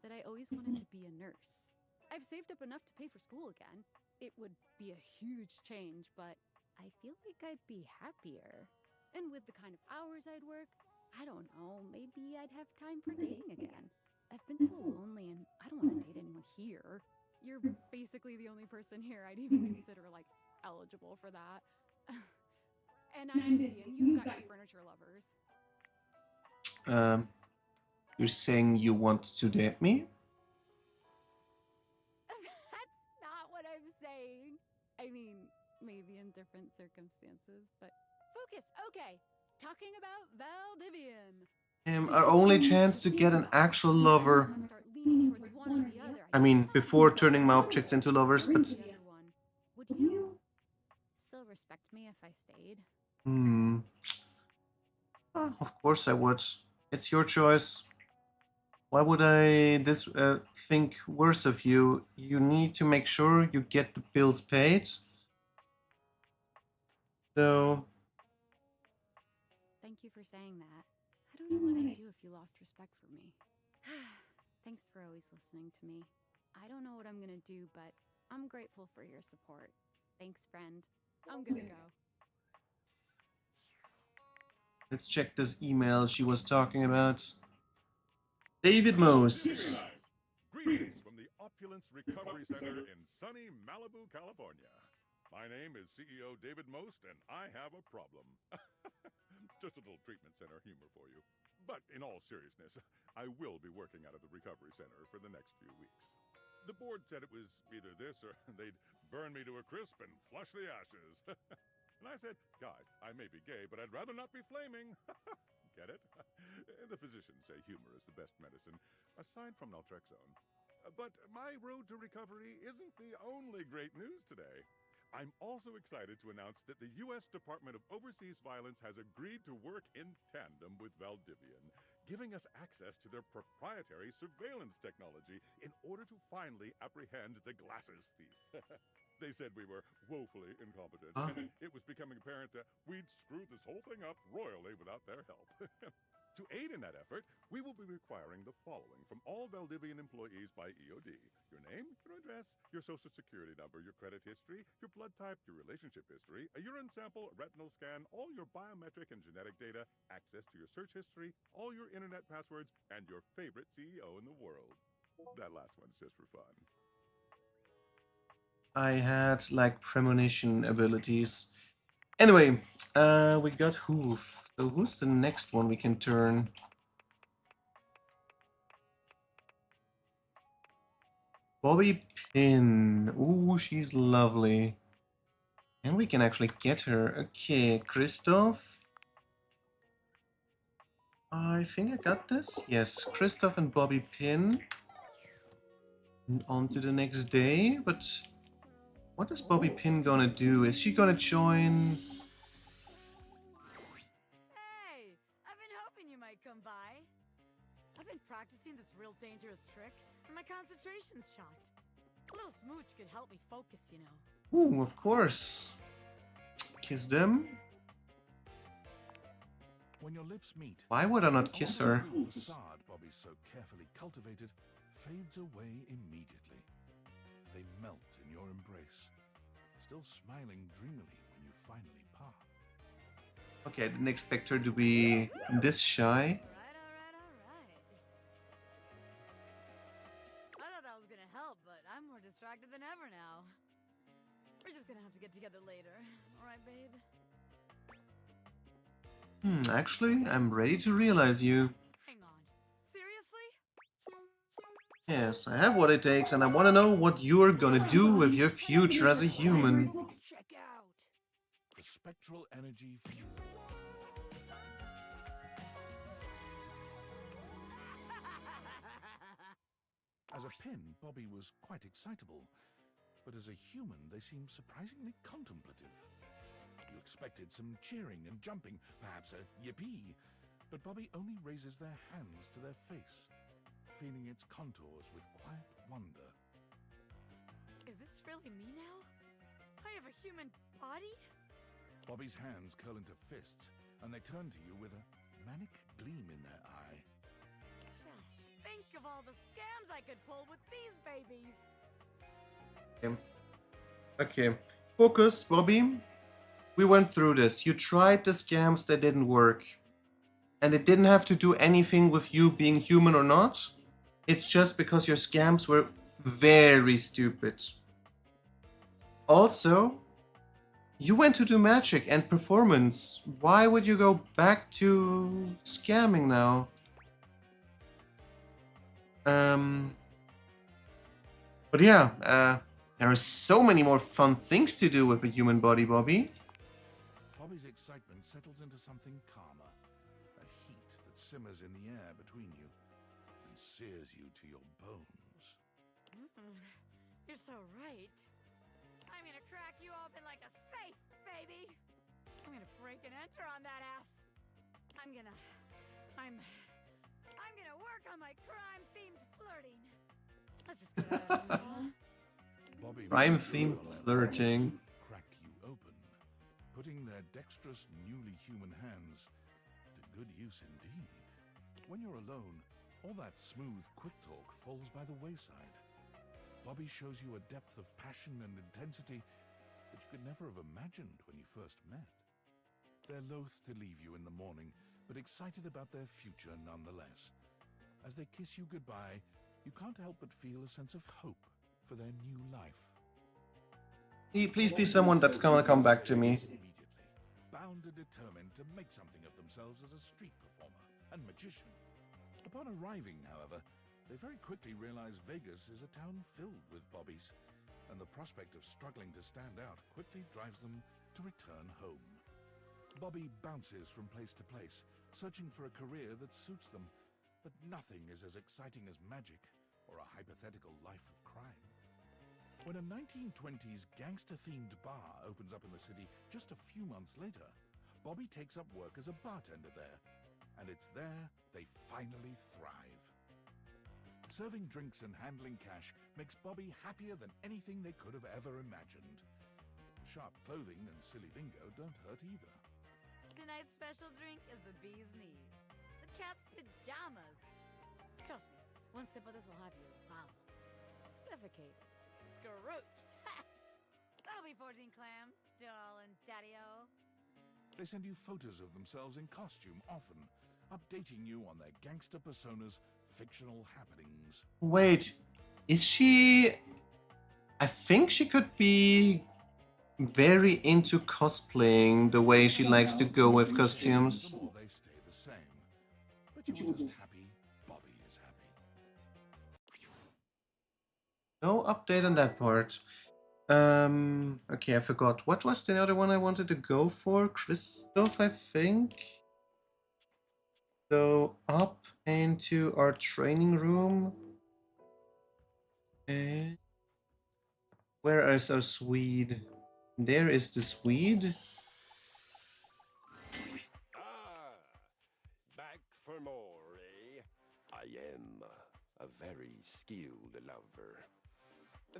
that I always wanted to be a nurse. I've saved up enough to pay for school again. It would be a huge change, but I feel like I'd be happier. And with the kind of hours I'd work, I don't know, maybe I'd have time for dating again. I've been so lonely and I don't want to date anyone here. You're basically the only person here I'd even consider, like, eligible for that. And I'm busy and you've got your furniture lovers. You're saying you want to date me? That's not what I'm saying. I mean, maybe in different circumstances, but focus. Okay, talking about Valdivian. Our only chance to get an actual lover. I mean, before turning my objects into lovers, but... Would you still respect me if I stayed? Of course I would. It's your choice. Why would I think worse of you? You need to make sure you get the bills paid. So... Thank you for saying that. I don't know what I'd do if you lost respect for me. Thanks for always listening to me. I don't know what I'm gonna do, but I'm grateful for your support. Thanks, friend. I'm gonna go. Let's check this email she was talking about. David Most. Greetings from the Opulence Recovery Center in sunny Malibu, California. My name is CEO David Most, and I have a problem. Just a little treatment center humor for you. But in all seriousness, I will be working out of the recovery center for the next few weeks. The board said it was either this or they'd burn me to a crisp and flush the ashes. And I said, guys, I may be gay, but I'd rather not be flaming. Get it? The physicians say humor is the best medicine, aside from naltrexone. But my road to recovery isn't the only great news today. I'm also excited to announce that the U.S. Department of Overseas Violence has agreed to work in tandem with Valdivian, giving us access to their proprietary surveillance technology in order to finally apprehend the glasses thief. They said we were woefully incompetent, and it was becoming apparent that we'd screwed this whole thing up royally without their help. To aid in that effort, we will be requiring the following from all Valdivian employees by EOD. Your name, your address, your social security number, your credit history, your blood type, your relationship history, a urine sample, a retinal scan, all your biometric and genetic data, access to your search history, all your internet passwords, and your favorite CEO in the world. That last one's just for fun. I had like premonition abilities. Anyway, we got Hoof. So who's the next one we can turn? Bobby Pin. Ooh, she's lovely. And we can actually get her. Okay, Christoph. I think I got this. Yes, Christoph and Bobby Pin. And on to the next day, but what is Bobby Pin gonna do? Is she gonna join? Hey, I've been hoping you might come by. I've been practicing this real dangerous trick, and my concentration's shot. A little smooch could help me focus, you know. Ooh, of course. Kiss them. When your lips meet, Why would I not kiss her? the facade Bobby's so carefully cultivated fades away immediately. They melt in your embrace, still smiling dreamily when you finally part. Okay, I didn't expect her to be this shy. I thought that was gonna help, but I'm more distracted than ever now. We're just gonna have to get together later. Alright, babe? Actually, I'm ready to realize you. Hang on. Seriously? Yes, I have what it takes, and I want to know what you're gonna do with your future as a human. Check out the spectral energy fuel. As a pin, Bobby was quite excitable, but as a human, they seemed surprisingly contemplative. You expected some cheering and jumping, perhaps a yippee, but Bobby only raises their hands to their face, feeling its contours with quiet wonder. Is this really me now? I have a human body? Bobby's hands curl into fists, and they turn to you with a manic gleam in their eye. Just think of all the scams I could pull with these babies. Okay, focus, Bobby. We went through this. You tried the scams that didn't work. And it didn't have to do anything with you being human or not. It's just because your scams were very stupid. Also, you went to do magic and performance. Why would you go back to scamming now? But yeah, there are so many more fun things to do with a human body, Bobby. Bobby's excitement settles into something calmer, a heat that simmers in the air between you and sears you to your bones. You're so right. I'm gonna crack you open like a safe, baby. I'm gonna break and enter on that ass. I'm gonna work on my crime-themed flirting. Let's just get out of here. Bobby Crime-themed flirting. Crack you open, putting their dexterous, newly human hands to good use indeed. When you're alone, all that smooth, quick talk falls by the wayside. Bobby shows you a depth of passion and intensity that you could never have imagined when you first met. They're loath to leave you in the morning, but excited about their future nonetheless. As they kiss you goodbye, you can't help but feel a sense of hope for their new life. Please be someone that's gonna come back to me. Bound and determined to make something of themselves as a street performer and magician. Upon arriving, however, they very quickly realize Vegas is a town filled with Bobbies, and the prospect of struggling to stand out quickly drives them to return home. Bobby bounces from place to place, searching for a career that suits them, but nothing is as exciting as magic or a hypothetical life of crime. When a 1920s gangster-themed bar opens up in the city just a few months later, Bobby takes up work as a bartender there, and it's there they finally thrive. Serving drinks and handling cash makes Bobby happier than anything they could have ever imagined. Sharp clothing and silly lingo don't hurt either. Tonight's special drink is the bee's knees. The cat's pajamas. Trust me, one sip of this will have you zazzled, suffocated, scrooched. That'll be 14 clams, darling daddy-o. They send you photos of themselves in costume often, updating you on their gangster personas, fictional happenings. Wait, is she... I think she could be very into cosplaying the way she likes to go with costumes. The more they stay the same. But you're just happy Bobby is happy. No update on that part. Okay, I forgot. What was the other one I wanted to go for? Christoph, I think. So up into our training room. And where is our Swede? There is the Swede. Back for more, eh? I am a very skilled lover.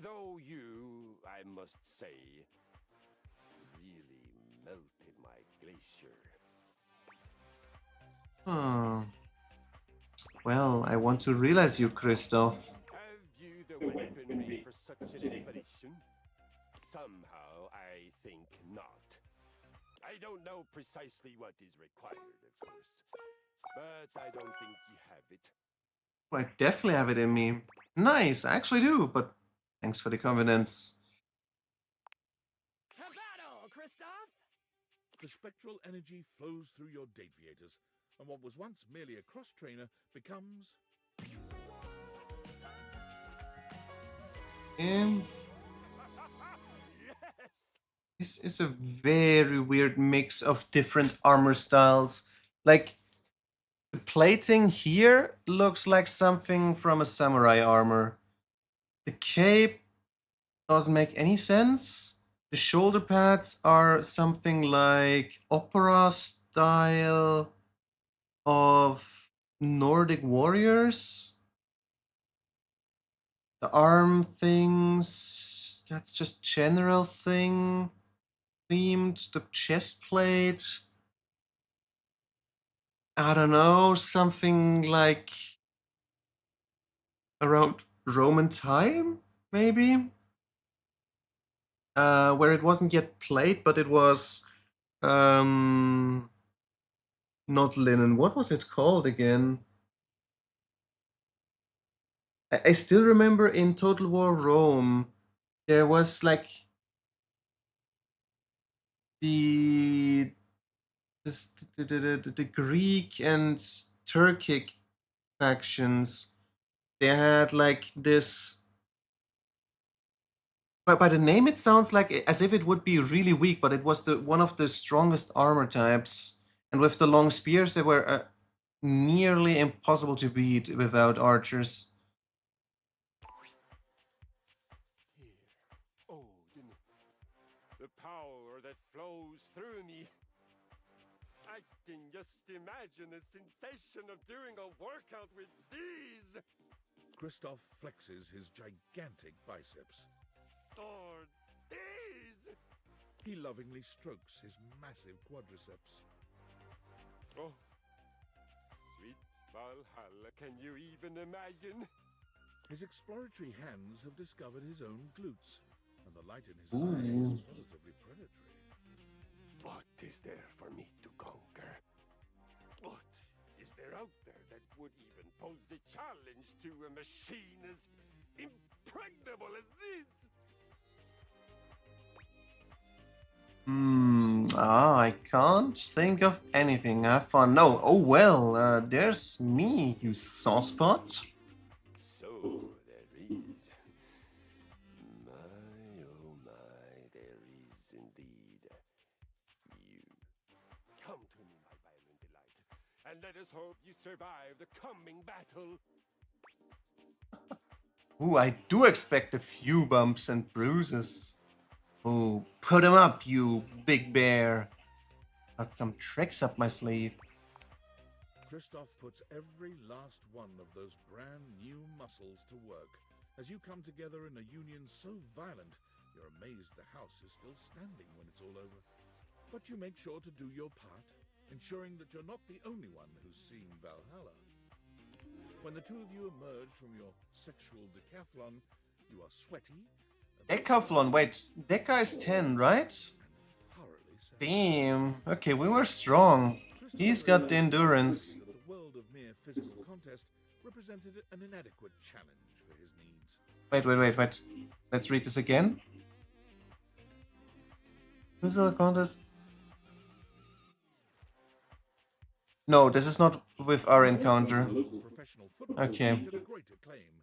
Though you, I must say, really melted my glacier. Oh. Well, I want to realize you, Christoph. Have you the weaponry for such an expedition? Somehow, I think not. I don't know precisely what is required, of course, but I don't think you have it. I definitely have it in me. Nice, I actually do, but thanks for the confidence. To battle, Christoph! The spectral energy flows through your Dateviators, and what was once merely a cross-trainer becomes... This is a very weird mix of different armor styles. Like, the plating here looks like something from a samurai armor. The cape doesn't make any sense. The shoulder pads are something like opera style of Nordic warriors. The arm things, that's just general thing. Themed, the chest plate. I don't know, something like around Roman time, maybe? Where it wasn't yet plate, but it was not linen. What was it called again? I still remember in Total War Rome, there was like the Greek and Turkic factions. They had like this. But by the name, it sounds like as if it would be really weak, but it was one of the strongest armor types. And with the long spears, they were nearly impossible to beat without archers. Odin, the power that flows through me. I can just imagine the sensation of doing a workout with these. Christoph flexes his gigantic biceps. Or these. He lovingly strokes his massive quadriceps. Oh, sweet Valhalla, can you even imagine? His exploratory hands have discovered his own glutes, and the light in his Ooh. eyes is positively predatory. What is there for me to conquer? What is there out there that would even pose a challenge to a machine as impregnable as this? I can't think of anything. Have fun. No. Oh well, there's me, you sawspot. So there is. My, oh my, there is indeed. And let us hope you survive the coming battle. Ooh, I do expect a few bumps and bruises. Ooh, put 'em up, you big bear. Got some tricks up my sleeve. Kristoff puts every last one of those brand new muscles to work as you come together in a union so violent you're amazed the house is still standing when it's all over. But you make sure to do your part, ensuring that you're not the only one who's seen Valhalla. When the two of you emerge from your sexual decathlon, you are sweaty. Decathlon, wait, Deca is 10, right? Damn. Okay, we were strong. He's got the endurance. The world of mere physical contest represented an inadequate challenge for his needs. Wait. Let's read this again. Physical contest. No, this is not with our encounter. Okay.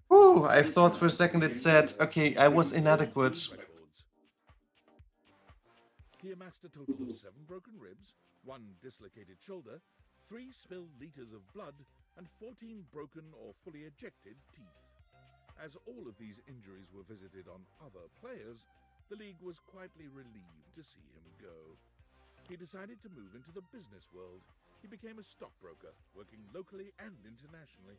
Whew, I thought for a second it said, okay, I was inadequate. He amassed a total of 7 broken ribs, 1 dislocated shoulder, 3 spilled liters of blood, and 14 broken or fully ejected teeth. As all of these injuries were visited on other players, the league was quietly relieved to see him go. He decided to move into the business world. He became a stockbroker, working locally and internationally.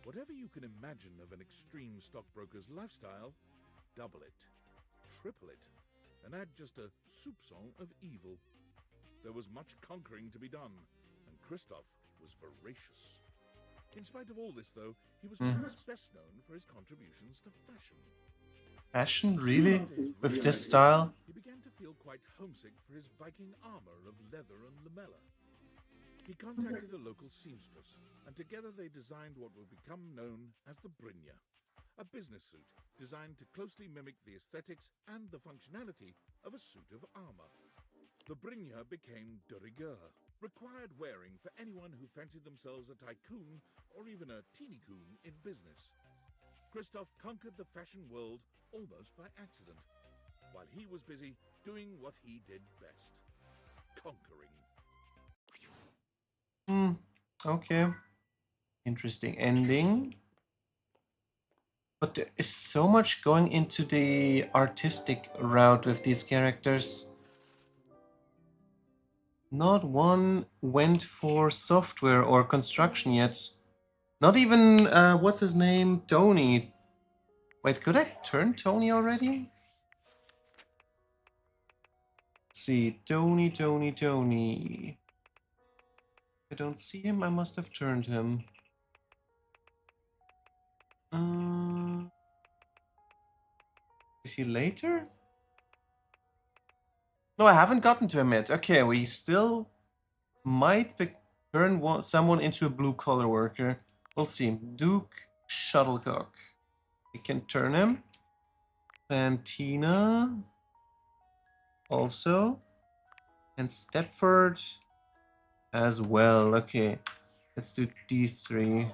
Whatever you can imagine of an extreme stockbroker's lifestyle, double it, triple it, and add just a soupçon of evil. There was much conquering to be done, and Kristoff was voracious. In spite of all this, though, he was perhaps best known for his contributions to fashion. Fashion, really? With this style? He began to feel quite homesick for his Viking armor of leather and lamella. He contacted a local seamstress, and together they designed what would become known as the Brynja, a business suit designed to closely mimic the aesthetics and the functionality of a suit of armor. The Brynja became de rigueur, required wearing for anyone who fancied themselves a tycoon or even a teeny-coon in business. Kristoff conquered the fashion world almost by accident, while he was busy doing what he did best, conquering. Okay. Interesting ending. But there is so much going into the artistic route with these characters. Not one went for software or construction yet. Not even, what's his name? Tony. Wait, could I turn Tony already? Let's see, Tony. I don't see him, I must have turned him. Is he later? No, I haven't gotten to him yet. Okay, we still might turn someone into a blue-collar worker. We'll see. Duke Shuttlecock. We can turn him. Fantina. Also. And Stepford as well. Okay. Let's do these 3.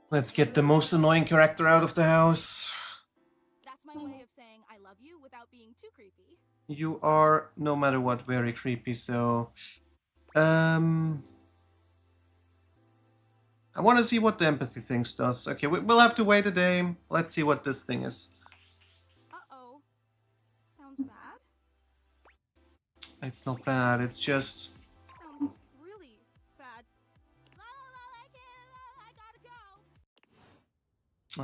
Let's get the most annoying character out of the house. That's my way of saying I love you without being too creepy. You are, no matter what, very creepy, so... I want to see what the empathy thing does. Okay, we'll have to wait a day. Let's see what this thing is. Uh-oh. Sounds bad? It's not bad, it's just... Sounds really bad. I gotta go.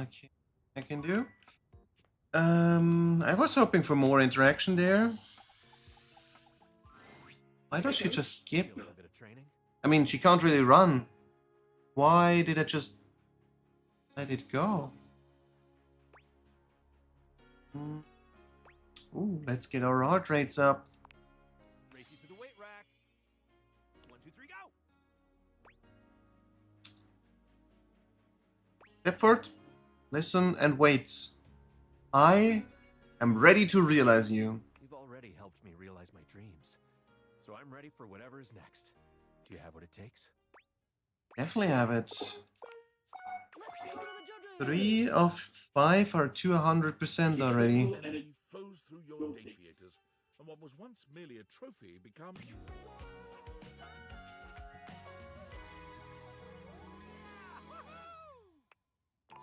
Okay, I can do. I was hoping for more interaction there. Why does she just skip? I mean, she can't really run. Why did I just let it go? Ooh, let's get our heart rates up. Race you to the weight rack. 1, 2, 3, go! Stepford, listen and wait. I am ready to realize you. You've already helped me realize my dreams, so I'm ready for whatever is next. Do you have what it takes? Definitely have it. Let's go to the judges. 3 of 5 are 200% already. Energy flows through your date theaters, and what was once merely a trophy becomes.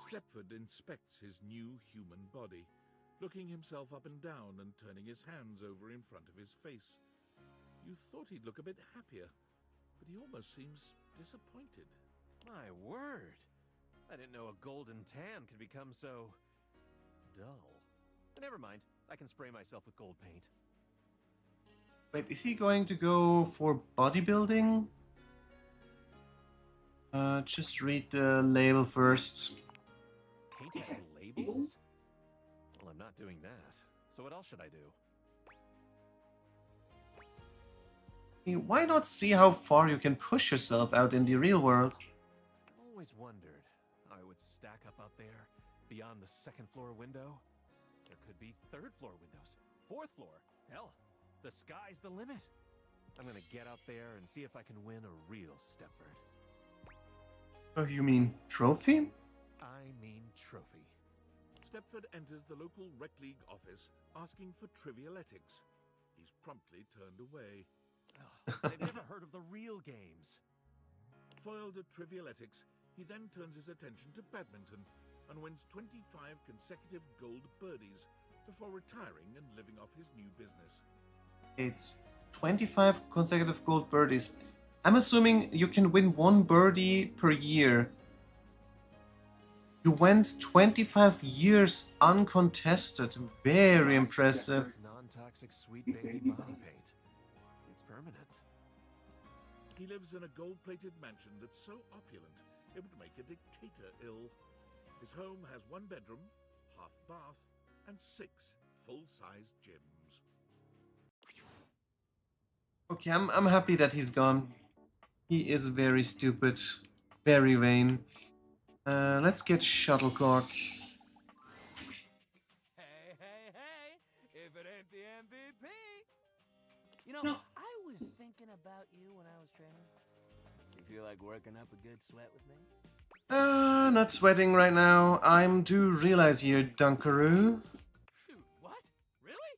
Stepford inspects his new human body, looking himself up and down and turning his hands over in front of his face. You thought he'd look a bit happier, but he almost seems disappointed. My word! I didn't know a golden tan could become so dull. Never mind, I can spray myself with gold paint. Wait, is he going to go for bodybuilding? Just read the label first. Painting with labels? Well, I'm not doing that. So what else should I do? Why not see how far you can push yourself out in the real world? I always wondered how I would stack up there, beyond the second floor window. There could be third floor windows, fourth floor. Hell, the sky's the limit. I'm gonna get up there and see if I can win a real Stepford. Oh, you mean trophy? I mean trophy. Stepford enters the local rec league office asking for trivialetics. He's promptly turned away. I've never heard of the real games. Foiled at trivialetics, he then turns his attention to badminton and wins 25 consecutive gold birdies before retiring and living off his new business. It's 25 consecutive gold birdies. I'm assuming you can win 1 birdie per year. You went 25 years uncontested. Very impressive. Non-toxic sweet baby body paint. It's permanent. He lives in a gold-plated mansion that's so opulent it would make a dictator ill. His home has 1 bedroom, half bath, and 6 full-size gyms. Okay, I'm happy that he's gone. He is very stupid, very vain. Let's get Shuttlecock. Hey, if it ain't the MVP. You know, I was thinking about you when I was training. You feel like working up a good sweat with me? Not sweating right now. I'm to realize here, Dunkaroo. Shoot, what? Really?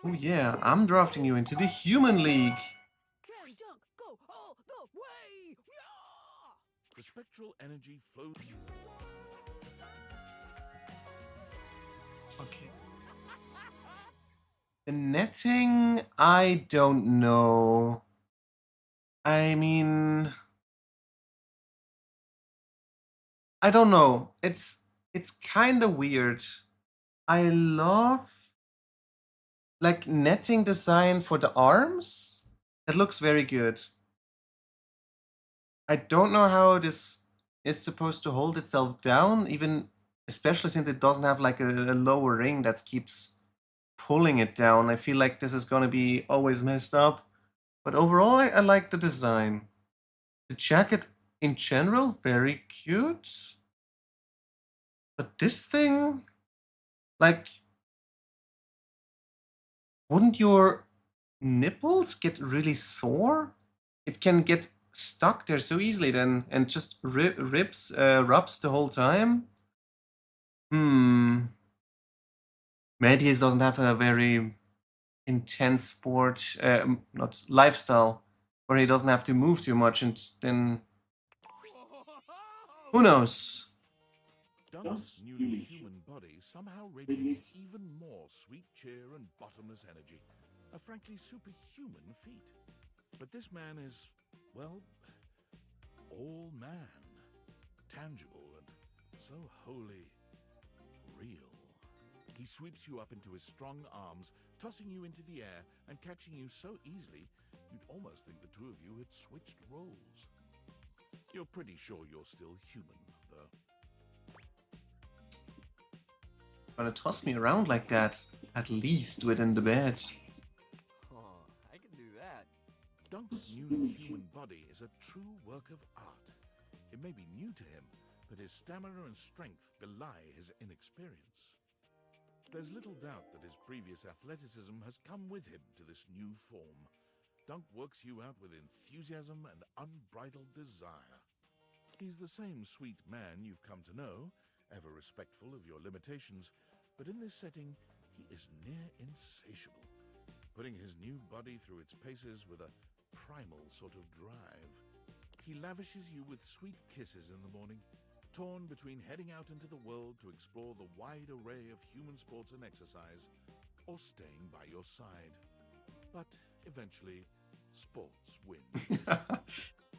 Oh yeah, I'm drafting you into the Human League. Can Dunk go all the way? Yeah! The spectral energy flows. Okay. The netting, I don't know. I mean, I don't know. It's kind of weird. I love like netting design for the arms. That looks very good. I don't know how this is supposed to hold itself down, even especially since it doesn't have like a lower ring that keeps pulling it down. I feel like this is going to be always messed up. But overall, I like the design. The jacket in general, very cute. But this thing, like, wouldn't your nipples get really sore? It can get stuck there so easily then and just rubs the whole time. Maybe he doesn't have a very intense sport, not lifestyle, where he doesn't have to move too much, and then who knows? Dunk's newly human body somehow radiates even more sweet cheer and bottomless energy. A frankly superhuman feat. But this man is, well, all man. Tangible and so wholly real. He sweeps you up into his strong arms, tossing you into the air and catching you so easily, you'd almost think the two of you had switched roles. You're pretty sure you're still human, though. Gonna toss me around like that. At least do it in the bed. Oh, I can do that. Dunk's new human body is a true work of art. It may be new to him, but his stamina and strength belie his inexperience. There's little doubt that his previous athleticism has come with him to this new form. Dunk works you out with enthusiasm and unbridled desire. He's the same sweet man you've come to know, ever respectful of your limitations, but in this setting, he is near insatiable, putting his new body through its paces with a primal sort of drive. He lavishes you with sweet kisses in the morning, torn between heading out into the world to explore the wide array of human sports and exercise, or staying by your side. But eventually, sports win.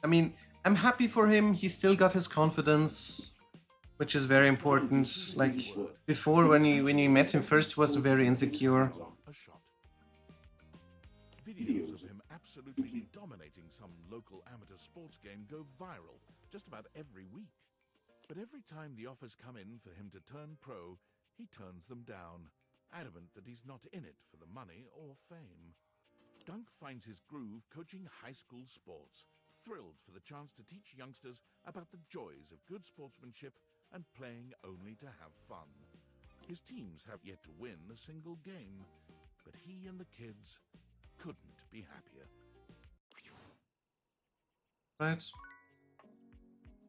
I mean, I'm happy for him. He still got his confidence, which is very important. Like before, when you met him first, he wasn't very insecure. A shot. Videos of him absolutely dominating some local amateur sports game go viral just about every week. But every time the offers come in for him to turn pro, he turns them down, adamant that he's not in it for the money or fame. Dunk finds his groove coaching high school sports, thrilled for the chance to teach youngsters about the joys of good sportsmanship and playing only to have fun. His teams have yet to win a single game, but he and the kids couldn't be happier. Right.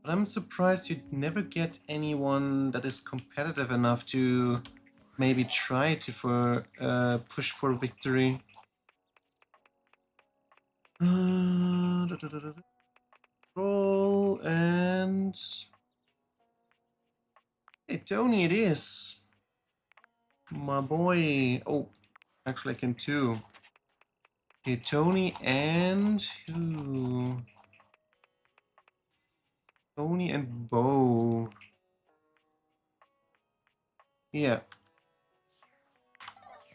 But I'm surprised you'd never get anyone that is competitive enough to maybe try to push for victory. Roll and hey, Tony, it is my boy. Oh, actually, I can too. Okay, Tony and who? Tony and Bo. Yeah.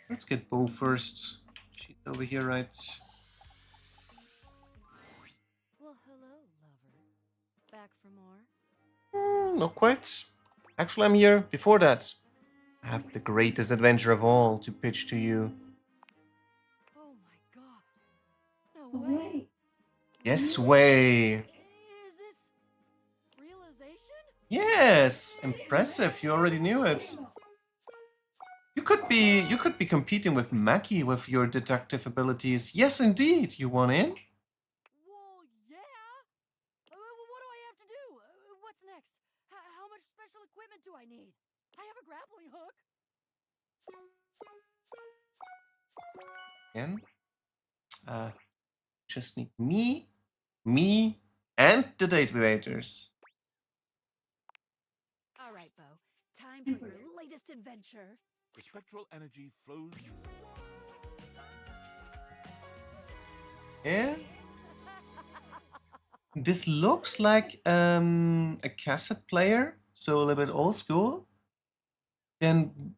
Let's get Bo first. She's over here, right? Well, hello, lover. Back for more? Not quite. Actually, I'm here before that. I have the greatest adventure of all to pitch to you. Oh my god. No way. Yes, way. Is this realization? Yes, impressive. You already knew it. You could be competing with Mackie with your deductive abilities. Yes, indeed. You want in? Well, yeah. What do I have to do? What's next? How much special equipment do I need? I have a grappling hook. And just need me, and the Datavators. All right, Bo. Time for your latest adventure. The spectral energy flows. Yeah. This looks like a cassette player, so a little bit old school. And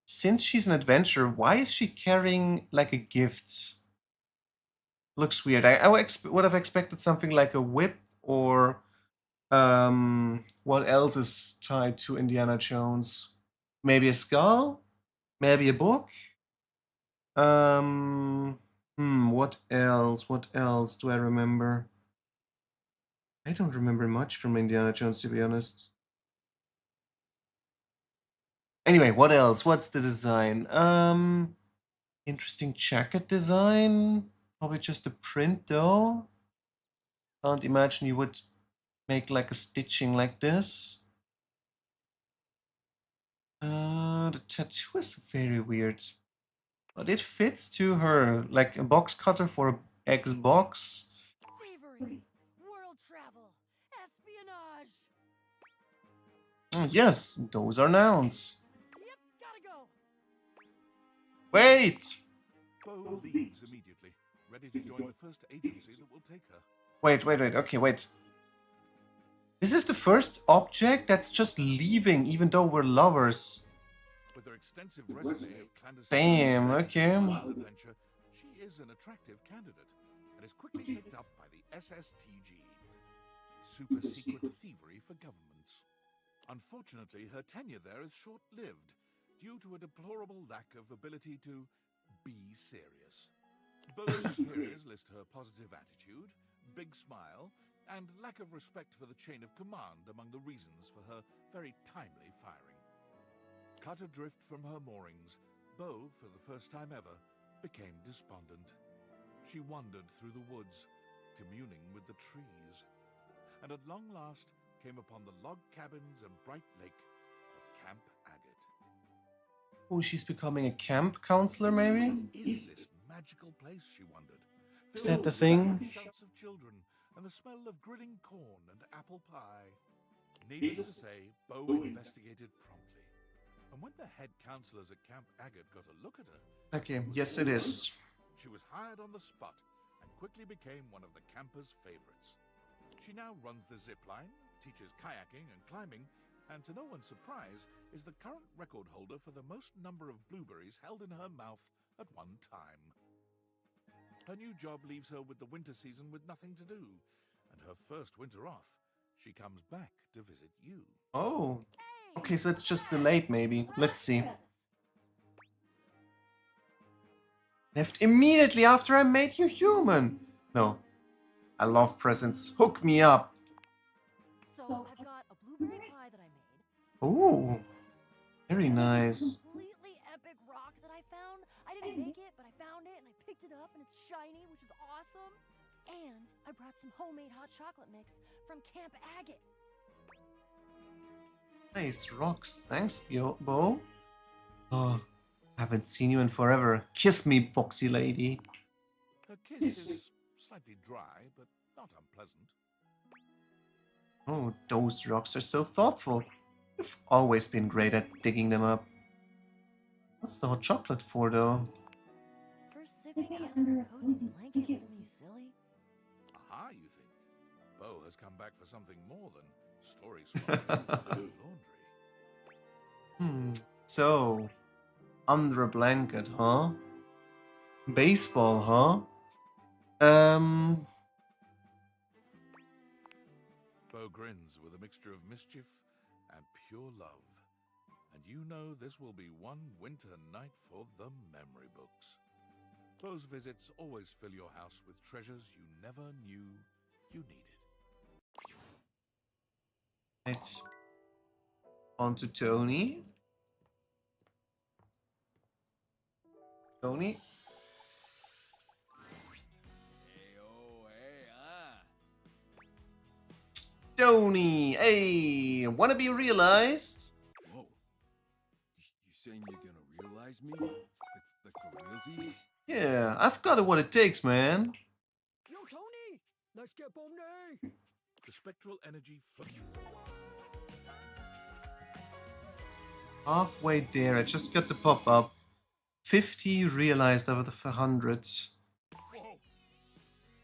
since she's an adventurer, why is she carrying like a gift? Looks weird. I would have expected something like a whip or what else is tied to Indiana Jones? Maybe a skull? Maybe a book? What else? What else do I remember? I don't remember much from Indiana Jones, to be honest. Anyway, what else? What's the design? Interesting jacket design. Probably just a print, though. Can't imagine you would make like a stitching like this. The tattoo is very weird. But it fits to her, like a box cutter for an Xbox. Thievery, world travel, espionage. Yes, those are nouns. Yep, gotta go. Wait! Bo leaves immediately, ready to join the first agency that will take her. Wait. Okay, wait. This is the first object that's just leaving, even though we're lovers. With her extensive resume of clandestine Damn, okay. wild adventure, she is an attractive candidate and is quickly picked up by the SSTG, super secret thievery for governments. Unfortunately, her tenure there is short-lived due to a deplorable lack of ability to be serious. Both superiors list her positive attitude, big smile, and lack of respect for the chain of command among the reasons for her very timely firing. Cut adrift from her moorings, Bo, for the first time ever, became despondent. She wandered through the woods, communing with the trees, and at long last came upon the log cabins and bright lake Oh, she's becoming a camp counselor, maybe? Is this magical place, she wondered? Is that the thing? Shouts of children and the smell of grilling corn and apple pie. Needless to say, Bo investigated promptly. And when the head counselors at Camp Agate got a look at her... Okay, yes it is. She was hired on the spot and quickly became one of the campers' favorites. She now runs the zip line, teaches kayaking and climbing, and to no one's surprise, is the current record holder for the most number of blueberries held in her mouth at one time. Her new job leaves her with the winter season with nothing to do, and her first winter off, she comes back to visit you. Oh. Okay, so it's just delayed maybe. Let's see. Left immediately after I made you human. No. I love presents. Hook me up. So I've got a blueberry pie that I made. Oh. Very nice. Completely epic rock that I found. I didn't make it, but I found it and I picked it up and it's shiny, which is awesome. And I brought some homemade hot chocolate mix from Camp Agate. Nice rocks. Thanks, Bo. Oh, haven't seen you in forever. Kiss me, boxy lady. Her kiss is slightly dry, but not unpleasant. Oh, those rocks are so thoughtful. You've always been great at digging them up. What's the hot chocolate for, though? First sipping it under a cozy blanket with me, silly. Aha, you think? Bo has come back for something more than story swapping and laundry. So, under a blanket, huh? Baseball, huh? Bo grins with a mixture of mischief and pure love. And you know this will be one winter night for the memory books. Bo's visits always fill your house with treasures you never knew you needed. Right. On to Tony. Tony? Tony! Hey! Wanna be realized? Whoa. You saying you're gonna realize me? Like for realsies? Yeah, I've got what it takes, man. Yo, Tony! Let's get bomb. The spectral energy flows. Halfway there, I just got the pop-up. 50 realized out of the 100. Whoa!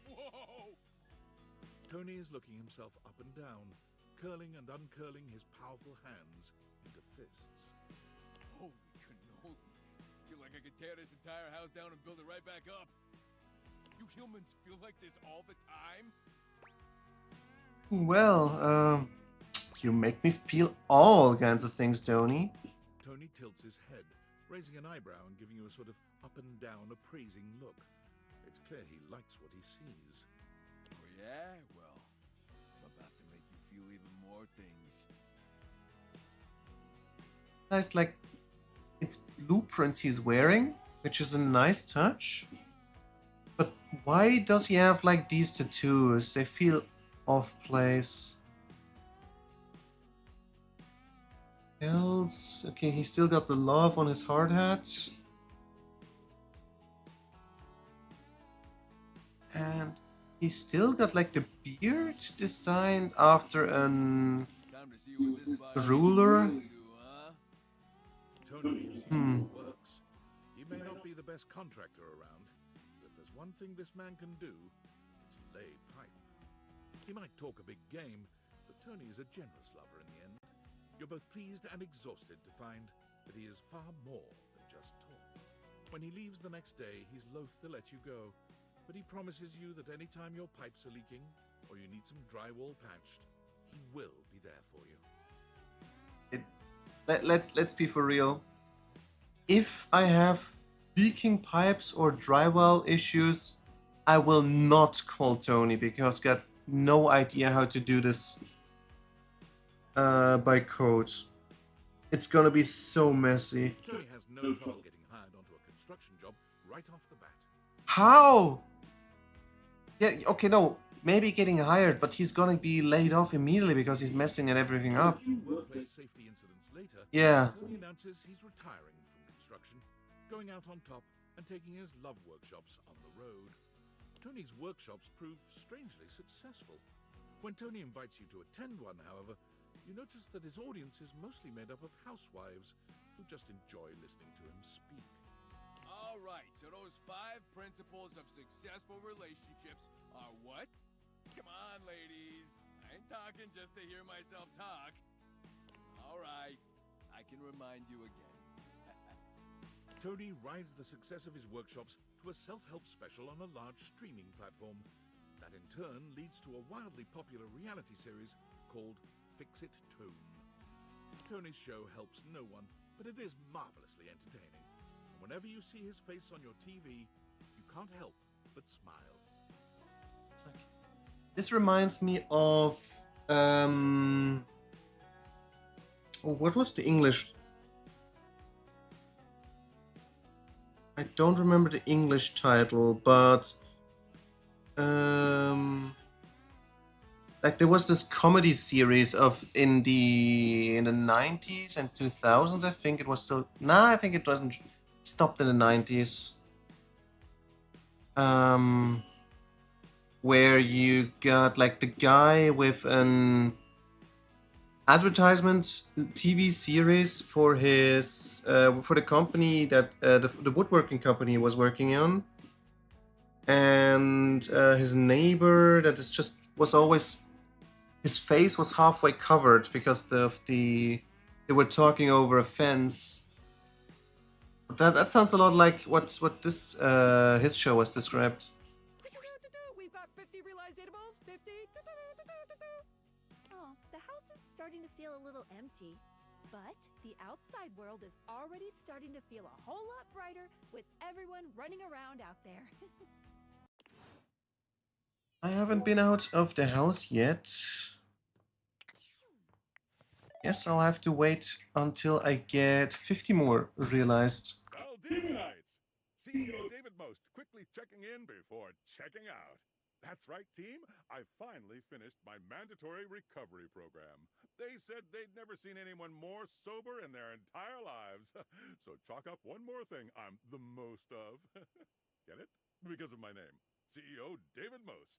Whoa! Tony is looking himself up and down, curling and uncurling his powerful hands into fists. Holy cannoli. Feel like I could tear this entire house down and build it right back up. You humans feel like this all the time? Well, you make me feel all kinds of things, Tony. Tony tilts his head, raising an eyebrow and giving you a sort of up and down appraising look. It's clear he likes what he sees. Oh yeah? Well, I'm about to make you feel even more things. Nice, like, it's blueprints he's wearing, which is a nice touch. But why does he have, like, these tattoos? They feel off place. Else, okay, he still got the love on his hard hat. And he still got like the beard designed after an ruler. Tony gives you what works. He may not be the best contractor around, but if there's one thing this man can do, it's lay pipe. He might talk a big game, but Tony is a generous lover in the end. You're both pleased and exhausted to find that he is far more than just talk. When he leaves the next day, he's loath to let you go, but he promises you that any time your pipes are leaking or you need some drywall patched, he will be there for you. Let's be for real. If I have leaking pipes or drywall issues, I will not call Tony because I've got no idea how to do this by code. It's gonna be so messy. Tony has no trouble getting hired onto a construction job right off the bat. How? Yeah, okay, no, maybe getting hired, but he's gonna be laid off immediately because he's messing everything up. Workplace safety incidents later, Yeah. Tony announces he's retiring from construction, going out on top and taking his love workshops on the road. Tony's workshops prove strangely successful. When Tony invites you to attend one, however, you notice that his audience is mostly made up of housewives who just enjoy listening to him speak. All right, so those 5 principles of successful relationships are what? Come on, ladies. I ain't talking just to hear myself talk. All right, I can remind you again. Tony rides the success of his workshops to a self-help special on a large streaming platform. That in turn leads to a wildly popular reality series called Fix It Tone. Tony's show helps no one, but it is marvelously entertaining. And whenever you see his face on your TV, you can't help but smile. This reminds me of what was the English? I don't remember the English title, but like there was this comedy series in the 90s and 2000s. I think it was still. Nah, I think it wasn't. Stopped in the 90s. Where you got like the guy with an advertisement TV series for his for the company that the woodworking company he was working on, and his neighbor that is just was always, his face was halfway covered because they were talking over a fence. That sounds a lot like what this his show was described. We've got 50 realized data balls. 50. Oh, the house is starting to feel a little empty, but the outside world is already starting to feel a whole lot brighter with everyone running around out there. I haven't been out of the house yet. Guess I'll have to wait until I get 50 more realized. Valdivianites! CEO David Most quickly checking in before checking out. That's right, team. I finally finished my mandatory recovery program. They said they'd never seen anyone more sober in their entire lives. So chalk up one more thing I'm the most of. Get it? Because of my name. CEO David Most.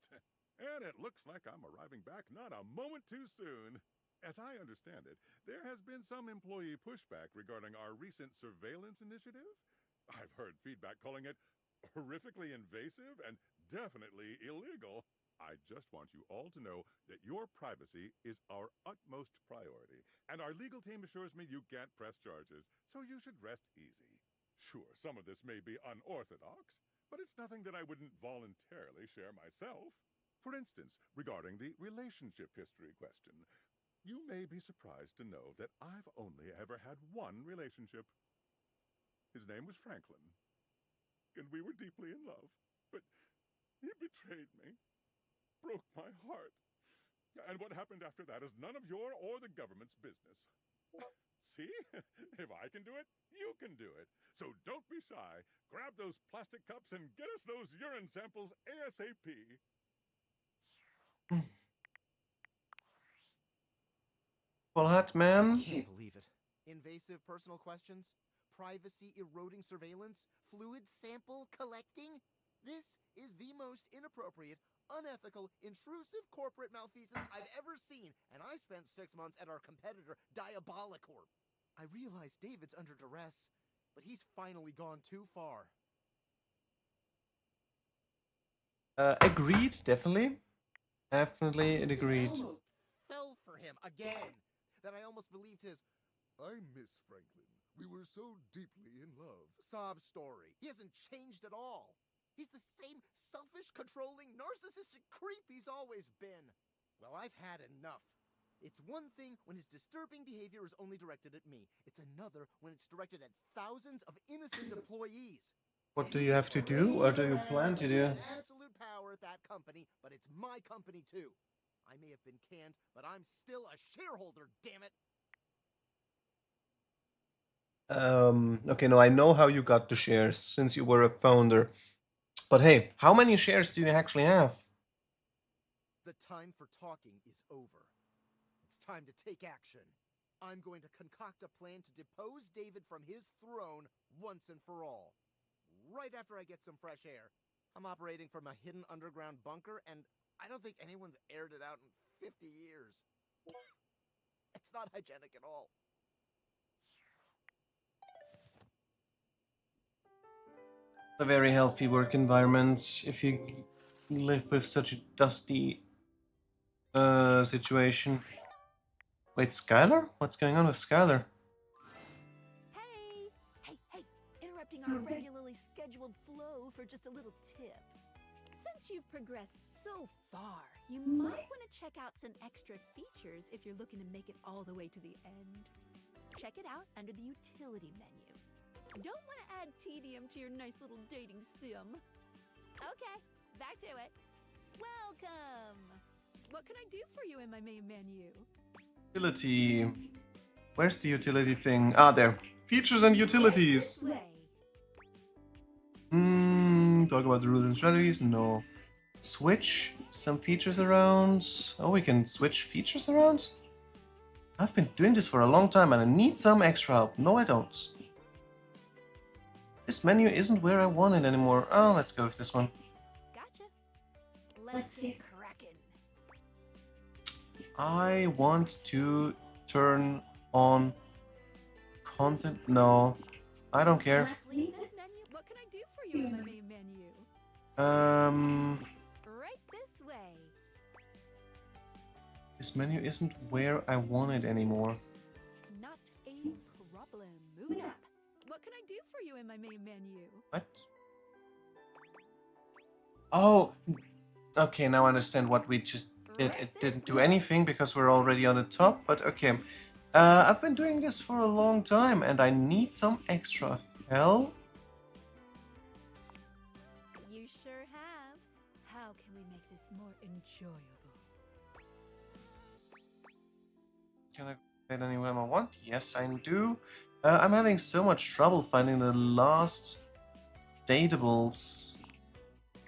And it looks like I'm arriving back not a moment too soon. As I understand it, there has been some employee pushback regarding our recent surveillance initiative. I've heard feedback calling it horrifically invasive and definitely illegal. I just want you all to know that your privacy is our utmost priority, and our legal team assures me you can't press charges, so you should rest easy. Sure, some of this may be unorthodox, but it's nothing that I wouldn't voluntarily share myself. For instance, regarding the relationship history question, you may be surprised to know that I've only ever had one relationship. His name was Franklin, and we were deeply in love, but he betrayed me, broke my heart, and what happened after that is none of your or the government's business. See? If I can do it, you can do it. So don't be shy. Grab those plastic cups and get us those urine samples ASAP. Well, hot man. I can't believe it. Invasive personal questions, privacy eroding surveillance, fluid sample collecting. This is the most inappropriate, unethical, intrusive corporate malfeasance I've ever seen, and I spent 6 months at our competitor, Diabolicorp. I realize David's under duress, but he's finally gone too far. Agreed, definitely. Definitely agreed. I almost fell for him again. That I almost believed his I miss Franklin. We were so deeply in love. sob story. He hasn't changed at all. He's the same selfish, controlling, narcissistic creep he's always been. Well, I've had enough. It's one thing when his disturbing behavior is only directed at me. It's another when it's directed at thousands of innocent employees. What do you have to do? What do you plan to do? Absolute power at that company, but it's my company too. I may have been canned, but I'm still a shareholder, damn it. Okay, no, I know how you got the shares since you were a founder. But hey, how many shares do you actually have? The time for talking is over. It's time to take action. I'm going to concoct a plan to depose David from his throne once and for all. Right after I get some fresh air. I'm operating from a hidden underground bunker, and I don't think anyone's aired it out in 50 years. It's not hygienic at all. A very healthy work environment if you live with such a dusty situation. Wait, Skylar? What's going on with Skylar? Hey, interrupting our regularly scheduled flow for just a little tip. Since you've progressed so far, you might want to check out some extra features if you're looking to make it all the way to the end. Check it out under the utility menu. Don't want to add tedium to your nice little dating sim. Okay, back to it. Welcome! What can I do for you in my main menu? Utility. Where's the utility thing? Ah, there. Features and utilities. Talk about the rules and strategies? No. Switch some features around. Oh, we can switch features around? I've been doing this for a long time and I need some extra help. No, I don't. This menu isn't where I want it anymore. Oh, let's go with this one. Gotcha. Let's get cracking. I want to turn on content. No, I don't care. Let's leave this menu. What can I do for you in my main menu? Right this way. This menu isn't where I want it anymore. Not a problem. Moving up. What can I do for you in my main menu? What? Oh, okay, now I understand what we just did. It didn't do anything because we're already on the top, but okay. I've been doing this for a long time and I need some extra help. You sure have. How can we make this more enjoyable? Can I get anywhere I want? Yes, I do. I'm having so much trouble finding the last datables.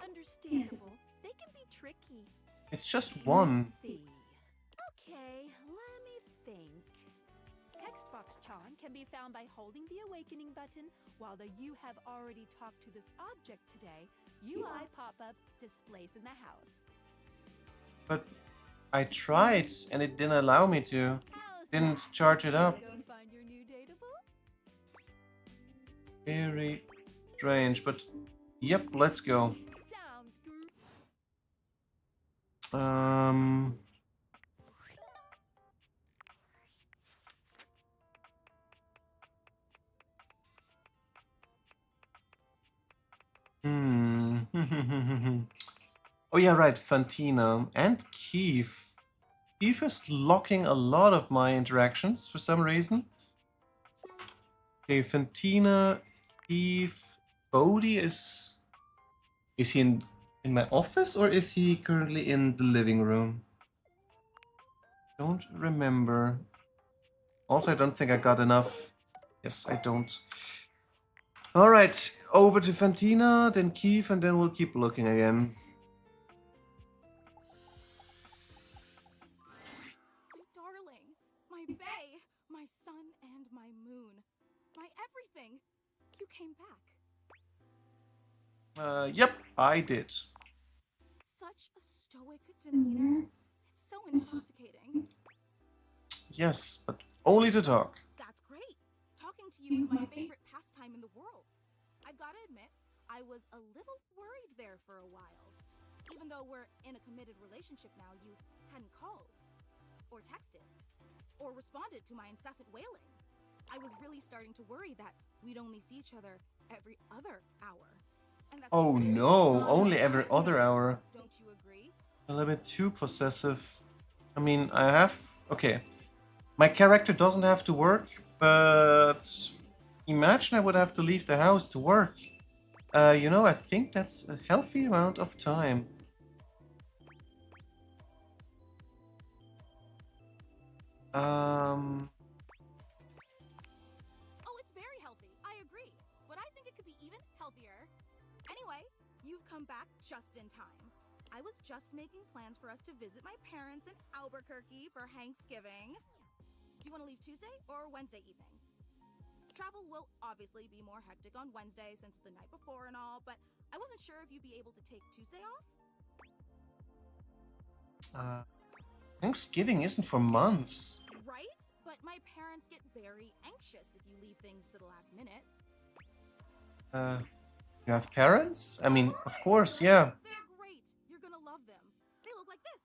Understandable. They can be tricky. It's just one. Let's see. Okay, let me think. Text box charm can be found by holding the awakening button while the "you have already talked to this object today" UI pop-up displays in the house. But I tried and it didn't allow me to. Didn't charge it up. Go and find your new datable? Very strange, but yep, let's go. Sounds good. Oh yeah, right, Fantina and Keith. Keith is locking a lot of my interactions for some reason. Okay, Fantina, Keith, Bodhi is he in my office or is he currently in the living room? Don't remember. Also, I don't think I got enough. Yes, I don't. Alright, over to Fantina, then Keith, and then we'll keep looking again. Darling, my bae, my sun and my moon, my everything. You came back. Yep, I did. Such a stoic demeanor. It's so intoxicating. Yes, but only to talk. That's great. Talking to you is my favorite pastime in the world. I've got to admit, I was a little worried there for a while. Even though we're in a committed relationship now, you hadn't called, or texted, or responded to my incessant wailing. I was really starting to worry that we'd only see each other every other hour. And that's Oh really no, not only enough every to me. other hour. Don't you agree? A little bit too possessive. I mean, I have... Okay. My character doesn't have to work, but... Imagine I would have to leave the house to work. You know, I think that's a healthy amount of time. Oh, it's very healthy. I agree. But I think it could be even healthier. Anyway, you've come back just in time. I was just making plans for us to visit my parents in Albuquerque for Thanksgiving. Do you want to leave Tuesday or Wednesday evening? Travel will obviously be more hectic on Wednesday since it's the night before and all, but I wasn't sure if you'd be able to take Tuesday off. Thanksgiving isn't for months. Right? But my parents get very anxious if you leave things to the last minute. You have parents? I mean, of course, yeah. They're great. You're gonna love them. They look like this.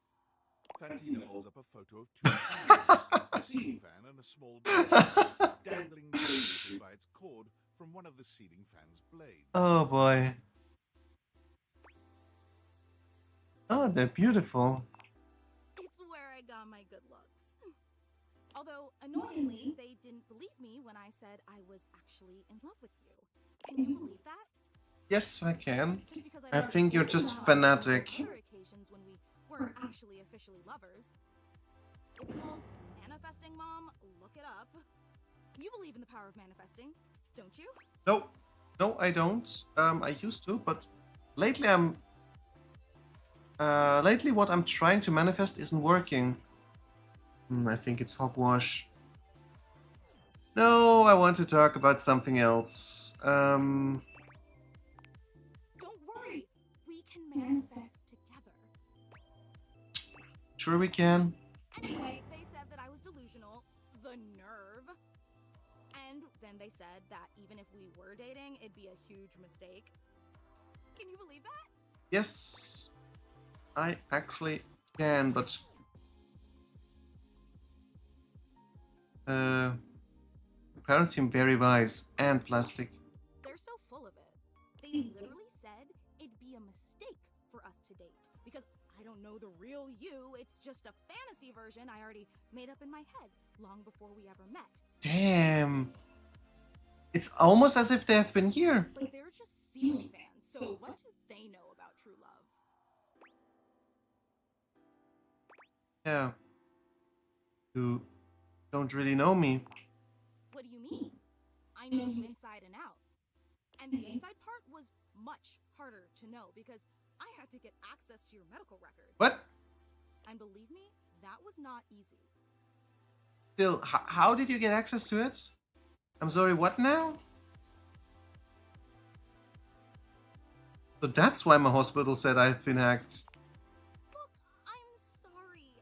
Fantina holds up a photo of two fans, a ceiling fan and a small bicycle, dangling dangerously by its cord from one of the ceiling fan's blades. Oh boy. Oh, they're beautiful. It's where I got my good looks. Although, annoyingly, they didn't believe me when I said I was actually in love with you. Can you believe that? Yes, I can. Just because I don't think you're know just how fanatic. other occasions when we weren't actually officially lovers. It's called manifesting, Mom. Look it up. You believe in the power of manifesting, don't you? No, no, I don't. I used to, but lately lately what I'm trying to manifest isn't working. I think it's hogwash. No, I want to talk about something else. Don't worry. We can manifest together. Sure we can. Anyway, they said that I was delusional. The nerve. And then they said that even if we were dating, it'd be a huge mistake. Can you believe that? Yes, I actually can, but parents seem very wise and plastic. They're so full of it. They literally said it'd be a mistake for us to date because I don't know the real you. It's just a fantasy version I already made up in my head long before we ever met. Damn. It's almost as if they have been here. But they're just ceiling fans, so what do they know about true love? Yeah. You don't really know me. What do you mean? I know you inside and out. And the inside part was much harder to know because I had to get access to your medical records. What? And believe me, that was not easy. Still, how did you get access to it? I'm sorry, what now? So that's why my hospital said I've been hacked. Look, I'm sorry.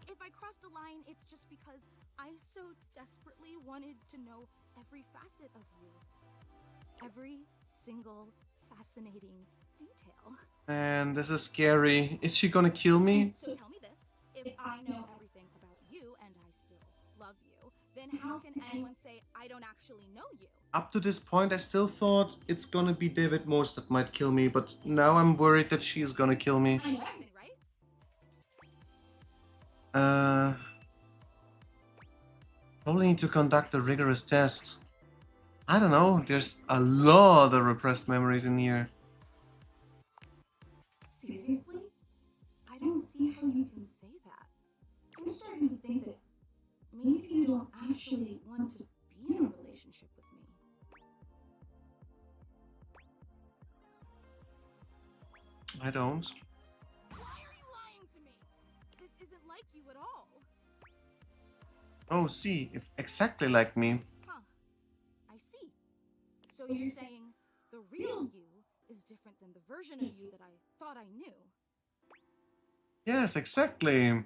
If I crossed a line, it's just because I so desperately wanted to know every facet of you. Every single fascinating detail. And this is scary. Is she gonna kill me? So tell me this, if I know everything about you and I still love you, then how can anyone say I don't actually know you? Up to this point, I still thought it's gonna be David Morse that might kill me, but now I'm worried that she is gonna kill me. I know everything, right? Probably need to conduct a rigorous test. I don't know, there's a lot of repressed memories in here. Seriously? I don't see how you can say that. I'm starting to think that maybe you don't actually want to be in a relationship with me. I don't. Why are you lying to me? This isn't like you at all. Oh, see, it's exactly like me. Huh. I see. So you're saying the real you is different than the version of you that I thought I knew. Yes, exactly.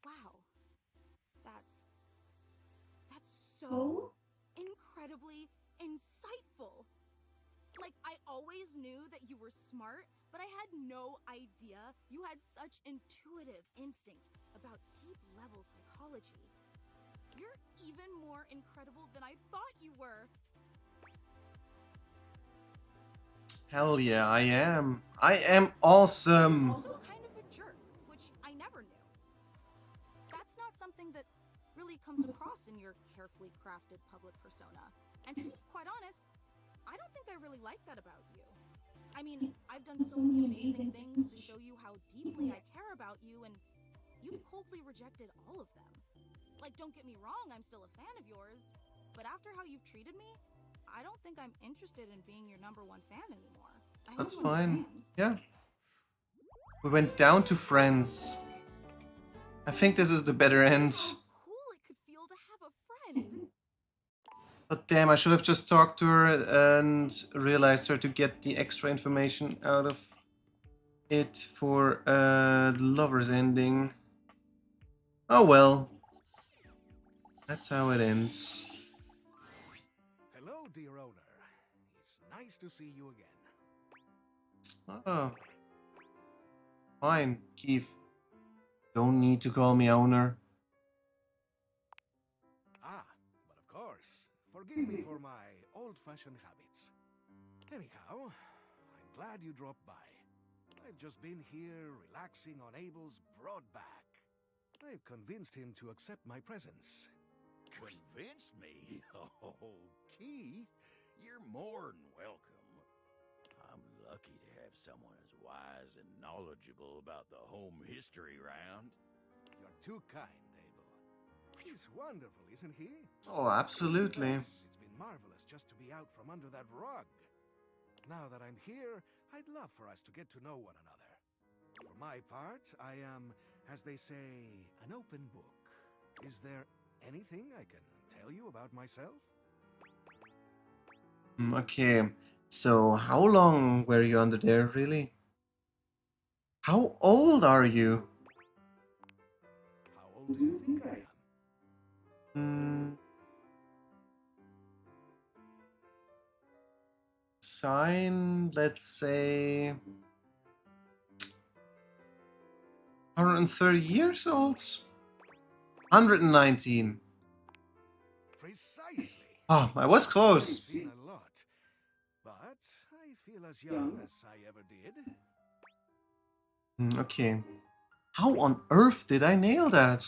Wow. That's so incredibly insightful. Like, I always knew that you were smart, but I had no idea you had such intuitive instincts about deep-level psychology. You're even more incredible than I thought you were. Hell yeah, I am. I am awesome. Also kind of a jerk, which I never knew. That's not something that really comes across in your carefully crafted public persona. And to be quite honest, I don't think I really like that about you. I mean, I've done so many amazing things to show you how deeply I care about you, and you've coldly rejected all of them. Like, don't get me wrong, I'm still a fan of yours, but after how you've treated me, I don't think I'm interested in being your #1 fan anymore. That's fine. Yeah. We went down to friends. I think this is the better end. Cool it could feel to have a friend. But damn, I should have just talked to her and realized her to get the extra information out of it for the lover's ending. Oh well. That's how it ends. Hello, dear owner. It's nice to see you again. Oh. Fine, Keith. Don't need to call me owner. Ah, but of course. Forgive me for my old-fashioned habits. Anyhow, I'm glad you dropped by. I've just been here relaxing on Abel's broad back. I've convinced him to accept my presence. Convinced me? Oh, Keith, you're more than welcome. I'm lucky to have someone as wise and knowledgeable about the home history round. You're too kind, Abel. He's wonderful, isn't he? Oh, absolutely. Yes, it's been marvelous just to be out from under that rug. Now that I'm here, I'd love for us to get to know one another. For my part, I am, as they say, an open book. Is there anything I can tell you about myself? Okay, so how long were you under there, really? How old are you? How old do you think I am? Sign, let's say 130 years old? 119. Precisely. Oh, I was close. I've seen a lot, but I feel as young as I ever did. Okay. How on earth did I nail that?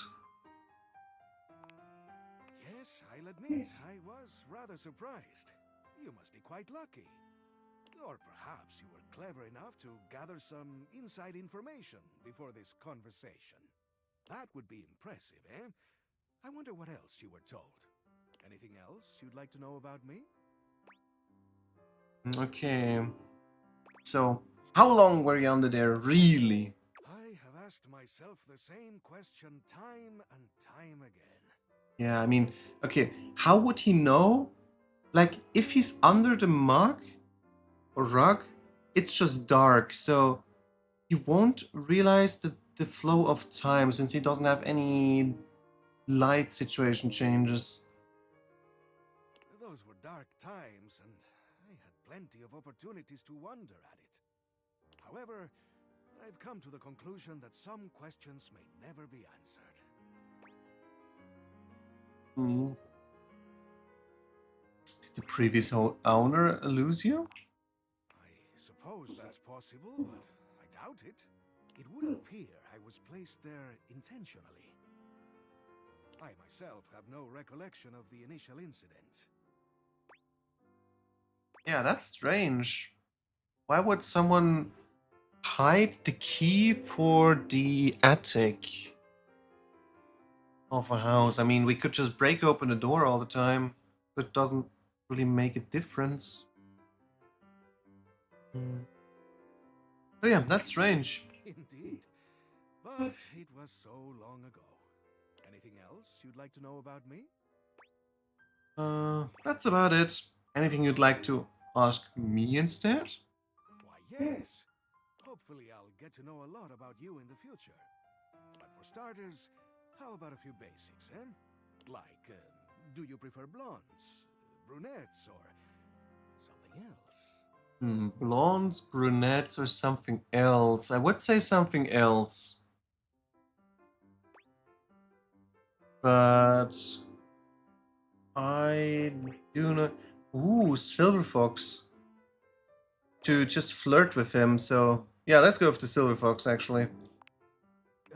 Yes, I'll admit, I was rather surprised. You must be quite lucky. Or perhaps you were clever enough to gather some inside information before this conversation. That would be impressive, eh? I wonder what else you were told. Anything else you'd like to know about me? Okay. So, how long were you under there, really? I have asked myself the same question time and time again. Yeah, I mean, okay, how would he know? Like, if he's under the mug or rug, it's just dark, so he won't realize the flow of time since he doesn't have any light situation changes. Those were dark times, and I had plenty of opportunities to wonder at it. However, I've come to the conclusion that some questions may never be answered. Did the previous owner lose you? Suppose that's possible, but I doubt it. It would appear I was placed there intentionally. I myself have no recollection of the initial incident. Yeah, that's strange. Why would someone hide the key for the attic of a house? I mean, we could just break open the door all the time. That doesn't really make a difference. Oh yeah, that's strange. Indeed. But it was so long ago. Anything else you'd like to know about me? That's about it. Anything you'd like to ask me instead? Why, yes. Hopefully I'll get to know a lot about you in the future. But for starters, how about a few basics, eh? Like, do you prefer blondes, brunettes, or something else? Blondes, brunettes, or something else? I would say something else. But I do not... Ooh, Silver Fox. To just flirt with him, so... Yeah, let's go with the Silver Fox, actually.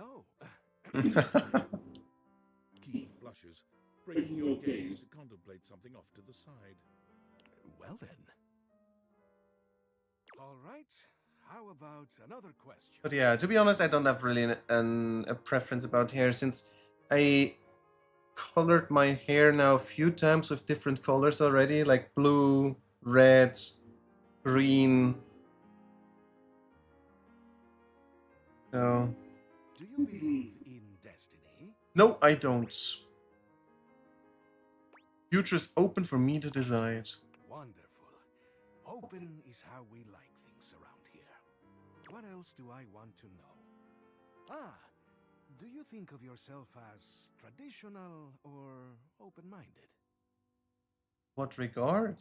Oh. Keith blushes, breaking your gaze to contemplate something off to the side. Well then. All right. How about another question? But yeah, to be honest, I don't have really a preference about hair, since I colored my hair now a few times with different colors already, like blue, red, green. So... Do you believe in destiny? No, I don't. Future is open for me to decide. Wonderful. Open is how we like things around here. What else do I want to know? Ah, do you think of yourself as traditional or open-minded? What regard?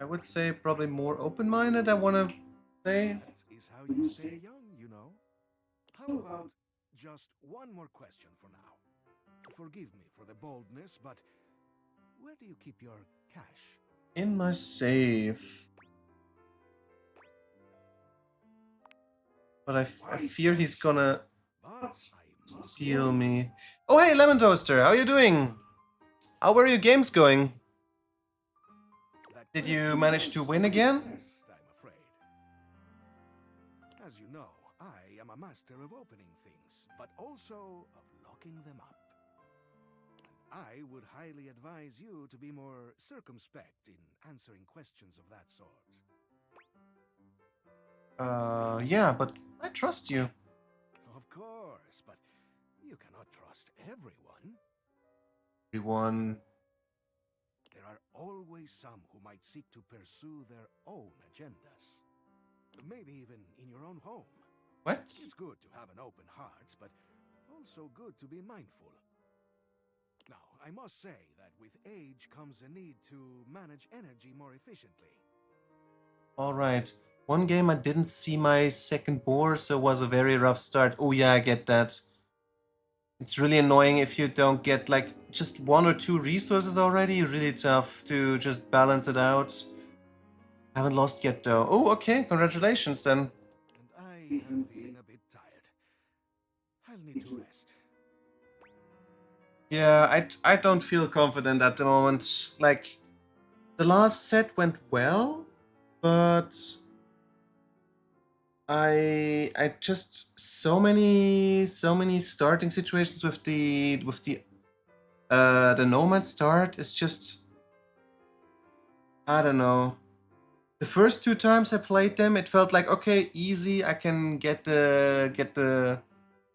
I would say probably more open-minded, I want to say. That is how you stay young, you know. How about just one more question for now? Forgive me for the boldness, but where do you keep your cash? In my safe. But I fear he's gonna steal me. Oh, hey, Lemon Toaster, how are you doing? How were your games going? Did you manage to win again? I'm afraid. As you know, I am a master of opening things, but also of locking them up. And I would highly advise you to be more circumspect in answering questions of that sort. Yeah, but I trust you. Of course, but you cannot trust everyone. Everyone. There are always some who might seek to pursue their own agendas. Maybe even in your own home. What? It's good to have an open heart, but also good to be mindful. Now, I must say that with age comes a need to manage energy more efficiently. Alright. One game I didn't see my second boar, so it was a very rough start. Oh yeah, I get that. It's really annoying if you don't get like just 1 or 2 resources already. Really tough to just balance it out. I haven't lost yet though. Oh, okay. Congratulations then. And I am feeling a bit tired. I'll need to rest. Yeah, I don't feel confident at the moment. Like, the last set went well, but I just so many starting situations with the Nomad start is just, I don't know. The first 2 times I played them, it felt like, okay, easy, I can get the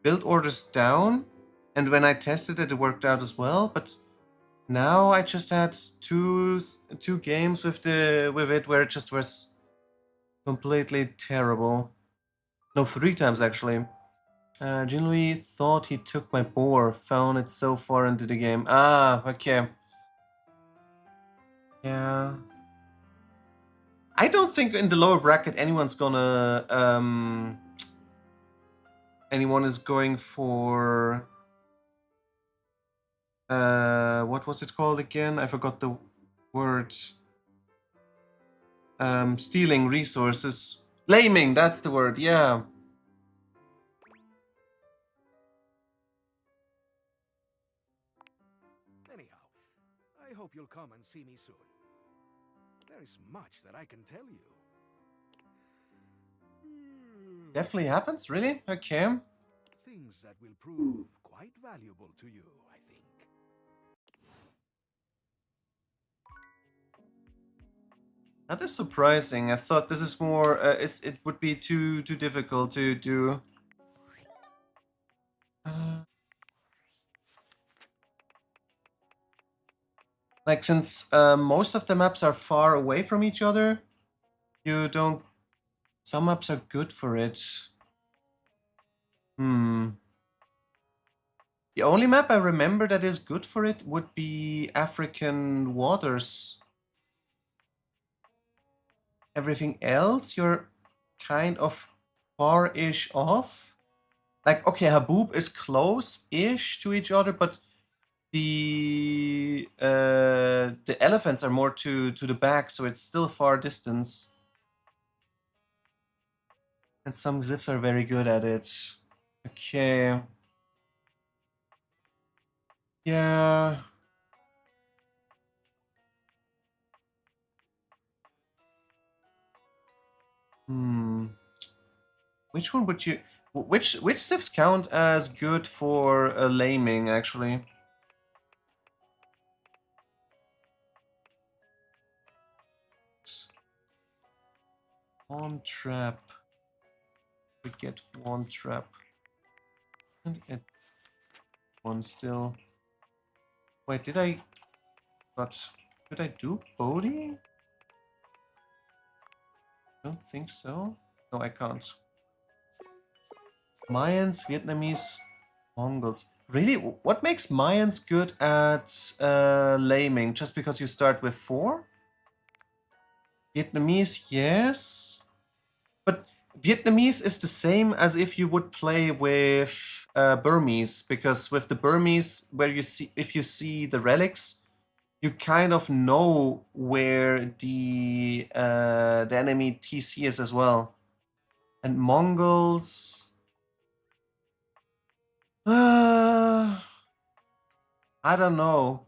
build orders down, and when I tested it, it worked out as well. But now I just had two games with it where it just was completely terrible. No, 3 times actually. Jean-Louis thought he took my boar, found it so far into the game. Ah, okay. Yeah. I don't think in the lower bracket anyone's gonna anyone is going for what was it called again? I forgot the word. Stealing resources. Laming, that's the word, yeah. Anyhow, I hope you'll come and see me soon. There is much that I can tell you. Definitely happens, really? Okay. Things that will prove quite valuable to you, I think. That is surprising. I thought this is more. It would be too difficult to do. Like, since most of the maps are far away from each other, you don't. Some maps are good for it. The only map I remember that is good for it would be African Waters. Everything else, you're kind of far-ish off. Like, okay, Haboob is close-ish to each other, but the elephants are more to the back, so it's still far distance. And some glyphs are very good at it. Okay. Yeah. Which one would you... Which glyphs count as good for laming, actually? On trap. We get one trap. And one still. Wait, did I... What? Did I do Bodhi? Don't think so. No, I can't. Mayans, Vietnamese, Mongols. Really? What makes Mayans good at laming? Just because you start with 4? Vietnamese, yes. But Vietnamese is the same as if you would play with Burmese, because with the Burmese, where you see, if you see the relics, you kind of know where the enemy TC is as well. And Mongols, I don't know.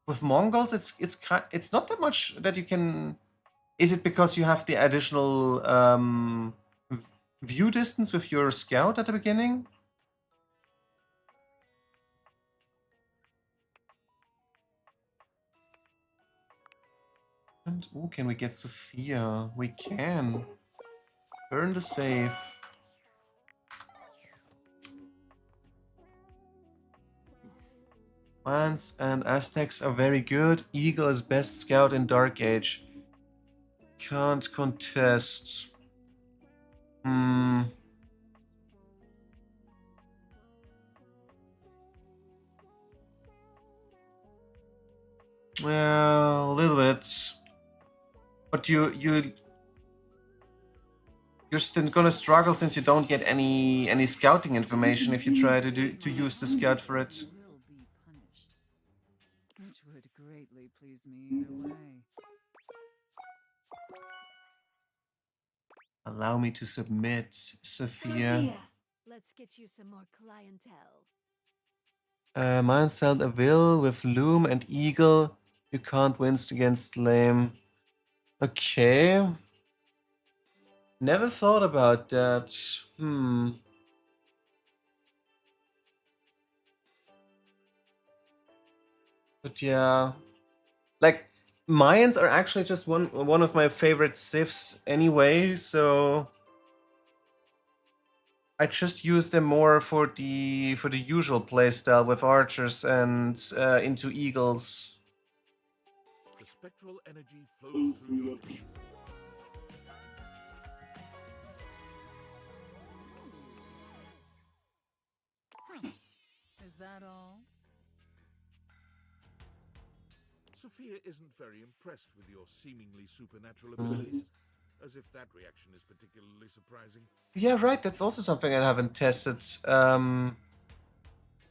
With Mongols, it's not that much that you can. Is it because you have the additional view distance with your scout at the beginning? And oh, can we get Sophia? We can. Burn the save. Mayans and Aztecs are very good. Eagle is best scout in Dark Age. Can't contest. Well, a little bit. But you're still gonna struggle since you don't get any scouting information if you try to use the scout for it. Which would greatly please me either way. Allow me to submit, Sophia. Let's get you some more clientele. Mine sound a will with Loom and Eagle. You can't win against Lame. Okay. Never thought about that. But yeah, like Mayans are actually just one of my favorite civs anyway, so I just use them more for the usual playstyle with archers and into eagles. The spectral energy flows through your tissue. Is that all? Sophia isn't very impressed with your seemingly supernatural abilities, as if that reaction is particularly surprising. Yeah, right. That's also something I haven't tested.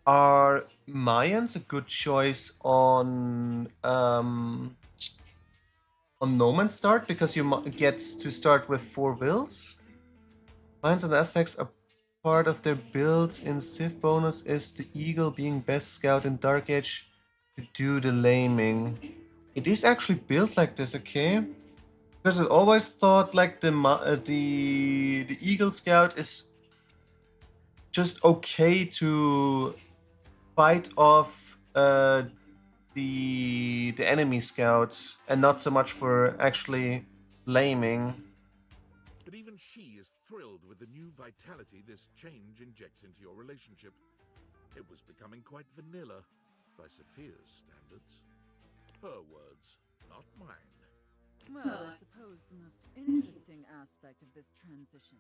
Are Mayans a good choice on No Man's Start because you get to start with 4 builds? Mayans and Aztecs are part of their build in Civ bonus is the Eagle being best scout in Dark Age to do the laming. It is actually built like this, okay? Because I always thought like the Eagle Scout is just okay to fight off the enemy scouts and not so much for actually laming. But even she is thrilled with the new vitality this change injects into your relationship. It was becoming quite vanilla by Sophia's standards. Her words, not mine. Well, I suppose the most interesting aspect of this transition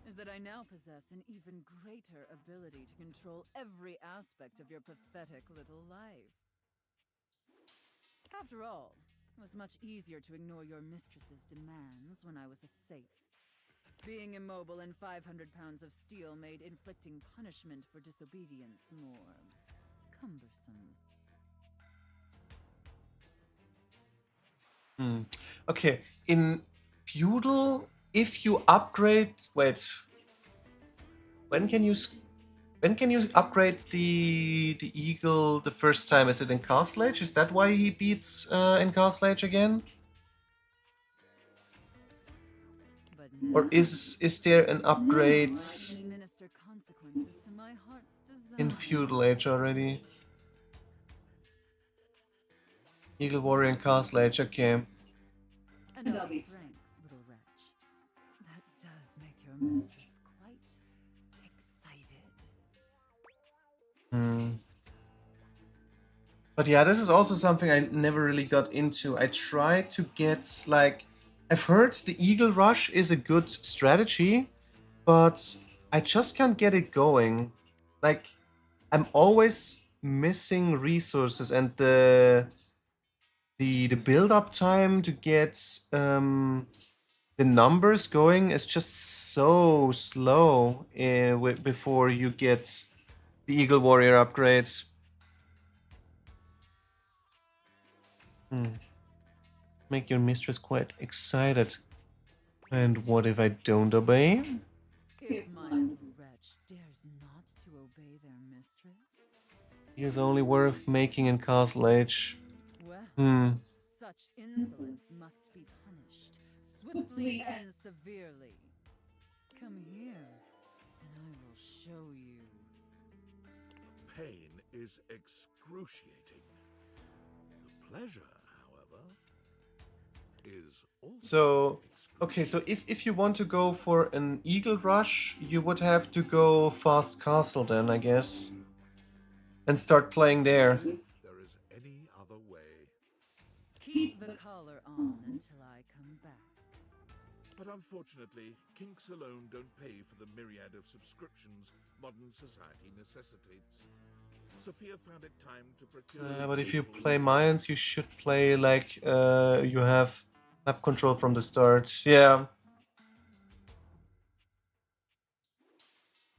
is that I now possess an even greater ability to control every aspect of your pathetic little life. After all, it was much easier to ignore your mistress's demands when I was a safe. Being immobile and 500 pounds of steel made inflicting punishment for disobedience more cumbersome. Okay, in Feudal, if you upgrade, wait, when can you upgrade the Eagle the first time? Is it in Castle Age? Is that why he beats in Castle Age again? Or is there an upgrade in Feudal Age already? Eagle Warrior and Castle Age, okay. And I'll be frank, little wretch. That your mistress quite excited. But yeah, this is also something I never really got into. I tried to get, like, I've heard the Eagle Rush is a good strategy, but I just can't get it going. Like, I'm always missing resources, and the build-up time to get the numbers going is just so slow before you get the Eagle Warrior upgrades. Make your mistress quite excited. And what if I don't obey? If my little wretch dares not to obey their mistress? He is only worth making in Castle Age. Well, such insolence must be punished, swiftly and severely. Come here, and I will show you. The pain is excruciating. The pleasure, however, is also So, okay, so if you want to go for an Eagle Rush, you would have to go Fast Castle then, I guess. And start playing there. if there is any other way. Keep the collar on until I come back. But unfortunately, kinks alone don't pay for the myriad of subscriptions modern society necessitates. Sophia found it time to procure... But if you play Mayans, you should play like you have map control from the start. Yeah.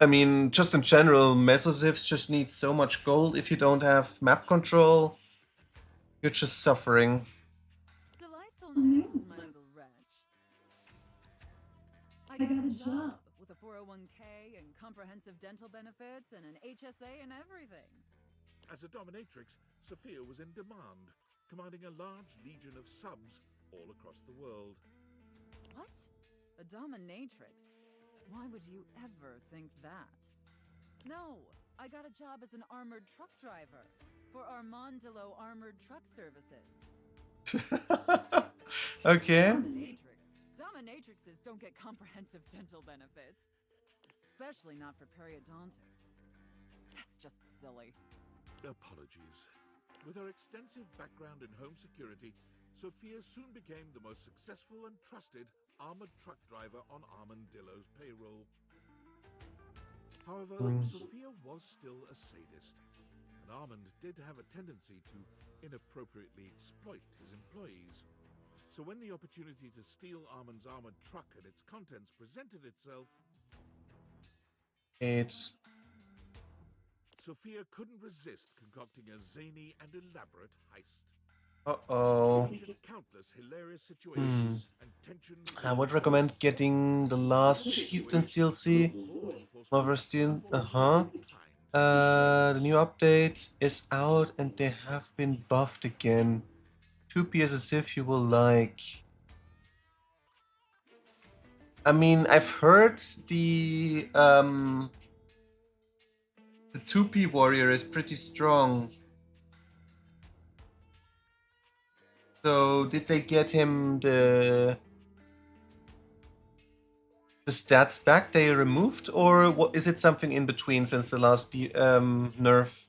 I mean, just in general, Mesosivs just need so much gold. If you don't have map control, you're just suffering. Delightful news, my little wretch. I got a job with a 401k and comprehensive dental benefits and an HSA and everything. As a dominatrix, Sophia was in demand, commanding a large legion of subs all across the world. What? A dominatrix? Why would you ever think that? No, I got a job as an armored truck driver for Armandillo Armored Truck Services. Okay. Dominatrixes don't get comprehensive dental benefits, especially not for periodontics. That's just silly. Apologies. With her extensive background in home security, Sophia soon became the most successful and trusted armored truck driver on Armandillo's payroll. However, Sophia was still a sadist, and Armand did have a tendency to inappropriately exploit his employees. So when the opportunity to steal Armand's armored truck and its contents presented itself, Sophia couldn't resist concocting a zany and elaborate heist. Uh-oh. Countless hilarious situations and tensions. I would recommend getting the last Chieftains DLC. Oversteel. The new update is out and they have been buffed again. 2P as a Sith you will like. I mean, I've heard the 2P warrior is pretty strong. So did they get him the stats back they removed, or what, is it something in between since the last nerf?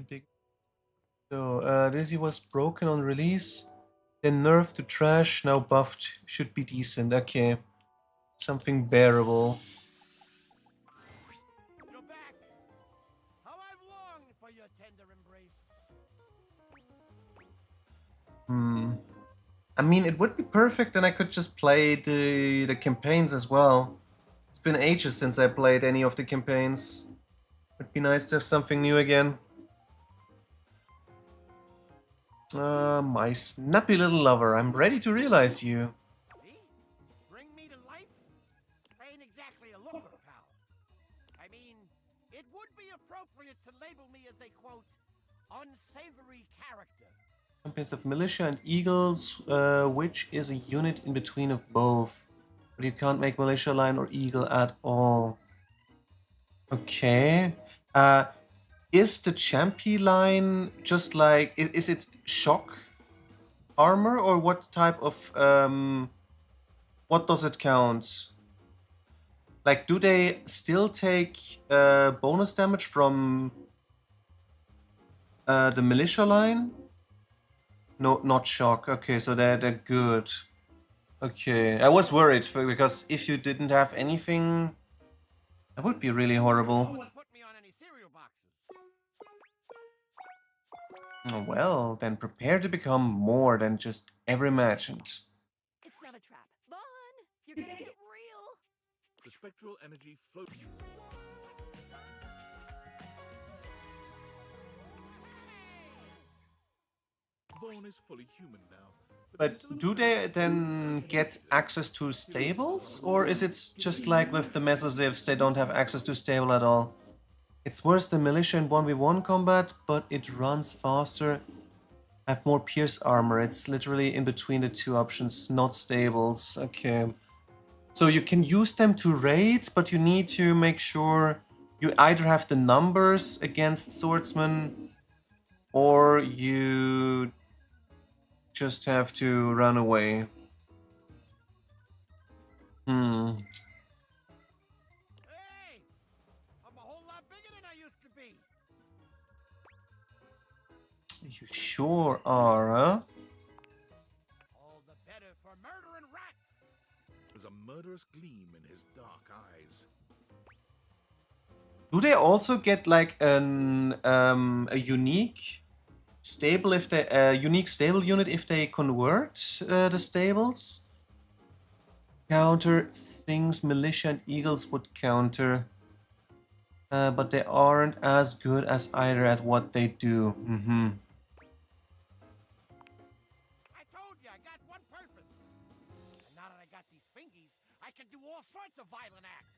Big. So Dizzy was broken on release, then nerfed to trash, now buffed, should be decent. Okay, something bearable. You're back. How I've longed for your tender embrace. I mean, it would be perfect, and I could just play the campaigns as well. It's been ages since I played any of the campaigns. It'd be nice to have something new again. My snappy little lover, I'm ready to realize you. Bring me to life? I ain't exactly a looker, pal. I mean, it would be appropriate to label me as a, quote, unsavory character. Campaigns of Militia and Eagles, which is a unit in between of both. But you can't make militia line or eagle at all. Okay. Is the Champy line just like... Is it shock armor, or what type of... what does it count? Like, do they still take bonus damage from the militia line? No, not shock. Okay, so they're good. Okay, I was worried because if you didn't have anything, that would be really horrible. Oh, well, then prepare to become more than just every merchant. It's not a trap. Vaughn, you're gonna get real. The spectral energy floats. Vaughn is fully human now. But do they then get access to stables? Or is it just like with the Mesozivs, they don't have access to stable at all? It's worse than militia in 1v1 combat, but it runs faster. Have more pierce armor. It's literally in between the two options, not stables. Okay. So you can use them to raid, but you need to make sure you either have the numbers against swordsmen, or you just have to run away. Hey! I'm a whole lot bigger than I used to be. You sure are, huh? All the better for murdering rats. There's a murderous gleam in his dark eyes. Do they also get like an a unique stable if they unique stable unit if they convert the stables? Counter things militia and eagles would counter, but they aren't as good as either at what they do. I told you I got one purpose. And now that I got these fingies, I can do all sorts of violent acts.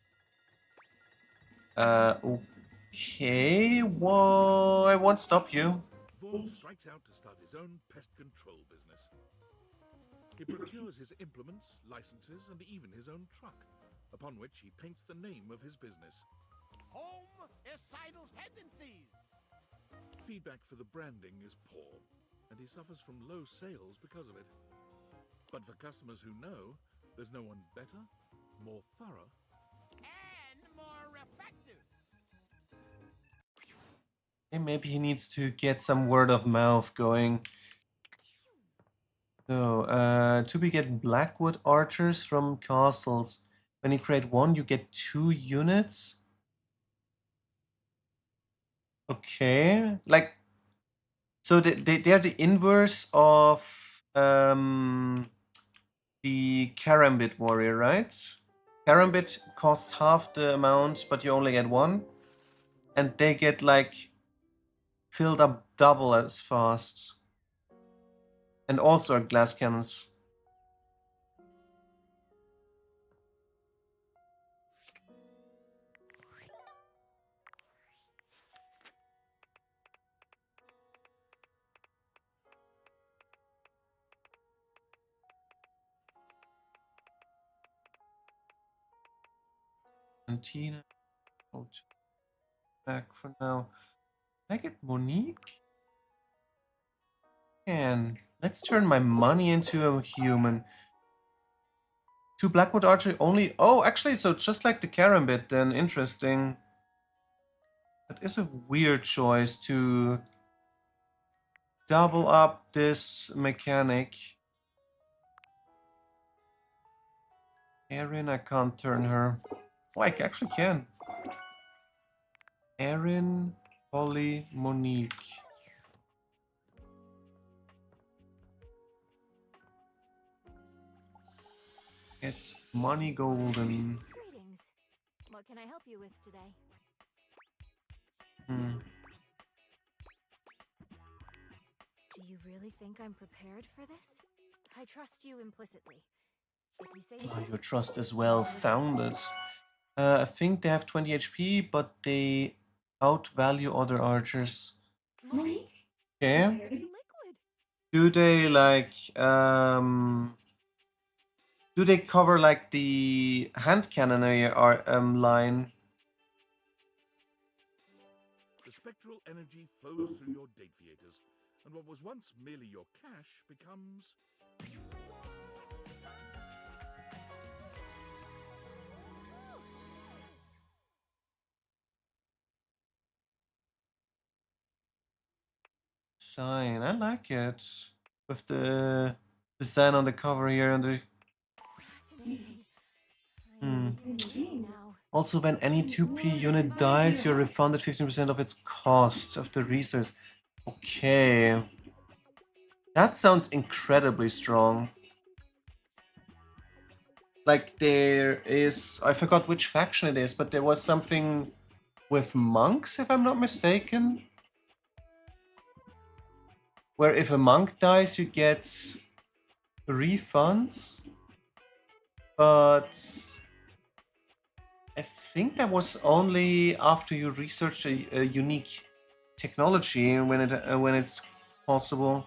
Okay, well, I won't stop you. Vaughn strikes out to start his own pest control business. He procures his implements, licenses, and even his own truck, upon which he paints the name of his business. Homicidal tendencies. Feedback for the branding is poor, and he suffers from low sales because of it. But for customers who know, there's no one better, more thorough, and more effective. Maybe he needs to get some word of mouth going. So, to get Blackwood archers from castles. When you create one, you get 2 units. Okay, like, so they're the inverse of the Karambit warrior, right? Karambit costs half the amount, but you only get 1. And they get like filled up double as fast. And also glass cannons. Cantina. I'll check back for now. Can I get Monique? And let's turn my money into a human. 2 Blackwood archer only. Oh, actually, so it's just like the Karambit then. Interesting. That is a weird choice to double up this mechanic. Erin, I can't turn her. Oh, I actually can. Erin, Holly, Monique. Get money golden. Greetings. What can I help you with today? Do you really think I'm prepared for this? I trust you implicitly. If you say so. Your trust is well founded. I think they have 20 HP, but they outvalue other archers. Okay. Do they like Do they cover like the hand cannon line? The spectral energy flows through your date theaters, and what was once merely your cash becomes... Sign, I like it. With the design on the cover here and the... Also, when any 2p unit dies, you're refunded 15% of its cost of the resource. Okay. That sounds incredibly strong. Like there is... I forgot which faction it is, but there was something with monks, if I'm not mistaken. Where if a monk dies, you get refunds. But I think that was only after you researched a unique technology when it's possible.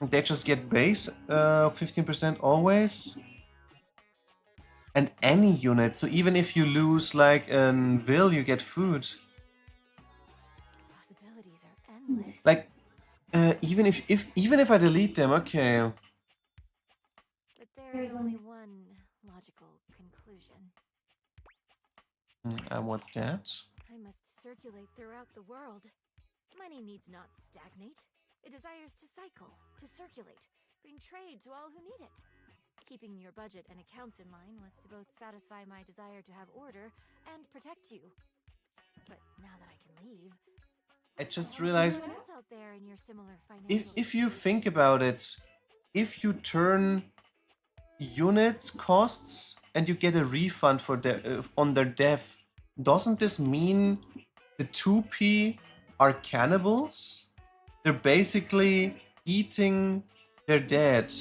They just get base 15% always. And any unit, so even if you lose like an will, you get food. Possibilities are endless. Like even if I delete them, okay. But there is only one logical conclusion. And what's that? I must circulate throughout the world. Money needs not stagnate. It desires to cycle, to circulate, bring trade to all who need it. Keeping your budget and accounts in line was to both satisfy my desire to have order and protect you. But now that I can leave, I just realized anyone else out there in your similar financial if you think about it, if you turn unit costs and you get a refund for on their death, doesn't this mean the 2p are cannibals? They're basically eating their dead,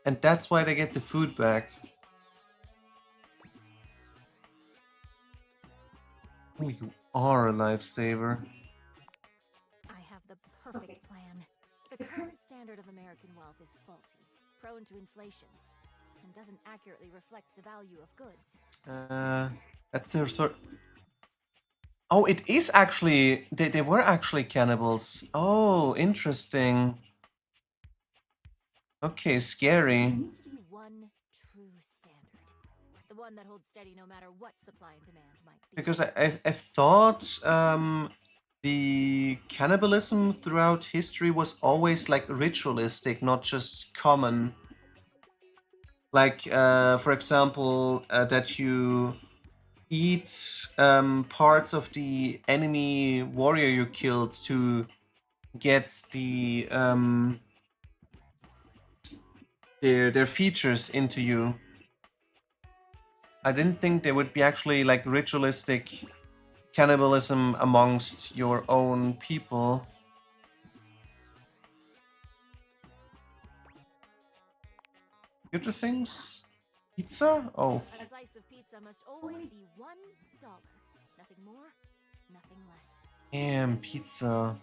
and that's why they get the food back. Oh, you are a lifesaver. I have the perfect plan. The current standard of American wealth is faulty, prone to inflation, and doesn't accurately reflect the value of goods. That's their sort. Oh, it is actually... They were actually cannibals. Oh, interesting. Okay, scary. One true standard. The one that holds steady no matter what supply and demand might be. Because I thought the cannibalism throughout history was always like ritualistic, not just common. Like, for example, that you eat parts of the enemy warrior you killed to get the their features into you. I didn't think there would be actually like ritualistic cannibalism amongst your own people. Future things? Pizza? Oh. A slice of pizza must always be $1. Nothing more, nothing less. Damn, pizza.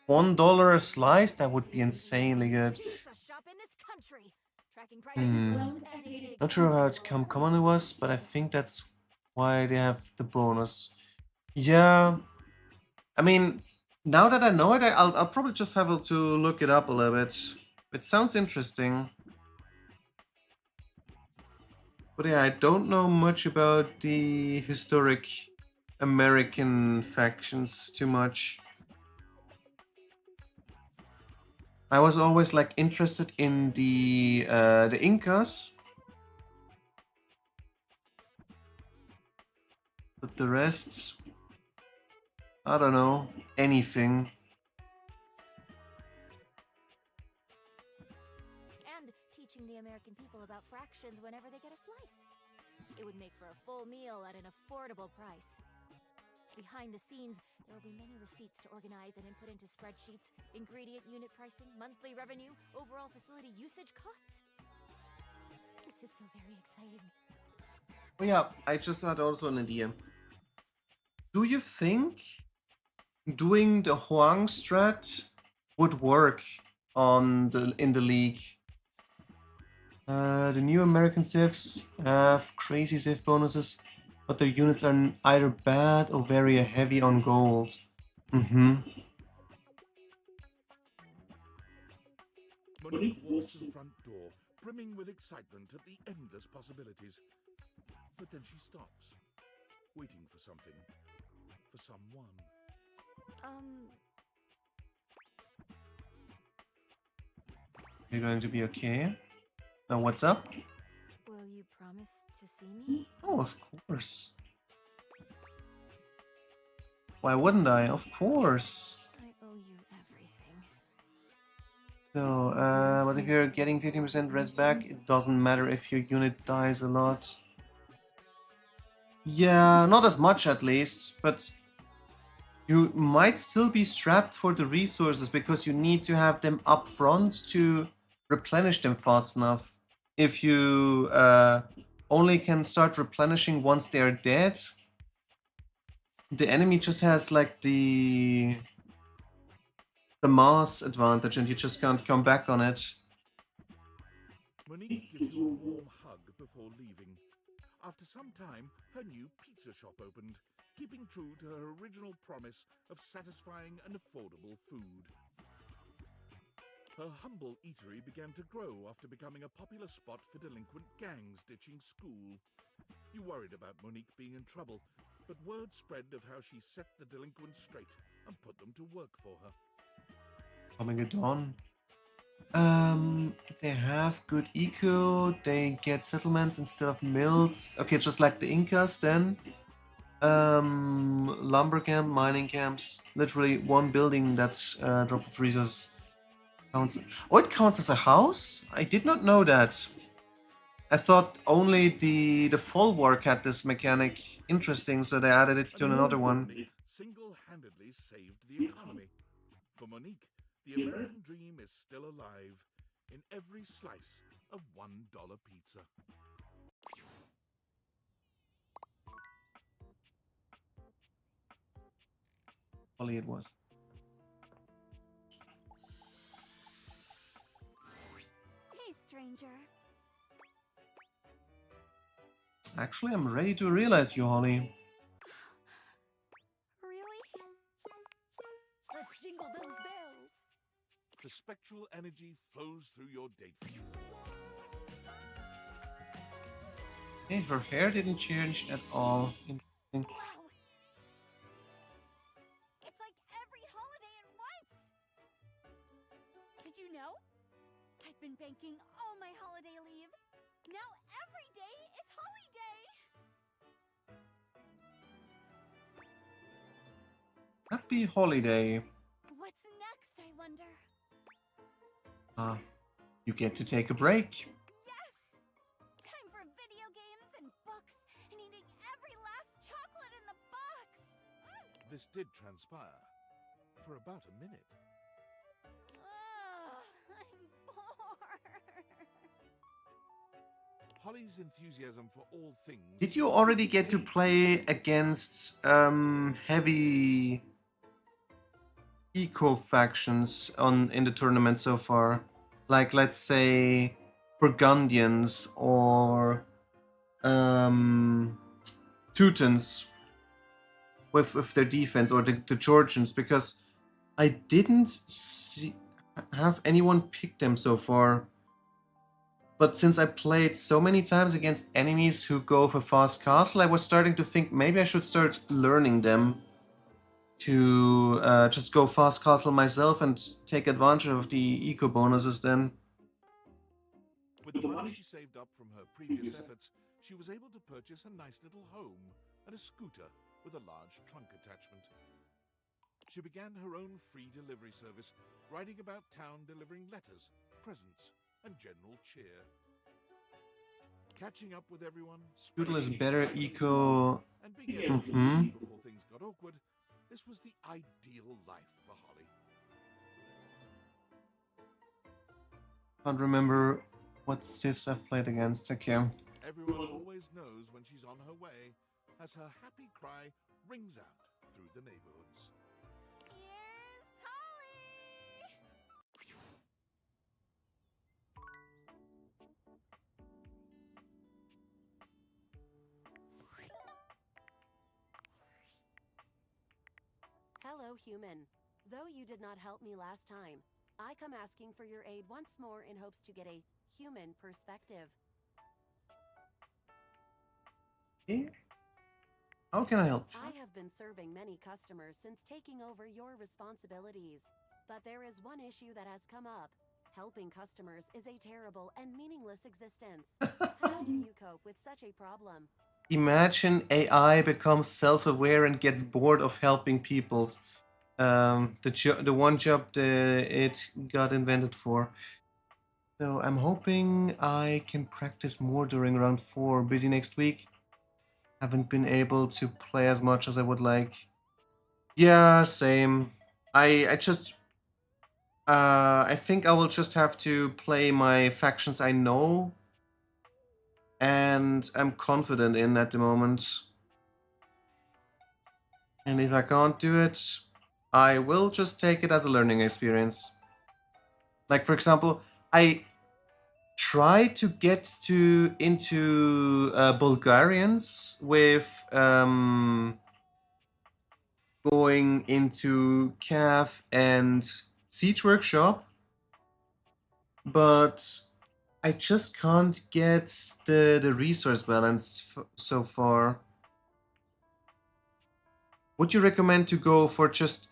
$1 a slice? That would be insanely good. Pizza shop in this country. Tracking prices and Not sure how it come common to us, but I think that's why they have the bonus. Yeah. I mean, now that I know it, I'll probably just have to look it up a little bit. It sounds interesting. But yeah, I don't know much about the historic American factions too much. I was always like interested in the Incas. But the rest, I don't know, anything. And teaching the American people about fractions whenever they get a slice. It would make for a full meal at an affordable price. Behind the scenes, there will be many receipts to organize and input into spreadsheets, ingredient unit pricing, monthly revenue, overall facility usage costs. This is so very exciting. Oh yeah, I just had also an idea. Do you think doing the Huang strat would work on in the league? The new American civs have crazy civ bonuses, but their units are either bad or very heavy on gold. Mm-hmm. Monique walks to the front door, brimming with excitement at the endless possibilities. But then she stops, waiting for something. For someone. You're going to be okay? Now what's up? Will you promise to see me? Oh, of course. Why wouldn't I? Of course. I owe you everything. So, but if you're getting 15% res back, it doesn't matter if your unit dies a lot. Yeah, not as much at least, but you might still be strapped for the resources because you need to have them up front to replenish them fast enough. If you only can start replenishing once they are dead, the enemy just has like the mass advantage and you just can't come back on it. Monique gives you a warm hug before leaving. After some time, her new pizza shop opened, keeping true to her original promise of satisfying and affordable food. Her humble eatery began to grow after becoming a popular spot for delinquent gangs ditching school. You worried about Monique being in trouble, but word spread of how she set the delinquents straight and put them to work for her. Coming at dawn. They have good eco, they get settlements instead of mills. Okay, just like the Incas then. Lumber camp, mining camps. Literally one building that's drop of resources counts. Oh, it counts as a house? I did not know that. I thought only the Folwark had this mechanic. Interesting, so they added it to another one. Single-handedly saved the economy. For Monique, the American dream is still alive in every slice of $1 pizza. Only it was. Hey, stranger. Actually, I'm ready to realize you, Holly. Really? Let's jingle those bells. The spectral energy flows through your date. Hey, her hair didn't change at all. Interesting. It's like every holiday at once. Did you know? I've been banking all my holiday leave. Now every day is holiday. Happy holiday. What's next, I wonder? You get to take a break. Yes! Time for video games and books and eating every last chocolate in the box. This did transpire for about a minute. I'm bored. Holly's enthusiasm for all things... Did you already get to play against heavy eco factions in the tournament so far? Like, let's say, Burgundians or Teutons with their defense, or the Georgians, because I didn't have anyone pick them so far. But since I played so many times against enemies who go for fast castle, I was starting to think maybe I should start learning them to just go fast castle myself and take advantage of the eco bonuses then. With the money she saved up from her previous efforts, she was able to purchase a nice little home and a scooter with a large trunk attachment. She began her own free delivery service, riding about town delivering letters, presents, and general cheer. Catching up with everyone, Scooter is better eco. and being able to leave before things got awkward, this was the ideal life for Holly. Can't remember what civs I've played against. Okay. Everyone always knows when she's on her way, as her happy cry rings out through the neighborhoods. Here's Holly! fellow human. Though you did not help me last time, I come asking for your aid once more in hopes to get a human perspective. Okay. How can I help? I have been serving many customers since taking over your responsibilities. But there is one issue that has come up. Helping customers is a terrible and meaningless existence. How do you cope with such a problem? Imagine AI becomes self-aware and gets bored of helping peoples. The one job it got invented for. So I'm hoping I can practice more during round 4. Busy next week. Haven't been able to play as much as I would like. Yeah, same. I just I think I will just have to play my factions I know and I'm confident in at the moment. And if I can't do it, I will just take it as a learning experience. Like, for example, I tried to get into Bulgarians with going into CAF and Siege Workshop, but I just can't get the resource balance so far. Would you recommend to go for just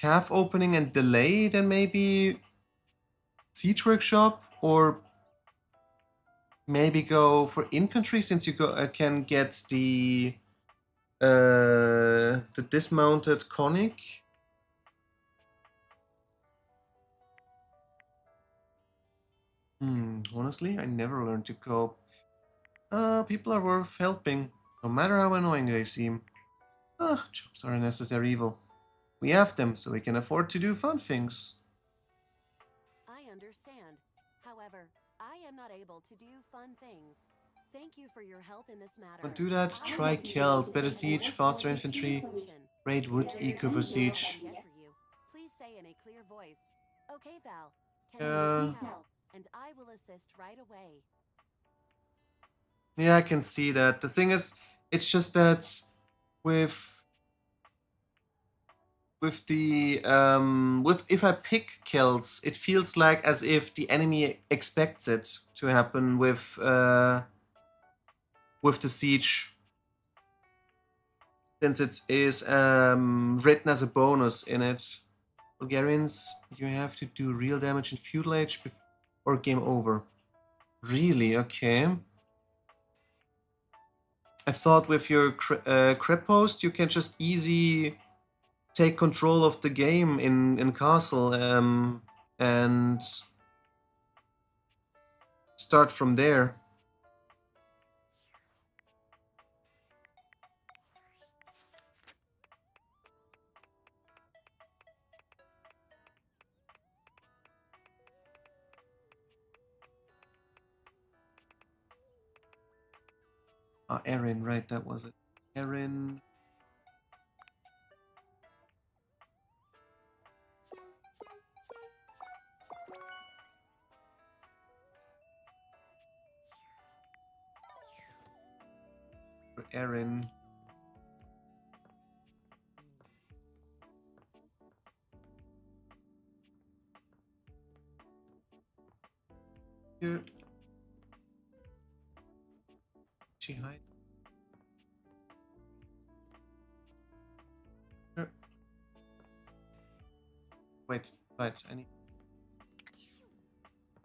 CAF opening and delay, then maybe Siege Workshop, or maybe go for infantry since you can get the dismounted conic? Honestly, I never learned to cope. People are worth helping, no matter how annoying they seem. Jobs are a necessary evil. We have them, so we can afford to do fun things. I understand. However, I am not able to do fun things. Thank you for your help in this matter. But do that, try Kells, better siege, faster infantry, raid wood, eco for siege. Please say in a clear voice, okay, Val, can Yeah. you help? And I will assist right away. Yeah, I can see that. The thing is, it's just that with if I pick kills, it feels like as if the enemy expects it to happen with the siege, since it is written as a bonus in it. Bulgarians, you have to do real damage in feudal age or game over. Really? Okay. I thought with your crep post you can just easy take control of the game in castle and start from there. Erin, right, that was it. Erin. Erin. Here. She hide. Here. Wait, I need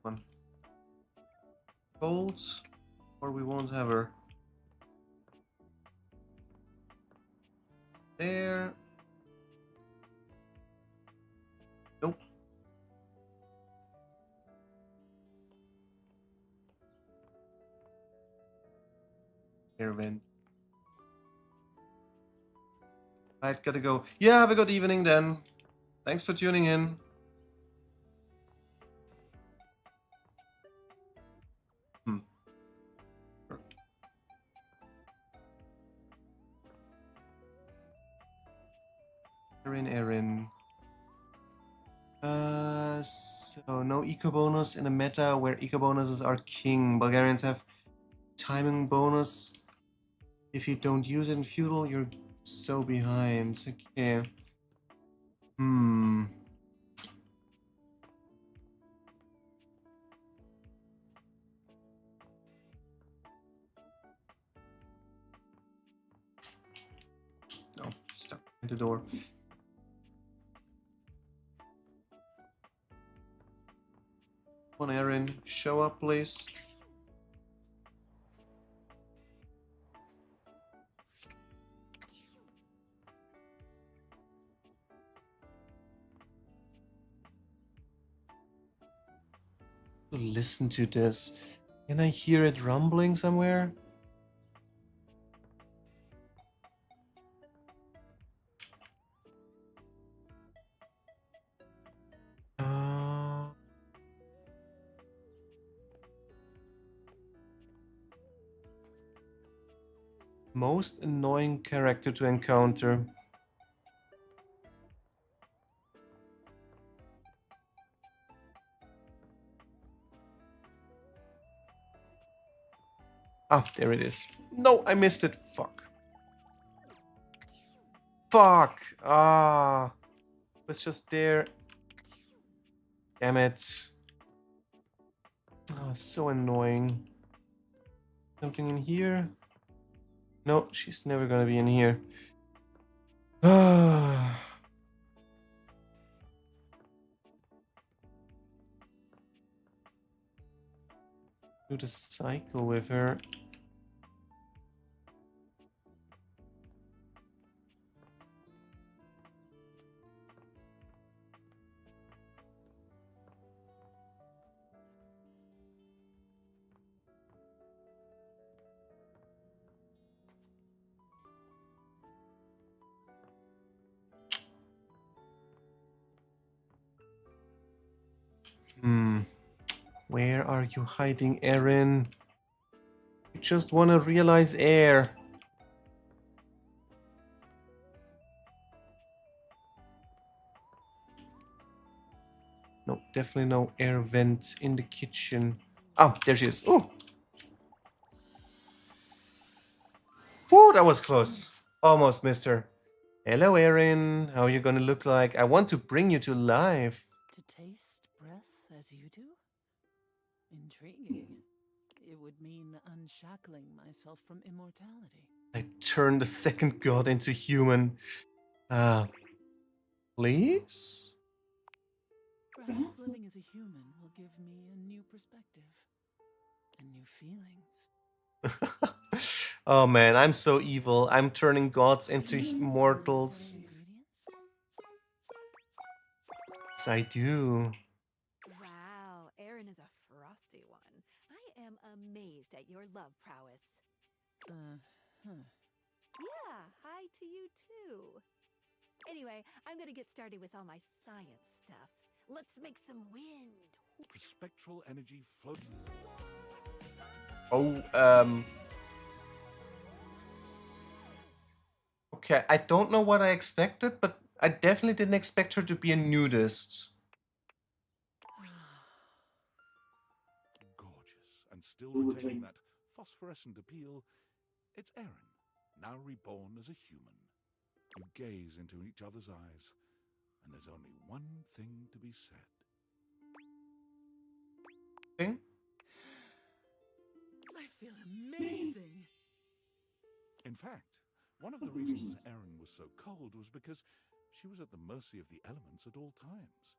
one. Gold, or we won't have her. There. Nope. Air vent. Right, gotta go. Yeah, have a good evening then. Thanks for tuning in. Erin. So no eco bonus in a meta where eco bonuses are king. Bulgarians have timing bonus. If you don't use it in feudal, you're so behind. Okay. Hmm. Oh, stuck in the door. Come on, Erin, show up, please. Listen to this. Can I hear it rumbling somewhere? Most annoying character to encounter. Ah, there it is. No, I missed it. Fuck. Fuck. Ah. It's just there. Damn it. Oh, so annoying. Something in here? No, she's never gonna be in here. Ah. Do the cycle with her. Where are you hiding, Erin? You just want to realize air. No, definitely no air vent in the kitchen. Oh, there she is. Oh. Whoa, that was close. Almost missed her. Hello, Erin. How are you gonna look like? I want to bring you to life. To taste breath as you do? Intriguing. It would mean unshackling myself from immortality. I turned the second god into human. Please? Perhaps living as a human will give me a new perspective and new feelings. Oh man, I'm so evil. I'm turning gods into mortals. Yes, I do. Wow, Erin is a frosty one. I am amazed at your love prowess. Yeah, hi to you too. Anyway, I'm gonna get started with all my science stuff. Let's make some wind. Spectral energy floating. Oh, okay, I don't know what I expected, but I definitely didn't expect her to be a nudist. Gorgeous, and still retaining that phosphorescent appeal. It's Erin, now reborn as a human. You gaze into each other's eyes, and there's only one thing to be said. Thing? I feel amazing. In fact, one of the reasons Erin was so cold was because she was at the mercy of the elements at all times.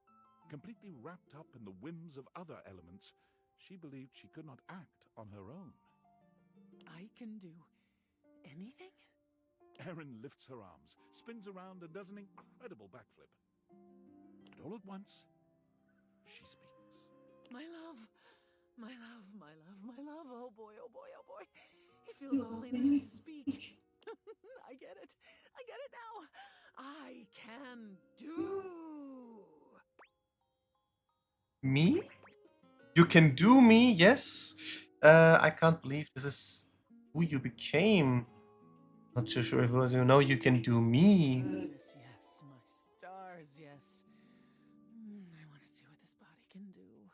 Completely wrapped up in the whims of other elements, she believed she could not act on her own. I can do anything? Erin lifts her arms, spins around, and does an incredible backflip. But all at once, she speaks. My love, my love, my love, my love. Oh boy, oh boy, oh boy. It feels awfully nice to speak. I get it. I get it now. I can do. Me? You can do me, yes. I can't believe this is who you became. Not too sure if it was, you know, you can do me. Goodness, yes. My stars, yes. I want to see what this body can do.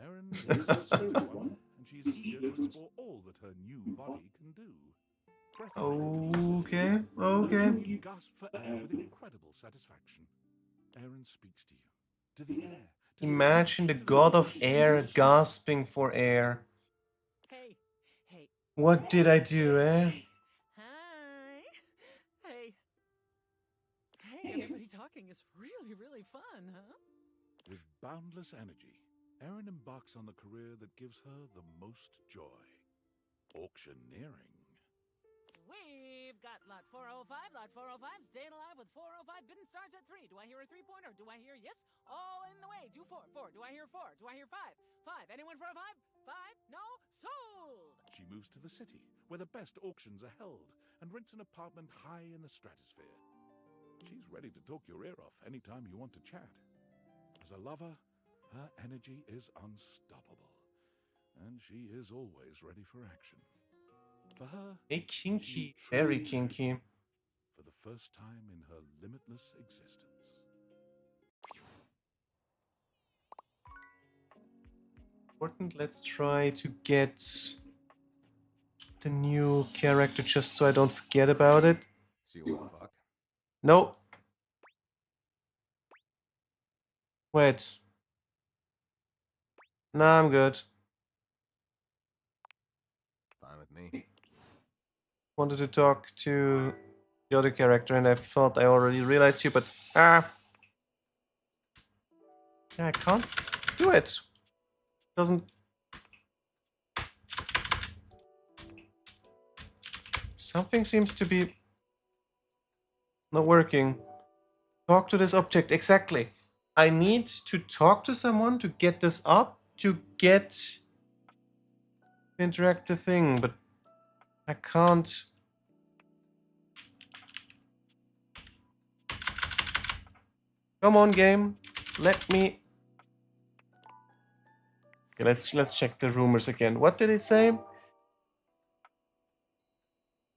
Erin is a spirit one, and she's eager to explore all that her new body can do. Okay, okay. You gasp for air with incredible satisfaction. Aaron speaks to you, to the air. Imagine the god of air gasping for air. Hey, hey. What did I do, eh? Hi. Hey. Hey, everybody talking is really, really fun, huh? With boundless energy, Erin embarks on the career that gives her the most joy. Auctioneering. We've got lot 405, lot 405, staying alive with 405. Bidding starts at 3. Do I hear a 3-pointer? Do I hear yes? All in the way. Do 4, 4. Do I hear 4? Do I hear 5? 5. Anyone for a 5? 5? No? Sold! She moves to the city, where the best auctions are held, and rents an apartment high in the stratosphere. She's ready to talk your ear off anytime you want to chat. As a lover, her energy is unstoppable, and she is always ready for action. For her, Hey, kinky, very kinky. For the first time in her limitless existence. Important, let's try to get the new character just so I don't forget about it. So you wanna fuck? No. Wait. Nah, I'm good. Fine with me. Wanted to talk to the other character and I thought I already realized you, but yeah, I can't do it. Doesn't. Something seems to be not working. Talk to this object, exactly. I need to talk to someone to get this up, to get the interactive thing, but I can't. Come on, game. Let me. Okay, let's check the rumors again. What did it say?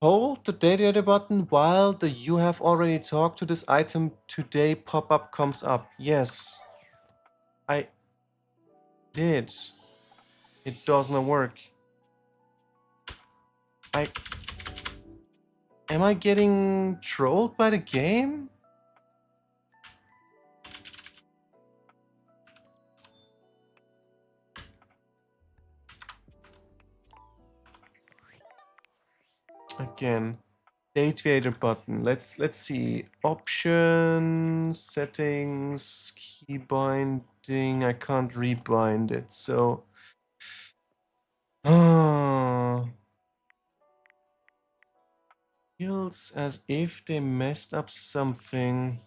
Hold the data button while the "you have already talked to this item today" pop-up comes up. Yes, I did. It does not work. Am I getting trolled by the game? Again, date creator button. Let's see. Options, settings, key binding. I can't rebind it, so. Feels as if they messed up something.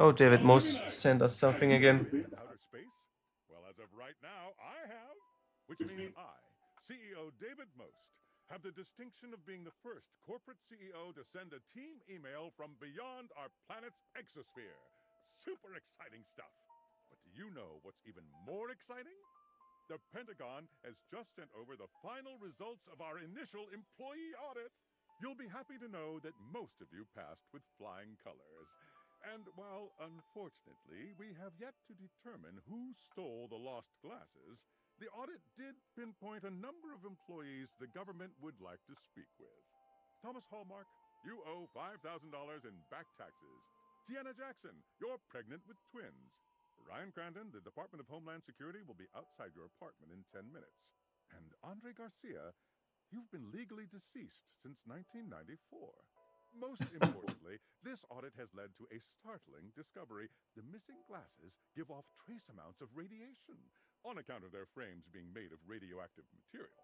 Oh, David Most sent us something again. Outer space? Well, as of right now, I have. Which means I, CEO David Most, have the distinction of being the first corporate CEO to send a team email from beyond our planet's exosphere. Super exciting stuff. But do you know what's even more exciting? The Pentagon has just sent over the final results of our initial employee audit. You'll be happy to know that most of you passed with flying colors. And while, unfortunately, we have yet to determine who stole the lost glasses, the audit did pinpoint a number of employees the government would like to speak with. Thomas Hallmark, you owe $5,000 in back taxes. Tiana Jackson, you're pregnant with twins. Ryan Crandon, the Department of Homeland Security will be outside your apartment in 10 minutes. And Andre Garcia, you've been legally deceased since 1994. Most importantly, this audit has led to a startling discovery. The missing glasses give off trace amounts of radiation on account of their frames being made of radioactive material.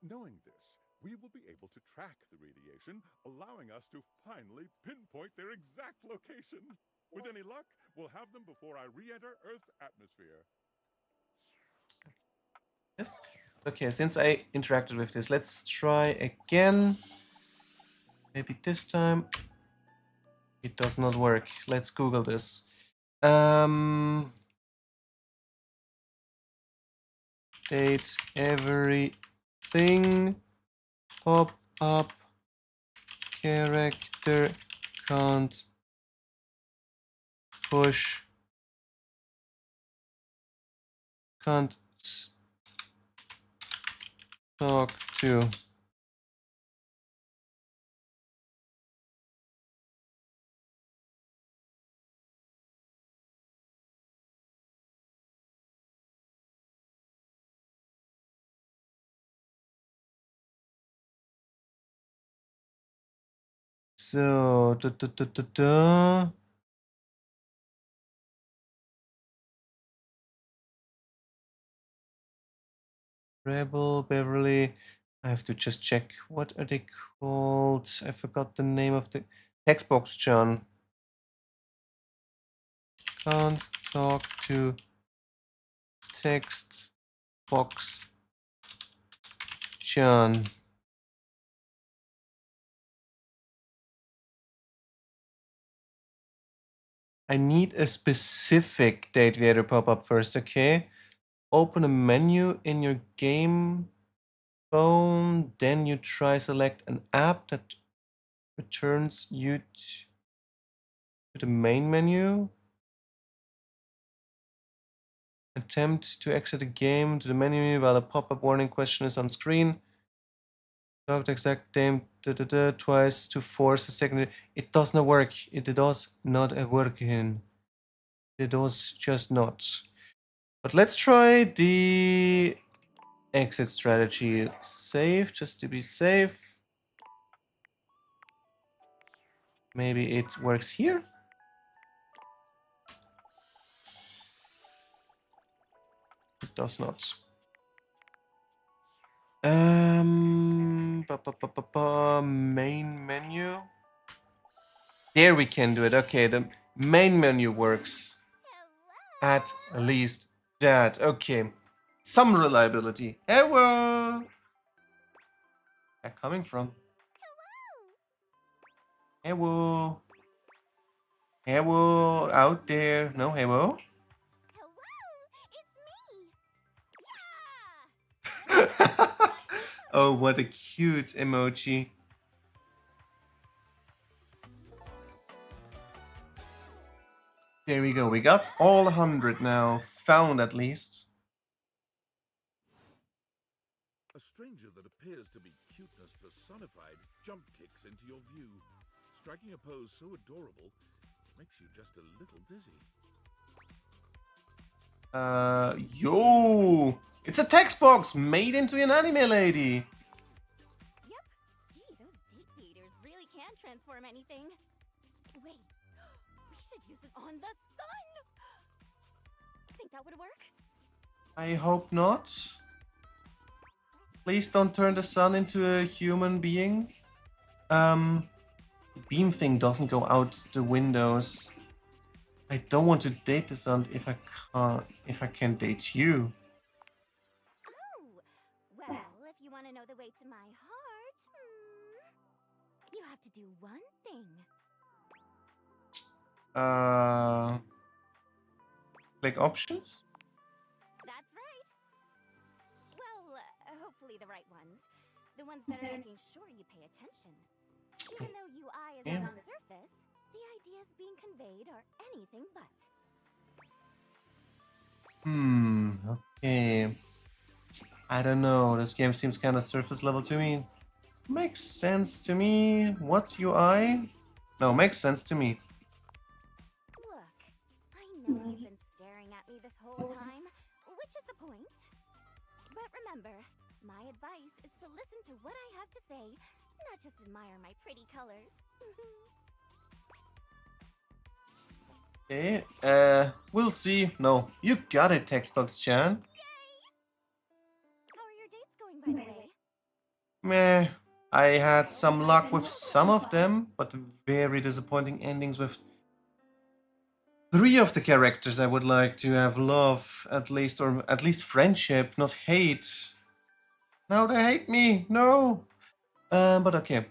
Knowing this, we will be able to track the radiation, allowing us to finally pinpoint their exact location. With any luck, we'll have them before I re-enter Earth's atmosphere. Yes. Okay, since I interacted with this, let's try again. Maybe this time it does not work. Let's Google this. Date everything. Pop up. Character can't push. Can't talk to. So, Rebel, Beverly. I have to just check. What are they called? I forgot the name of the text box, John. Can't talk to text box, John. I need a specific date variable pop up first, okay? Open a menu in your game phone, then you try select an app that returns you to the main menu. Attempt to exit the game to the menu while a pop-up warning question is on screen. Talk the exact name twice to force a second. It does not work. It does not work. It does just not. But let's try the exit strategy. Save, just to be safe. Maybe it works here. It does not. Main menu. There we can do it. Okay, the main menu works. At least that. Okay. Some reliability. Hello. Where coming from? Hello. Hello out there. No hello? Oh, what a cute emoji. There we go. We got all 100 now. Found at least. A stranger that appears to be cuteness personified jump kicks into your view. Striking a pose so adorable makes you just a little dizzy. Yo! It's a text box made into an anime lady. Yep. Gee, those deep feeders really can transform anything. Wait, we should use it on the sun. Think that would work? I hope not. Please don't turn the sun into a human being. The beam thing doesn't go out the windows. I don't want to date the sun if I can't date you. Oh, well, if you want to know the way to my heart, you have to do one thing. Click options? That's right. Well, hopefully the right ones. The ones that are making sure you pay attention. Even though UI is out on the surface, the ideas being conveyed are anything but. Okay. I don't know. This game seems kind of surface level to me. Makes sense to me. What's UI? No, makes sense to me. Look, I know you've been staring at me this whole time, which is the point. But remember, my advice is to listen to what I have to say, not just admire my pretty colors. Okay, we'll see. No, you got it, Textbox-chan. How are your dates going, by the way? Meh. I had some luck with some of them, but very disappointing endings with 3 of the characters I would like to have love, at least, or at least friendship, not hate. Now they hate me. No. But okay.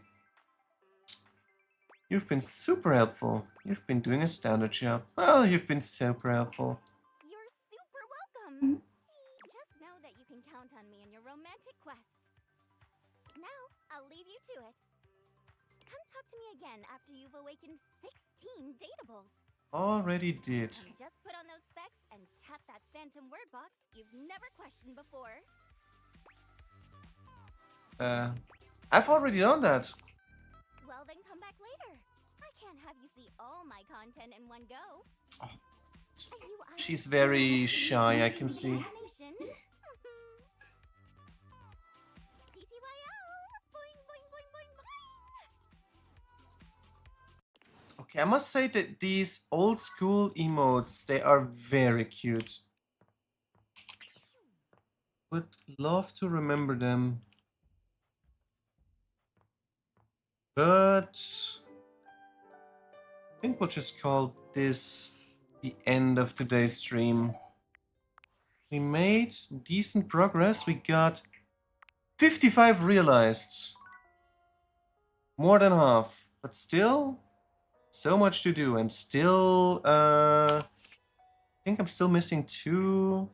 You've been super helpful. You've been doing a standard job. Well, you've been super helpful. You're super welcome. Just know that you can count on me in your romantic quests. Now, I'll leave you to it. Come talk to me again after you've awakened 16 datables. Already did. And just put on those specs and tap that phantom word box you've never questioned before. I've already done that. Well, then come back later. I can't have you see all my content in one go. Oh, she's very shy, I can see. Okay, I must say that these old school emotes, they are very cute. Would love to remember them. But I think we'll just call this the end of today's stream. We made decent progress. We got 55 realized. More than half. But still, so much to do. And still, I think I'm still missing 2.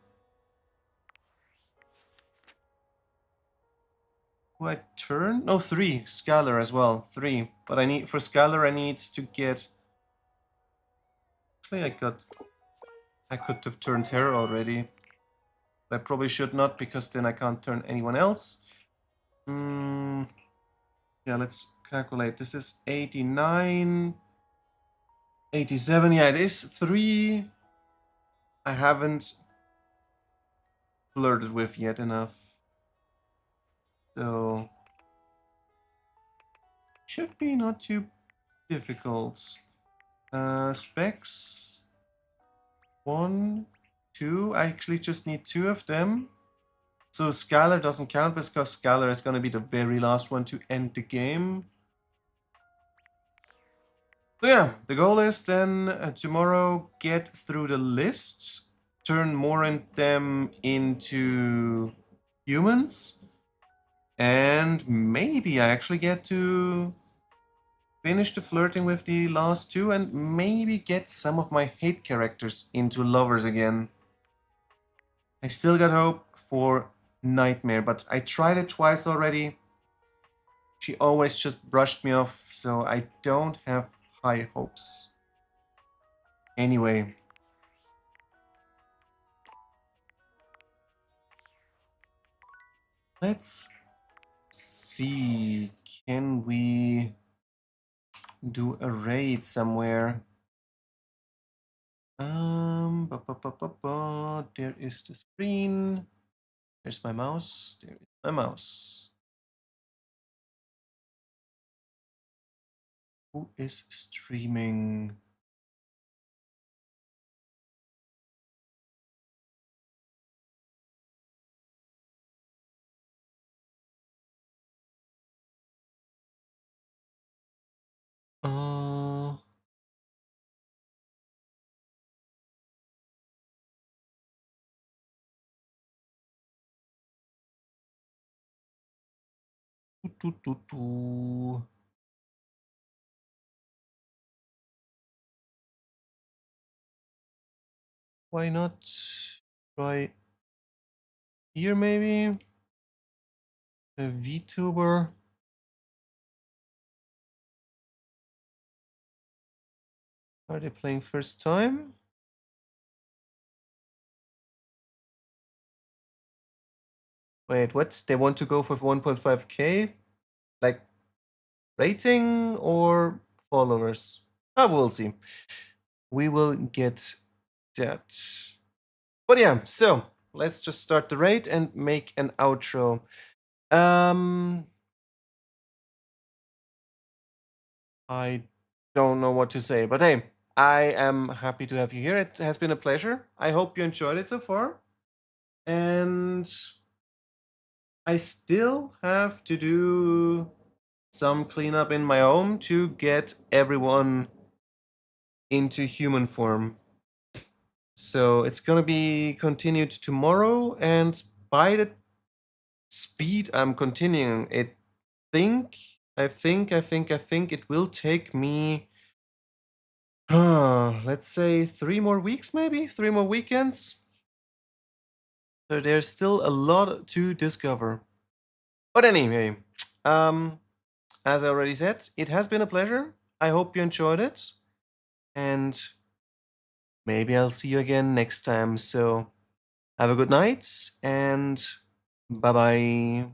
Who I turn? No, 3. Scalar as well. 3. But I need, for Scalar, I need to get... Actually, I could have turned her already. But I probably should not, because then I can't turn anyone else. Yeah, let's calculate. This is 89... 87. Yeah, it is 3 I haven't flirted with yet enough. So should be not too difficult. Specs 1, 2. I actually just need 2 of them. So Scalar doesn't count because Scalar is going to be the very last one to end the game. So yeah, the goal is then tomorrow get through the list, turn more of them into humans, and maybe I actually get to finish the flirting with the last 2 and maybe get some of my hate characters into lovers again. I still got hope for Nightmare, but I tried it twice already. She always just brushed me off, so I don't have high hopes. Anyway. Let's see, can we do a raid somewhere? There is the screen. There's my mouse. There is my mouse. Who is streaming? Why not try here maybe? A VTuber. Are they playing first time? Wait, what? They want to go for 1.5k? Like rating or followers? Ah, we'll see. We will get that. But yeah, so let's just start the raid and make an outro. I don't know what to say, but hey, I am happy to have you here. It has been a pleasure. I hope you enjoyed it so far. And I still have to do some cleanup in my home to get everyone into human form. So it's gonna be continued tomorrow, and by the speed I'm continuing, I think it will take me, let's say 3 more weeks, maybe 3 more weekends. So there's still a lot to discover. But anyway, as I already said, it has been a pleasure. I hope you enjoyed it, and maybe I'll see you again next time. So have a good night, and bye-bye.